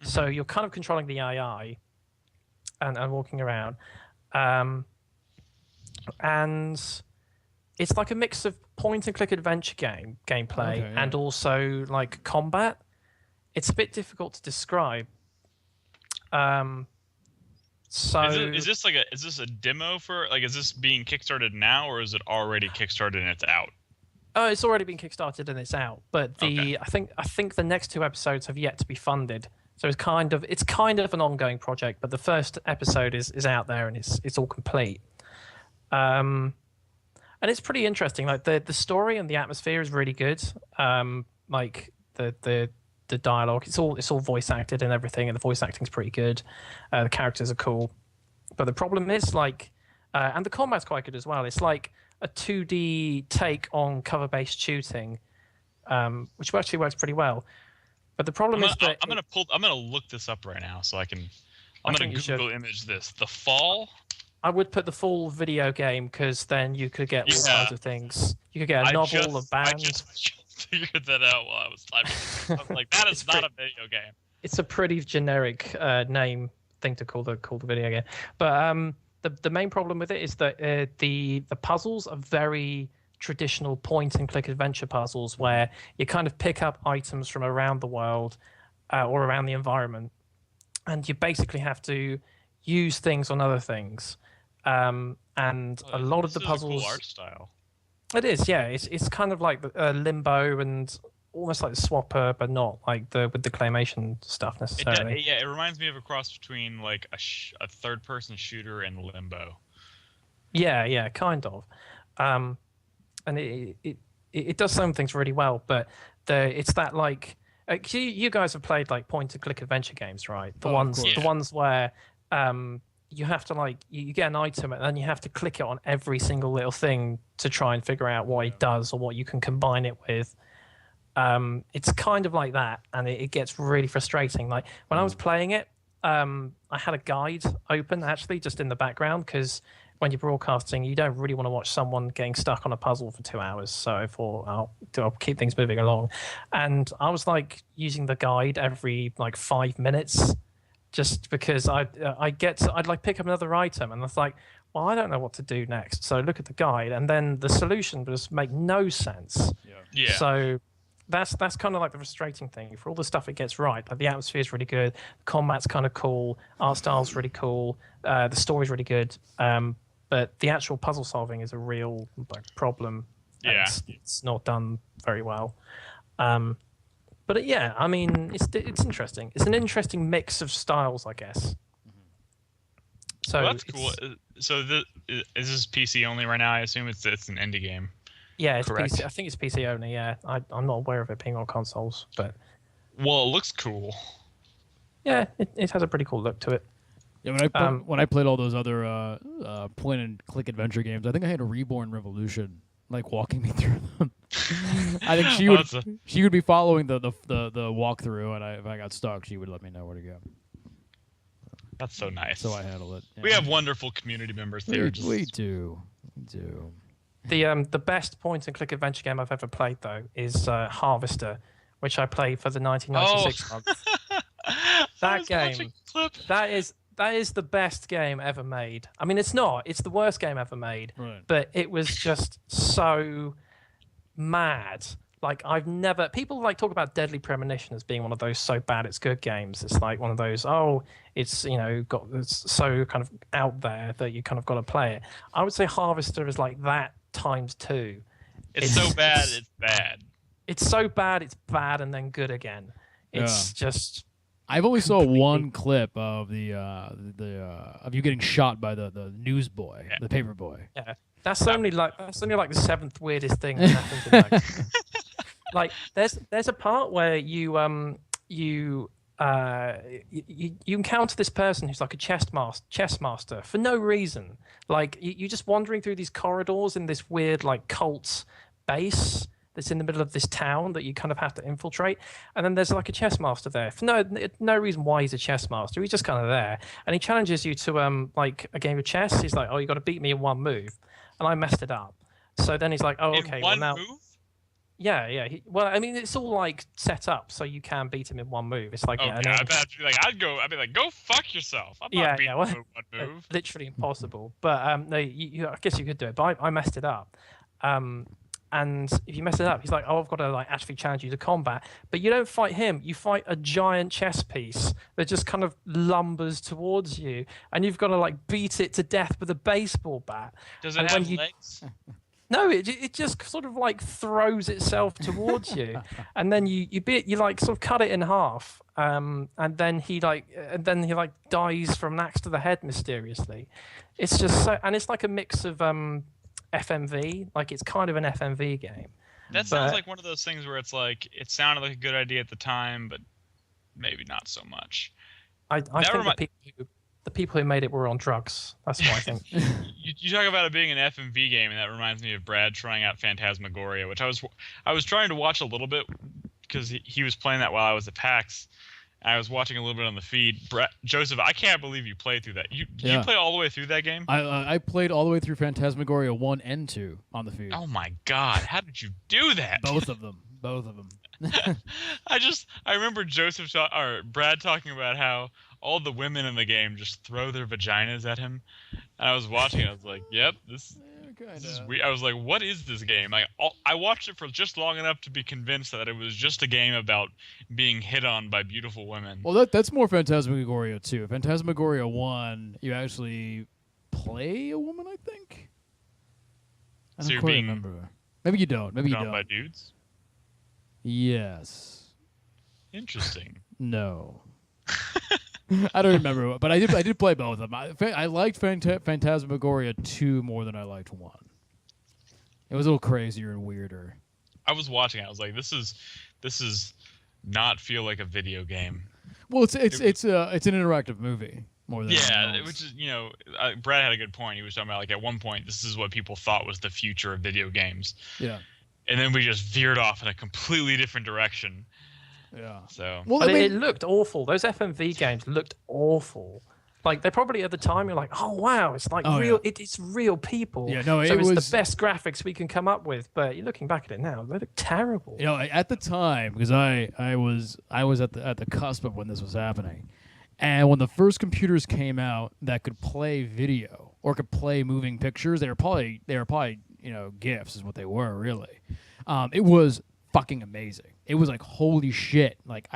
So you're kind of controlling the AI and walking around, and it's like a mix of point and click adventure gameplay and also like combat. It's a bit difficult to describe. So is this a demo for is this being kickstarted now, or is it already kickstarted and it's out? Oh, it's already been kickstarted and it's out, but Okay. I think the next 2 episodes have yet to be funded. So it's kind of an ongoing project, but the first episode is out there and it's all complete. And it's pretty interesting. Like the story and the atmosphere is really good. Like the dialogue, it's all voice acted and everything, and the voice acting's pretty good. The characters are cool, but the problem is and the combat's quite good as well. It's like a 2D take on cover-based shooting, which actually works pretty well. But the problem is that I'm gonna look this up right now so I'm gonna think you should. Google image this. The Fall. I would put the full video game, because then you could get all kinds of things. You could get a novel, a band. I just figured that out while I was typing. I was like, that is not a video game. It's a pretty generic name thing to call the video game. But the main problem with it is that the puzzles are very traditional point and click adventure puzzles, where you kind of pick up items from around the world or around the environment, and you basically have to use things on other things. And a lot of the puzzles. This is a cool art style. It is, yeah. It's kind of like Limbo and almost like the Swapper, but not like with the claymation stuff necessarily. It reminds me of a cross between like a third-person shooter and Limbo. Yeah, kind of. And it does some things really well, but it's that like you guys have played like point and click adventure games, right? The ones where you have to like you get an item and then you have to click it on every single little thing to try and figure out what it does or what you can combine it with. It's kind of like that, and it gets really frustrating. Like when I was playing it, I had a guide open actually just in the background, because when you're broadcasting, you don't really want to watch someone getting stuck on a puzzle for 2 hours. So I thought I'll keep things moving along. And I was like using the guide every like 5 minutes, just because I'd like pick up another item, and I was like, well, I don't know what to do next. So I look at the guide, and then the solution just make no sense. Yeah. So that's kind of like the frustrating thing. For all the stuff it gets right, like the atmosphere is really good, the combat's kind of cool, art style's really cool, the story's really good, but the actual puzzle solving is a real problem. Yeah. It's not done very well. But yeah, I mean, it's interesting. It's an interesting mix of styles, I guess. So Well, that's cool. So is this PC only right now? I assume it's an indie game. Yeah, it's Correct. PC. I think it's PC only. Yeah, I'm not aware of it being on consoles, but Well, it looks cool. yeah, it has a pretty cool look to it. Yeah, when I played all those other point and click adventure games, I think I had a Reborn Revolution like walking me through them. I think she would be following the walkthrough, and if I got stuck, she would let me know where to go. That's so nice. So I handle it. Yeah. We have wonderful community members there. We do. The best point and click adventure game I've ever played though is Harvester, which I played for the 1996 month. That game, that is the best game ever made. I mean, it's not. It's the worst game ever made. Right. But it was just so mad. Like people like talk about Deadly Premonition as being one of those so bad it's good games. It's like one of those, it's it's so kind of out there that you kind of got to play it. I would say Harvester is like that times 2. It's so bad, it's bad. It's so bad, it's bad, and then good again. It's just. I've only saw one clip of of you getting shot by the newsboy, the paper boy. Yeah, that's only like the 7th weirdest thing that happens in that game. Like there's a part where you encounter this person who's like a chess master for no reason. Like you're just wandering through these corridors in this weird like cult base that's in the middle of this town that you kind of have to infiltrate, and then there's like a chess master there for no reason why he's a chess master. He's just kind of there, and he challenges you to like a game of chess. He's like, you got to beat me in one move, and I messed it up. So then he's like, okay, one well now. move? Yeah. Well, I mean, it's all like set up so you can beat him in one move. It's like I bet you'd be like, I'd be like, go fuck yourself. I'm not beating you in one move. Literally impossible. But no, I guess you could do it. But I messed it up. And if you mess it up, he's like, I've got to like actually challenge you to combat. But you don't fight him. You fight a giant chess piece that just kind of lumbers towards you, and you've got to like beat it to death with a baseball bat. Does it have legs? No, it just sort of like throws itself towards you, and then you like sort of cut it in half, and then he dies from an axe to the head mysteriously. It's just so, and it's like a mix of FMV, like it's kind of an FMV game. That sounds like one of those things where it's like it sounded like a good idea at the time, but maybe not so much. I think the people who made it were on drugs. That's what I think. You talk about it being an FMV game, and that reminds me of Brad trying out Phantasmagoria, which I was trying to watch a little bit because he was playing that while I was at PAX. I was watching a little bit on the feed. Joseph, I can't believe you played through that. Did you play all the way through that game? I played all the way through Phantasmagoria 1 and 2 on the feed. Oh my god, how did you do that? Both of them. I remember Brad talking about how all the women in the game just throw their vaginas at him. And I was watching it, I was like, yep, this is weird. I was like, what is this game? Like, I watched it for just long enough to be convinced that it was just a game about being hit on by beautiful women. Well, that's more Phantasmagoria 2. Phantasmagoria 1, you actually play a woman, I think? I don't quite remember. Maybe you don't. Maybe you don't. By dudes? Yes. Interesting. No. I don't remember, but I did play both of them. I liked Phantasmagoria 2 more than I liked 1. It was a little crazier and weirder. I was watching it. I was like, this is not feel like a video game. Well, it's an interactive movie more than which is Brad had a good point. He was talking about like at one point this is what people thought was the future of video games. Yeah. And then we just veered off in a completely different direction. Yeah. So. Well, it looked awful. Those FMV games looked awful. Like they probably at the time you're like, oh wow, it's like real. It's real people. Yeah, no, so it it's was the best graphics we can come up with. But you're looking back at it now, they look terrible. You know, at the time, because I was at the cusp of when this was happening, and when the first computers came out that could play video or could play moving pictures, they were probably GIFs is what they were really. It was fucking amazing. It was like holy shit. Like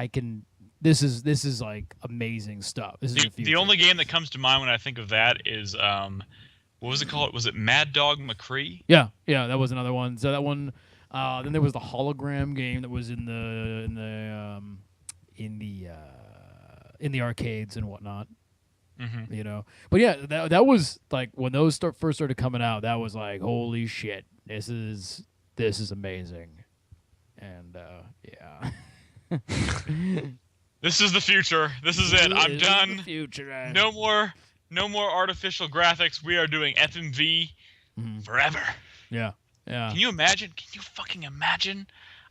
This is like amazing stuff. This is the future. The only game that comes to mind when I think of that is what was it called? Was it Mad Dog McCree? Yeah, that was another one. So that one. Then there was the hologram game that was in the arcades and whatnot. Mm-hmm. You know, but yeah, that was like when those first started coming out. That was like holy shit. This is amazing, and yeah. This is the future. This is it. I'm done. The future. No more artificial graphics. We are doing FMV forever. Yeah. Can you imagine? Can you fucking imagine?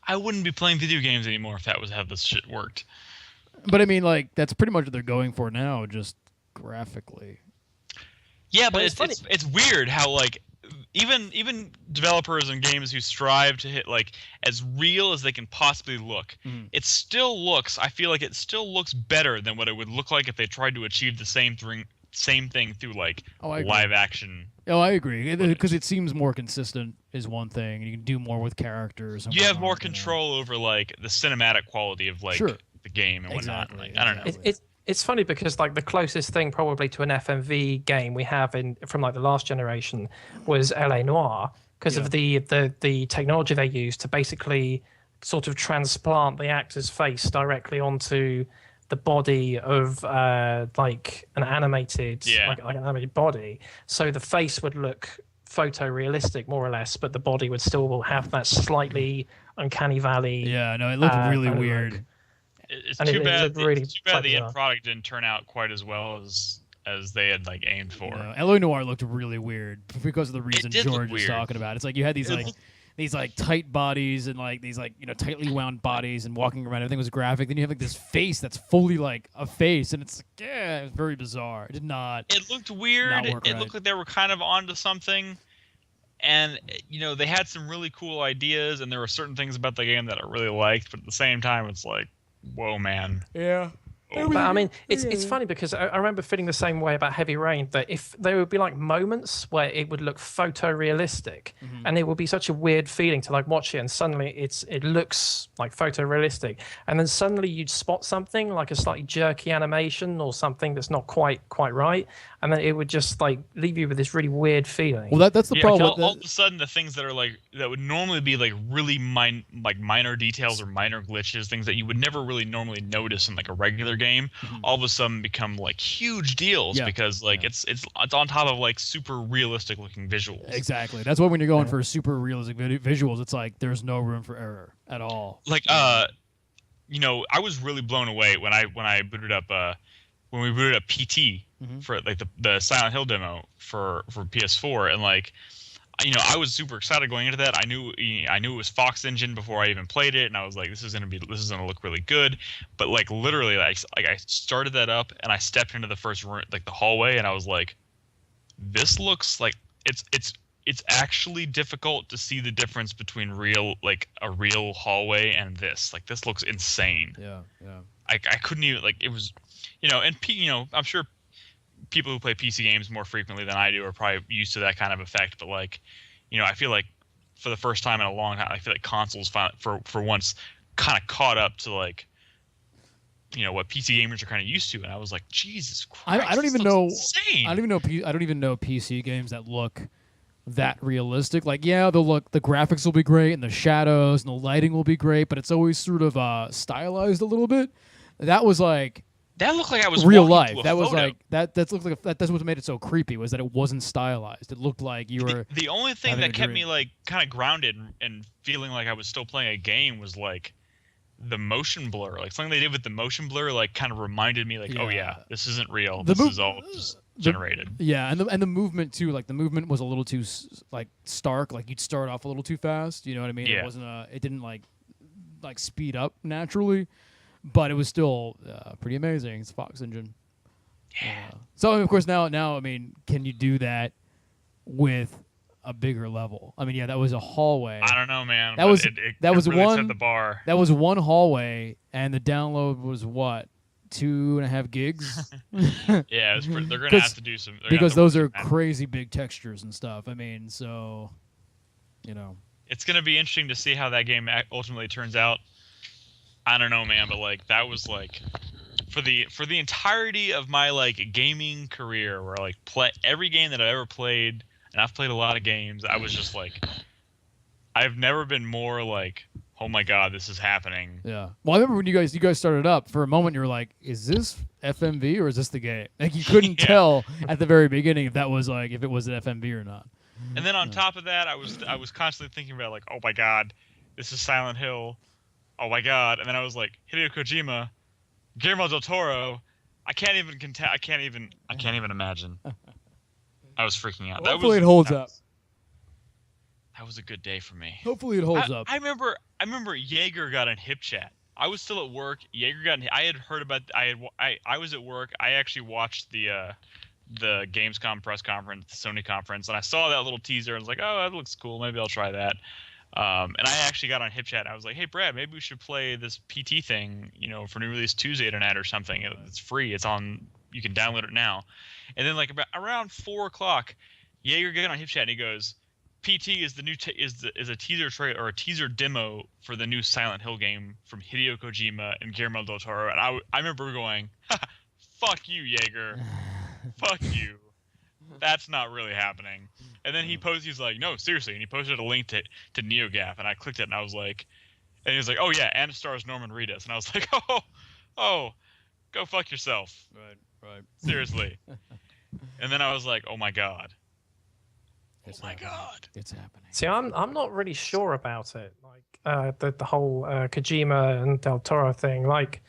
I wouldn't be playing video games anymore if that was how this shit worked. But I mean, like that's pretty much what they're going for now, just graphically. Yeah, but it's weird how like even developers and games who strive to hit like as real as they can possibly look, it still looks. I feel like it still looks better than what it would look like if they tried to achieve the same thing through like live action. Oh, I agree because it seems more consistent is one thing, and you can do more with characters. And you have more control over like the cinematic quality of like the game and whatnot. Exactly. Like, I don't know. It's funny because like the closest thing probably to an FMV game we have from like the last generation was LA Noire because of the technology they used to basically sort of transplant the actor's face directly onto the body of like an animated like an animated body, so the face would look photorealistic more or less, but the body would still have that slightly uncanny valley. Yeah, no, it looked really weird. Look. It's too bad the end product didn't turn out quite as well as they had like aimed for. LA Noire looked really weird because of the reason George was talking about. It's like you had these tight bodies and like these like tightly wound bodies and walking around. Everything was graphic. Then you have like this face that's fully like a face, and it's like, it was very bizarre. It did not. It looked weird. It looked like they were kind of onto something. And, they had some really cool ideas, and there were certain things about the game that I really liked, but at the same time, it's like, whoa, man. Yeah. But I mean, it's funny because I remember feeling the same way about Heavy Rain, that if there would be like moments where it would look photorealistic, and it would be such a weird feeling to like watch it, and suddenly it looks like photorealistic, and then suddenly you'd spot something like a slightly jerky animation or something that's not quite right, and then it would just like leave you with this really weird feeling. Well, that's the problem. All of a sudden, the things that are like that would normally be like really minor details or minor glitches, things that you would never really normally notice in like a regular game, all of a sudden become like huge deals because like it's on top of like super realistic looking visuals. Exactly. That's why when you're going for super realistic visuals, it's like there's no room for error at all. Like I was really blown away when I booted up when we booted up PT for like the Silent Hill demo for PS4, and like I was super excited going into that. I knew it was Fox Engine before I even played it, and I was like, this is gonna look really good. But like literally, I started that up and I stepped into the first room, like the hallway, and I was like, this looks like it's actually difficult to see the difference between a real hallway and this. Like this looks insane. Yeah. I couldn't even like it was, and I'm sure people who play PC games more frequently than I do are probably used to that kind of effect. But like, I feel like for the first time in a long time, I feel like consoles for once kind of caught up to like, what PC gamers are kind of used to. And I was like, Jesus Christ, I don't even know. Insane. I don't even know PC games that look that realistic. Like, yeah, the graphics will be great and the shadows and the lighting will be great, but it's always sort of stylized a little bit. That was like. That looked like I was real life. That was like that. That looked like that's what made it so creepy. Was that it wasn't stylized. It looked like you were. The only thing that kept me like kind of grounded and feeling like I was still playing a game was like the motion blur. Like something they did with the motion blur, like kind of reminded me like, oh yeah, this isn't real. This is all just generated. Yeah, and the movement too. Like the movement was a little too like stark. Like you'd start off a little too fast. You know what I mean? Yeah. It wasn't it didn't like speed up naturally. But it was still pretty amazing. It's Fox Engine. Yeah. So of course now I mean, can you do that with a bigger level? I mean, yeah, that was a hallway. I don't know, man. That but was it that was really one set the bar. That was one hallway, and the download was what, 2.5 gigs? Yeah, they're gonna have to do some because those are crazy big textures and stuff. I mean, so it's gonna be interesting to see how that game ultimately turns out. I don't know, man, but like that was like for the entirety of my like gaming career, where like play every game that I ever played, and I've played a lot of games. I was just like, I've never been more like, oh my god, this is happening. Yeah. Well, I remember when you guys started up. For a moment, you were like, is this FMV or is this the game? Like you couldn't tell at the very beginning if that was like if it was an FMV or not. And then on top of that, I was constantly thinking about like, oh my god, this is Silent Hill. Oh my god. And then I was like, Hideo Kojima, Guillermo del Toro. I can't even imagine. I was freaking out. Hopefully it holds up. That was a good day for me. Hopefully it holds up. I remember Jaeger got in hip chat. I was still at work. Jaeger got in. I had heard about. I was at work. I actually watched the Gamescom press conference, the Sony conference, and I saw that little teaser. I was like, oh, that looks cool. Maybe I'll try that. And I actually got on hip chat. I was like, hey Brad, maybe we should play this PT thing, for new release Tuesday tonight or something. It's free. It's on. You can download it now. And then like around 4:00, Jaeger got on hip chat and he goes, PT is the new is a teaser trailer or a teaser demo for the new Silent Hill game from Hideo Kojima and Guillermo del Toro. And I remember going, fuck you, Jaeger. Fuck you. That's not really happening. And then he's like, no, seriously. And he posted a link to NeoGAF, and I clicked it, and I was like, and he was like, oh yeah, and it stars Norman Reedus. And I was like, oh, go fuck yourself. Right. Seriously. And then I was like, oh my god. It's oh my god. It's happening. See, I'm not really sure about it. Like the whole Kojima and Del Toro thing. Like,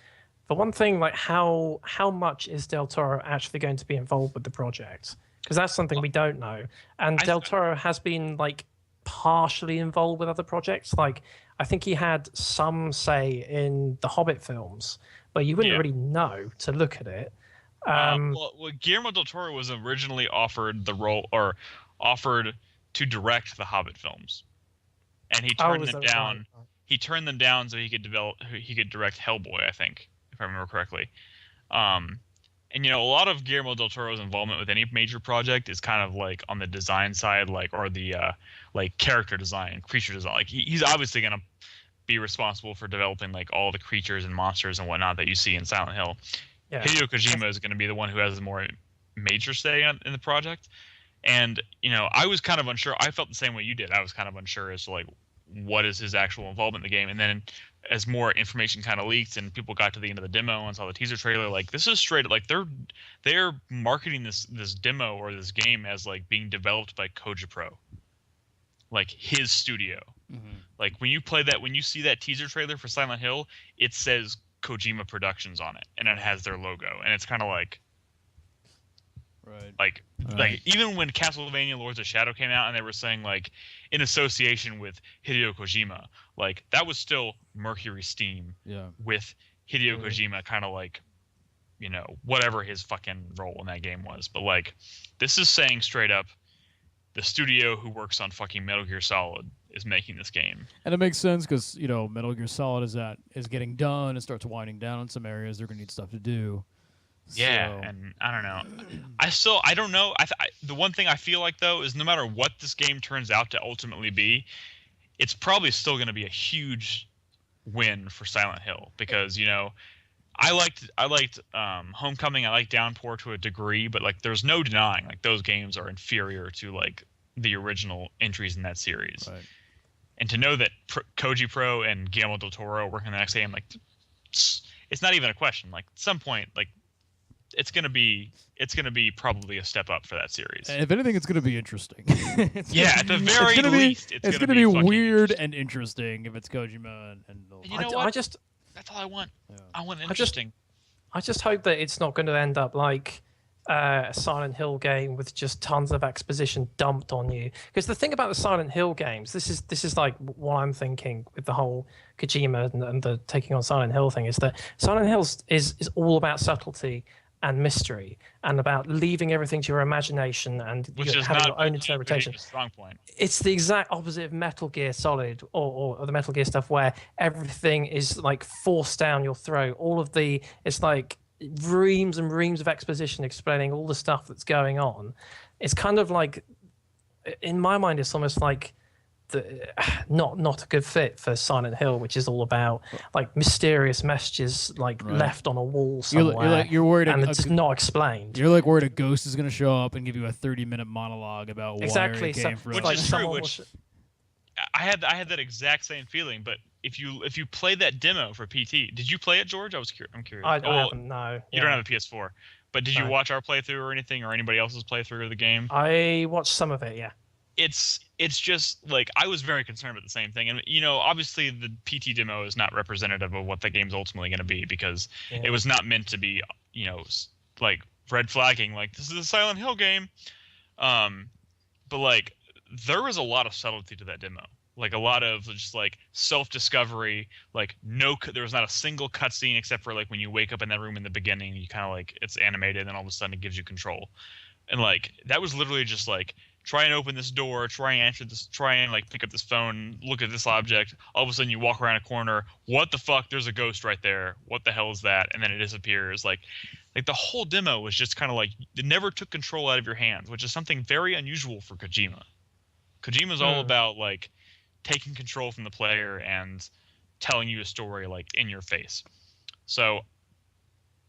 the one thing, like how much is Del Toro actually going to be involved with the project? Because that's something we don't know. And Del Toro has been like partially involved with other projects. Like, I think he had some say in the Hobbit films, but you wouldn't really know to look at it. Well, Guillermo del Toro was originally offered the role, or offered to direct the Hobbit films, and he turned them down. Right? He turned them down so he could direct Hellboy, I think, if I remember correctly. And a lot of Guillermo del Toro's involvement with any major project is kind of like on the design side, like, or the like character design, creature design. Like he's obviously gonna be responsible for developing like all the creatures and monsters and whatnot that you see in Silent Hill. Yeah. Hideo Kojima is going to be the one who has the more major say in the project. And, I was kind of unsure. I felt the same way you did. I was kind of unsure as to, like, what is his actual involvement in the game. And then as more information kind of leaked and people got to the end of the demo and saw the teaser trailer, like, this is straight, like, they're marketing this demo or this game as, like, being developed by Koja Pro. Like, his studio. Mm-hmm. Like, when you see that teaser trailer for Silent Hill, it says Kojima Productions on it, and it has their logo, and it's kind of like, right, like even when Castlevania Lords of Shadow came out, and they were saying like in association with Hideo Kojima, like that was still Mercury Steam, with Hideo Kojima, kind of like, whatever his fucking role in that game was, but like this is saying straight up, the studio who works on fucking Metal Gear Solid is making this game. And it makes sense because, Metal Gear Solid is getting done and starts winding down in some areas. They're going to need stuff to do. Yeah, and I don't know. I don't know. The one thing I feel like, though, is no matter what this game turns out to ultimately be, it's probably still going to be a huge win for Silent Hill because, I liked Homecoming. I liked Downpour to a degree, but like there's no denying like those games are inferior to like the original entries in that series. Right. And to know that Koji Pro and Guillermo del Toro are working on the next game, like it's not even a question. Like at some point, like it's gonna be probably a step up for that series. And if anything, it's gonna be interesting. At the very least, it's gonna be weird and interesting if it's Kojima and you know what? That's all I want. Yeah. I want interesting. I just hope that it's not going to end up like a Silent Hill game with just tons of exposition dumped on you. Because the thing about the Silent Hill games, this is like what I'm thinking with the whole Kojima and the taking on Silent Hill thing, is that Silent Hill is all about subtlety and mystery, and about leaving everything to your imagination and Which is having not your own Kojima's interpretation. strong point. It's the exact opposite of Metal Gear Solid or the Metal Gear stuff, where everything is like forced down your throat. It's like reams and reams of exposition explaining all the stuff that's going on. It's kind of like, in my mind, it's almost like not a good fit for Silent Hill, which is all about like mysterious messages like left on a wall somewhere. You're worried and it's not explained. You're like worried a ghost is going to show up and give you a 30-minute monologue about exactly. why it came from. Which like is true. Which I had that exact same feeling. But if you play that demo for PT, did you play it, George? I'm curious. I haven't. No, you don't have a PS4. But did you No. watch our playthrough or anything, or anybody else's playthrough of the game? I watched some of it. Yeah. It's just like I was very concerned about the same thing, and obviously the PT demo is not representative of what the game's ultimately going to be, because it was not meant to be like red flagging like this is a Silent Hill game, but like there was a lot of subtlety to that demo, like a lot of just like self-discovery, like there was not a single cutscene except for like when you wake up in that room in the beginning, you kind of like it's animated and all of a sudden it gives you control, and like that was literally just like try and open this door, try and answer this, try and like pick up this phone, look at this object. All of a sudden you walk around a corner. What the fuck? There's a ghost right there. What the hell is that? And then it disappears. Like the whole demo was just kind of like it never took control out of your hands, which is something very unusual for Kojima. Kojima's all about like taking control from the player and telling you a story like in your face. So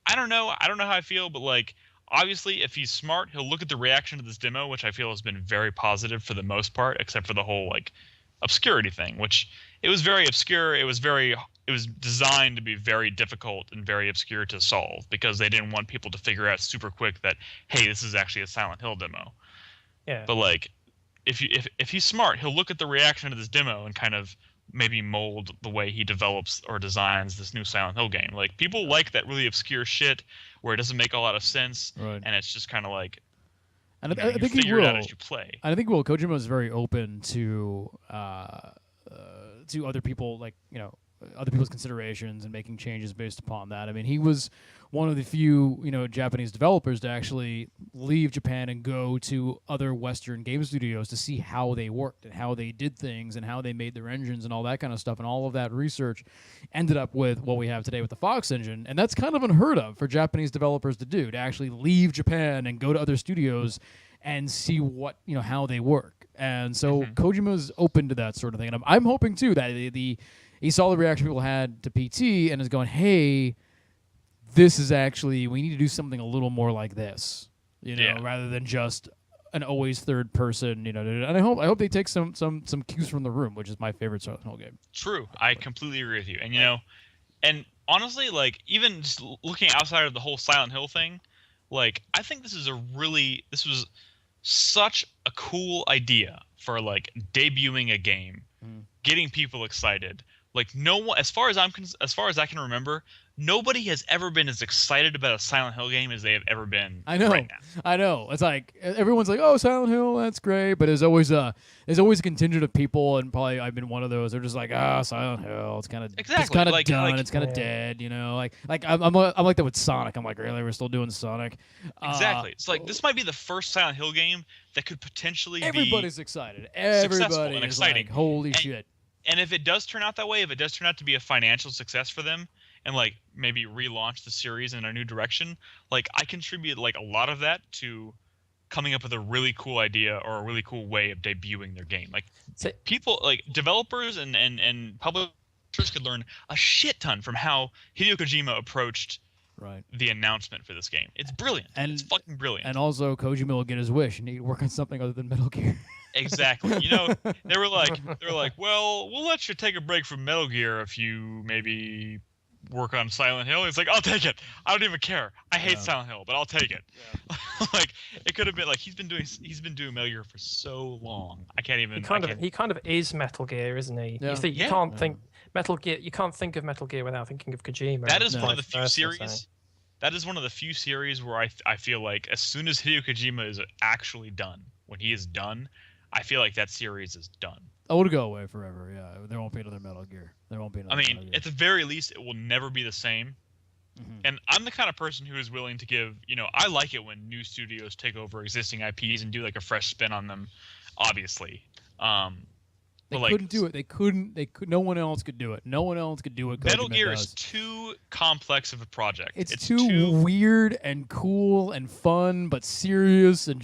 I don't know how I feel, but like obviously, if he's smart, he'll look at the reaction to this demo, which I feel has been very positive for the most part, except for the whole like obscurity thing, which it was very obscure. It was designed to be very difficult and very obscure to solve because they didn't want people to figure out super quick that, hey, this is actually a Silent Hill demo. Yeah. But like, if he's smart, he'll look at the reaction to this demo and kind of maybe mold the way he develops or designs this new Silent Hill game. Like people like that really obscure shit where it doesn't make a lot of sense, and it's just kind of like, and I think he will. It out as you play. I think Kojima is very open to other people, like other people's considerations and making changes based upon that. I mean, he was one of the few Japanese developers to actually leave Japan and go to other Western game studios to see how they worked and how they did things and how they made their engines and all that kind of stuff. And all of that research ended up with what we have today with the Fox engine. And that's kind of unheard of for Japanese developers to do, to actually leave Japan and go to other studios and see what how they work. And so Kojima's open to that sort of thing. And I'm hoping too that he saw the reaction people had to PT and is going, hey, this is actually, we need to do something a little more like this, rather than just an always third person, And I hope they take some cues from The Room, which is my favorite Silent Hill game. True, I completely agree with you. And and honestly, like even just looking outside of the whole Silent Hill thing, like I think this was such a cool idea for like debuting a game, getting people excited. Like no one, as far as I can remember, nobody has ever been as excited about a Silent Hill game as they have ever been. I know. Right now. I know. It's like everyone's like, "Oh, Silent Hill, that's great," but there's always a contingent of people, and probably I've been one of those. They're just like, "Ah, Silent Hill, it's kind of like, done, it's kind of dead," Like I'm like that with Sonic. I'm like, really, we're still doing Sonic. Exactly. It's like this might be the first Silent Hill game that could potentially everybody's excited. Everybody and is exciting. Like, holy shit. And if it does turn out that way, if it does turn out to be a financial success for them, and like maybe relaunch the series in a new direction, like I contribute like a lot of that to coming up with a really cool idea or a really cool way of debuting their game. Like people, like developers and publishers could learn a shit ton from how Hideo Kojima approached the announcement for this game. It's brilliant. And it's fucking brilliant. And also Kojima will get his wish and he can work on something other than Metal Gear. Exactly. They were like, well, we'll let you take a break from Metal Gear if you maybe work on Silent Hill. It's like, I'll take it. I don't even care. I hate Silent Hill, but I'll take it. Yeah. Like it could have been like he's been doing Metal Gear for so long. I can't even. He kind of is Metal Gear, isn't he? Yeah. You can't think Metal Gear. You can't think of Metal Gear without thinking of Kojima. That is one of the few series. That is one of the few series where I feel like as soon as Hideo Kojima is actually done, when he is done, I feel like that series is done. Oh, it'll go away forever. Yeah, there won't be another Metal Gear. There won't be another. I mean, at the very least, it will never be the same. And I'm the kind of person who is willing to give, I like it when new studios take over existing IPs and do like a fresh spin on them, obviously. They but couldn't do it. They couldn't. No one else could do it. No one else could do what Metal Kojima Gear does. is too complex of a project. It's too weird and cool and fun, but serious and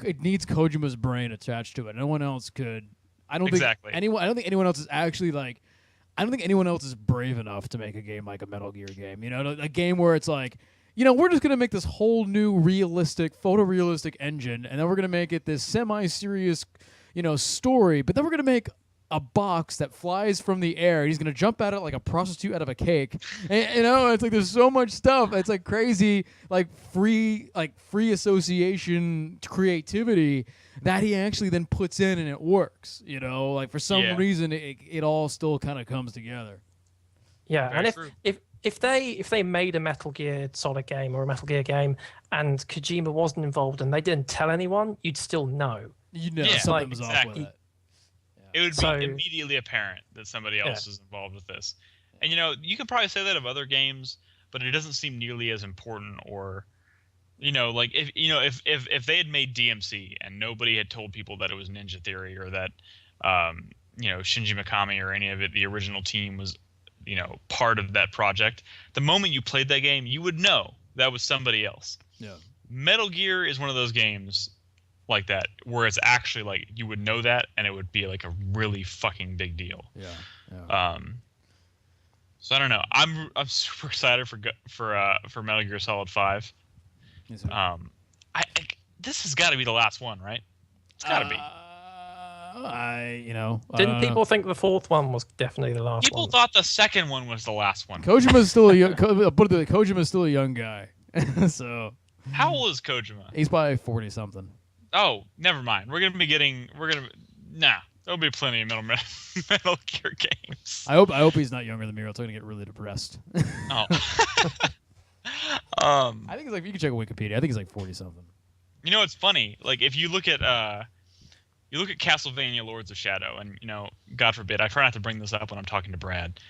it needs Kojima's brain attached to it. No one else could. I don't think anyone else is actually like. I don't think anyone else is brave enough to make a game like a Metal Gear game. A game where it's like, we're just gonna make this whole new realistic, photorealistic engine, and then we're gonna make it this semi-serious, story. But then we're gonna make a box that flies from the air. He's gonna jump at it like a prostitute out of a cake. And, it's like there's so much stuff. It's like crazy, like free association creativity that he actually then puts in, and it works. Like for some reason, it all still kind of comes together. Yeah, Very and true. if they made a Metal Gear Solid game or a Metal Gear game, and Kojima wasn't involved and they didn't tell anyone, you'd still know. Something was off with it. It would be immediately apparent that somebody else is involved with this. And you can probably say that of other games, but it doesn't seem nearly as important. Or, like if they had made DMC and nobody had told people that it was Ninja Theory or that Shinji Mikami or any of it, the original team was part of that project, the moment you played that game, you would know that was somebody else. Yeah. Metal Gear is one of those games like that where it's actually like you would know that and it would be like a really fucking big deal. Yeah. So I don't know. I'm super excited for Metal Gear Solid 5. Yes, This has got to be the last one, right? It's got to be. Didn't people think the fourth one was definitely the last one? People thought the second one was the last one. Kojima's still Kojima's still a young guy. So how old is Kojima? He's probably 40 something. Oh, never mind. There'll be plenty of Metal Gear games. I hope he's not younger than me, or else I'm gonna get really depressed. Oh. I think it's like, you can check Wikipedia. I think he's like 40 something. It's funny. Like if you look at Castlevania Lords of Shadow, and God forbid, I try not to bring this up when I'm talking to Brad,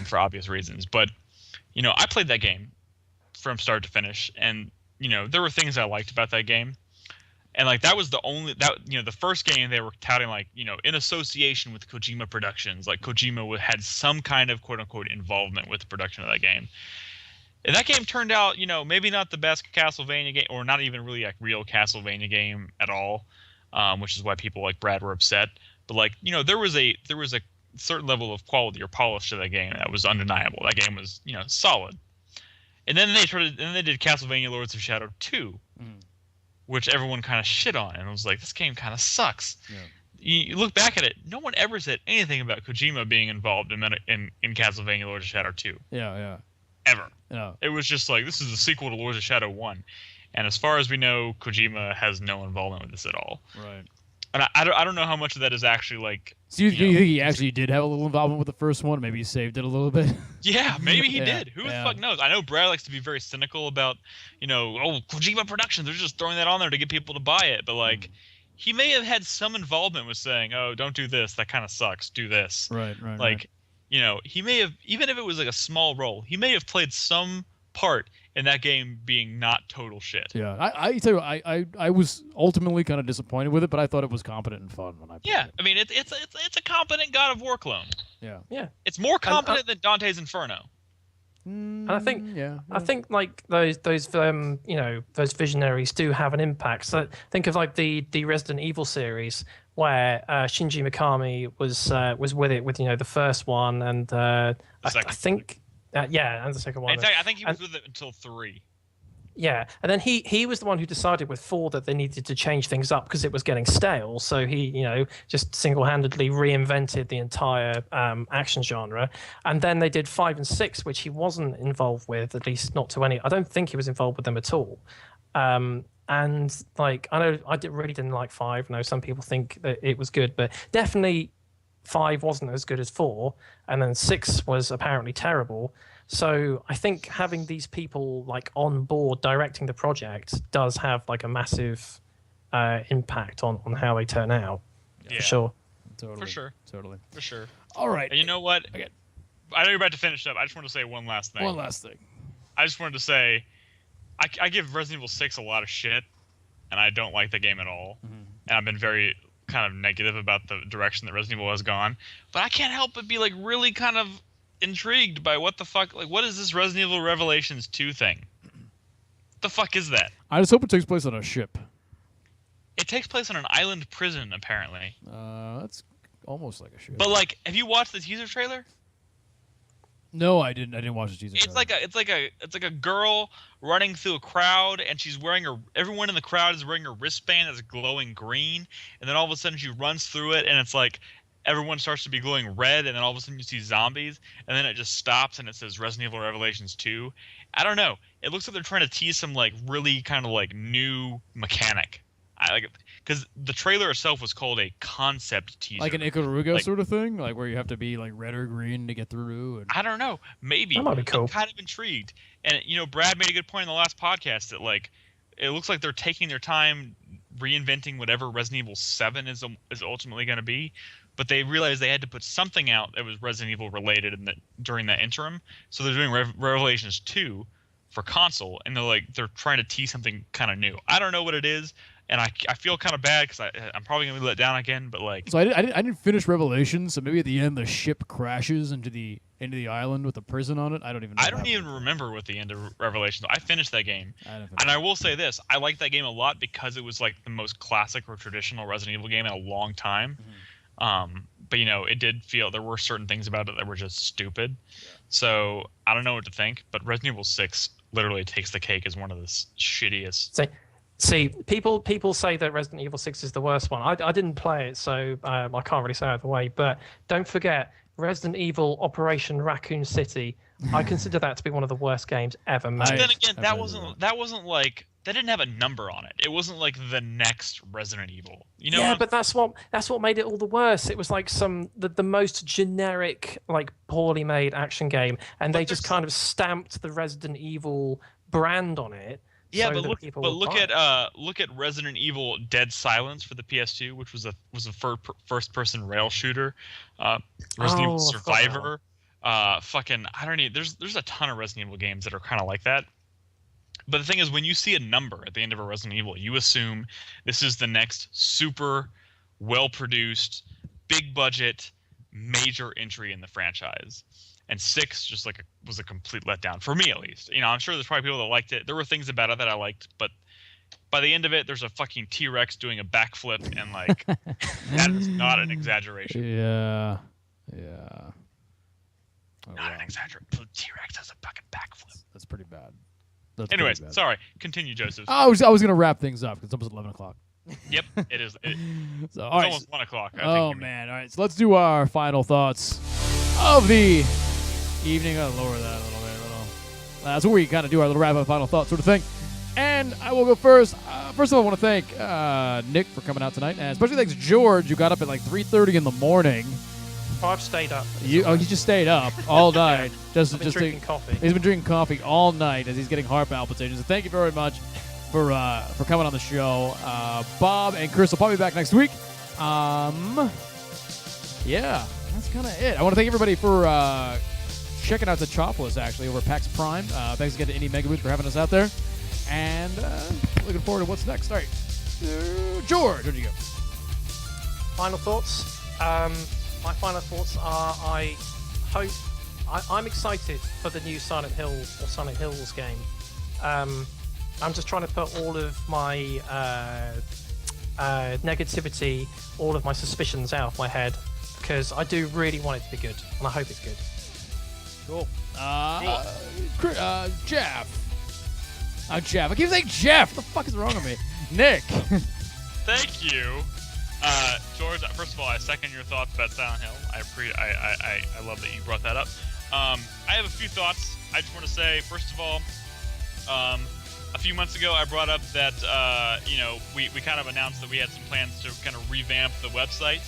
for obvious reasons. But I played that game from start to finish, and there were things I liked about that game. And like that was the first game they were touting, like, in association with Kojima Productions, like Kojima had some kind of quote unquote involvement with the production of that game. And that game turned out, maybe not the best Castlevania game, or not even really like real Castlevania game at all, which is why people like Brad were upset. But like, there was a certain level of quality or polish to that game that was undeniable. That game was, solid. And then they did Castlevania Lords of Shadow 2. Which everyone kind of shit on, and was like, this game kind of sucks. Yeah. You look back at it, no one ever said anything about Kojima being involved in Castlevania Lords of Shadow 2. Yeah. Ever. Yeah. It was just like, this is the sequel to Lords of Shadow 1. And as far as we know, Kojima has no involvement with this at all. Right. And I don't know how much of that is actually like... So you think he actually did have a little involvement with the first one? Maybe he saved it a little bit? Yeah, maybe he did. Who the fuck knows? I know Brad likes to be very cynical about, Kojima Productions, they're just throwing that on there to get people to buy it. But like, he may have had some involvement with saying, oh, don't do this, that kind of sucks, do this. Right. Like, he may have, even if it was like a small role, he may have played some part in that game being not total shit. Yeah, I tell you, I was ultimately kind of disappointed with it, but I thought it was competent and fun when I played it. I mean, it's a competent God of War clone. Yeah. It's more competent than Dante's Inferno. And I think, I think like those visionaries do have an impact. So think of like the Resident Evil series, where Shinji Mikami was with it with the first one, and I think. And the second one. In fact, I think he was with it until 3. Yeah, and then he was the one who decided with 4 that they needed to change things up because it was getting stale. So he, just single-handedly reinvented the entire action genre. And then they did 5 and 6, which he wasn't involved with, at least not to any. I don't think he was involved with them at all. And like, I know really didn't like 5. I know some people think that it was good, but definitely 5 wasn't as good as 4, and then 6 was apparently terrible. So I think having these people like on board directing the project does have like a massive impact on how they turn out. Yeah. For sure. Totally. For sure. Totally. For sure. All right. And you know what? Okay. I know you're about to finish up. I just want to say one last thing. One last thing. I just wanted to say, I give Resident Evil 6 a lot of shit, and I don't like the game at all. Mm-hmm. And I've been very kind of negative about the direction that Resident Evil has gone. But I can't help but be like really kind of intrigued by what the fuck, like what is this Resident Evil Revelations 2 thing? What the fuck is that? I just hope it takes place on a ship. It takes place on an island prison, apparently. That's almost like a ship. But like, have you watched the teaser trailer? No, I didn't. I didn't watch the teaser. It's like a girl running through a crowd, and she's wearing everyone in the crowd is wearing a wristband that's glowing green, and then all of a sudden she runs through it, and it's like everyone starts to be glowing red, and then all of a sudden you see zombies, and then it just stops and it says Resident Evil Revelations 2. I don't know. It looks like they're trying to tease some like really kind of like new mechanic. I like it because the trailer itself was called a concept teaser, like an Ikaruga like, sort of thing, like where you have to be like red or green to get through. And... I don't know, maybe that might be cool. I'm kind of intrigued, and Brad made a good point in the last podcast that like it looks like they're taking their time reinventing whatever Resident Evil 7 is ultimately going to be, but they realized they had to put something out that was Resident Evil related during that interim, so they're doing Revelations 2 for console, and they're trying to tease something kind of new. I don't know what it is. And I feel kind of bad because I'm probably gonna be let down again. But like, so I didn't finish Revelations. So maybe at the end the ship crashes into the island with a prison on it. I don't even know. I don't even remember what the end of Revelations. I finished that game, and I will say this: I liked that game a lot because it was like the most classic or traditional Resident Evil game in a long time. Mm-hmm. But it did feel there were certain things about it that were just stupid. Yeah. So I don't know what to think. But Resident Evil 6 literally takes the cake as one of the shittiest. See, people say that Resident Evil 6 is the worst one. I didn't play it, so I can't really say either way. But don't forget, Resident Evil Operation Raccoon City. I consider that to be one of the worst games ever made. But then again, that wasn't like that didn't have a number on it. It wasn't like the next Resident Evil. Yeah, but that's what made it all the worse. It was like the most generic, like poorly made action game, and they just kind of stamped the Resident Evil brand on it. Yeah, but look at Resident Evil Dead Silence for the PS2, which was a first person rail shooter. Resident Evil Survivor. I don't know. There's a ton of Resident Evil games that are kind of like that. But the thing is, when you see a number at the end of a Resident Evil, you assume this is the next super well produced, big budget, major entry in the franchise. And 6 just was a complete letdown for me, at least. I'm sure there's probably people that liked it. There were things about it that I liked, but by the end of it, there's a fucking T-Rex doing a backflip, and like that is not an exaggeration. Yeah. Not an exaggeration. The T-Rex has a fucking backflip. That's pretty bad. Anyways, sorry. Continue, Joseph. I was gonna wrap things up because it's almost 11 o'clock. Yep, it is. It's all right, almost 1 o'clock. Oh man! All right, so let's do our final thoughts of the evening. I'll lower that a little bit. That's where we kind of do our little wrap-up final thoughts sort of thing. And I will go first. First of all, I want to thank Nick for coming out tonight, and especially thanks George, who got up at like 3:30 in the morning. Oh, I've stayed up. He just stayed up all night. Just drinking coffee. He's been drinking coffee all night as he's getting heart palpitations. So thank you very much for coming on the show. Bob and Chris will probably be back next week. Yeah, that's kind of it. I want to thank everybody for checking out the Chopless, actually, over at PAX Prime. Thanks again to Indie Megaboot for having us out there. And looking forward to what's next. All right. George, where'd you go? Final thoughts? My final thoughts are I'm excited for the new Silent Hills game. I'm just trying to put all of my negativity, all of my suspicions out of my head, because I do really want it to be good, and I hope it's good. Cool. Jeff. Jeff. I keep saying Jeff. What the fuck is wrong with me? Nick. Thank you. George, first of all, I second your thoughts about Silent Hill. I love that you brought that up. I have a few thoughts. I just want to say, first of all, a few months ago, I brought up that we kind of announced that we had some plans to kind of revamp the website,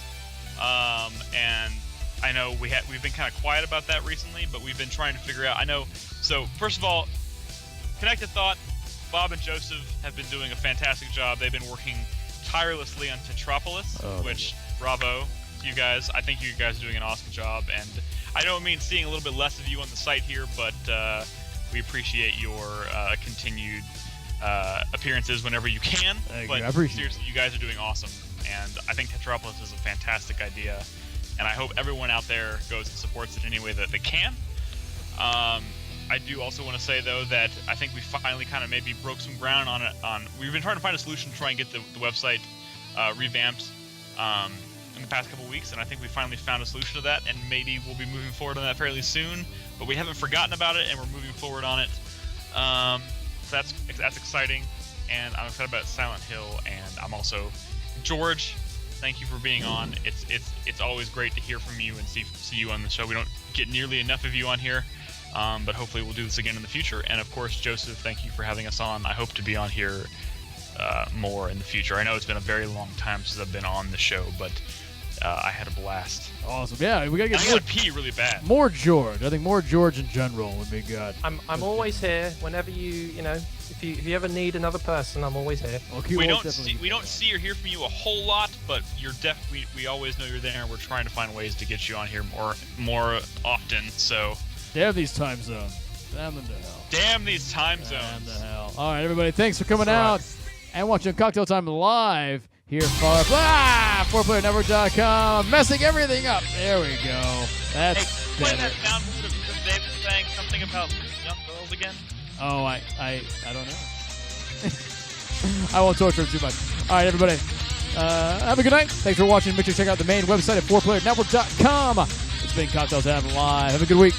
and I know we've been kind of quiet about that recently, but we've been trying to figure out. So first of all, Connected Thought, Bob and Joseph have been doing a fantastic job. They've been working tirelessly on Tetropolis, which bravo to you guys. I think you guys are doing an awesome job, and I don't mean seeing a little bit less of you on the site here, but we appreciate your continued appearances whenever you can. Thank but you. I appreciate seriously, you guys are doing awesome, and I think Tetropolis is a fantastic idea, and I hope everyone out there goes and supports it any way that they can. I do also want to say, though, that I think we finally kind of maybe broke some ground on it. We've been trying to find a solution to try and get the website revamped in the past couple weeks, and I think we finally found a solution to that, and maybe we'll be moving forward on that fairly soon. But we haven't forgotten about it, and we're moving forward on it. So that's exciting, and I'm excited about Silent Hill, and I'm also George. Thank you for being on. It's always great to hear from you and see you on the show. We don't get nearly enough of you on here. But hopefully we'll do this again in the future. And of course, Joseph, thank you for having us on. I hope to be on here more in the future. I know it's been a very long time since I've been on the show, but I had a blast. Awesome. Yeah, we gotta get I gotta pee really bad. more George. I think more George in general would be good. I'm always here whenever you know, if you ever need another person, I'm always here. Okay, We don't see or hear from you a whole lot, but we always know you're there, and we're trying to find ways to get you on here more often. So. Damn these time zones. Damn them to hell. Damn these time Damn zones. the hell. All right, everybody, thanks for coming out and watching Cocktail Time live here for 4playernetwork.com. Messing everything up. There we go. That's Play better. that sound clip of David saying something about young girls again. Oh, I don't know. I won't torture him too much. All right, everybody. Have a good night. Thanks for watching. Make sure to check out the main website at 4playernetwork.com. It's been Cocktail Time live. Have a good week.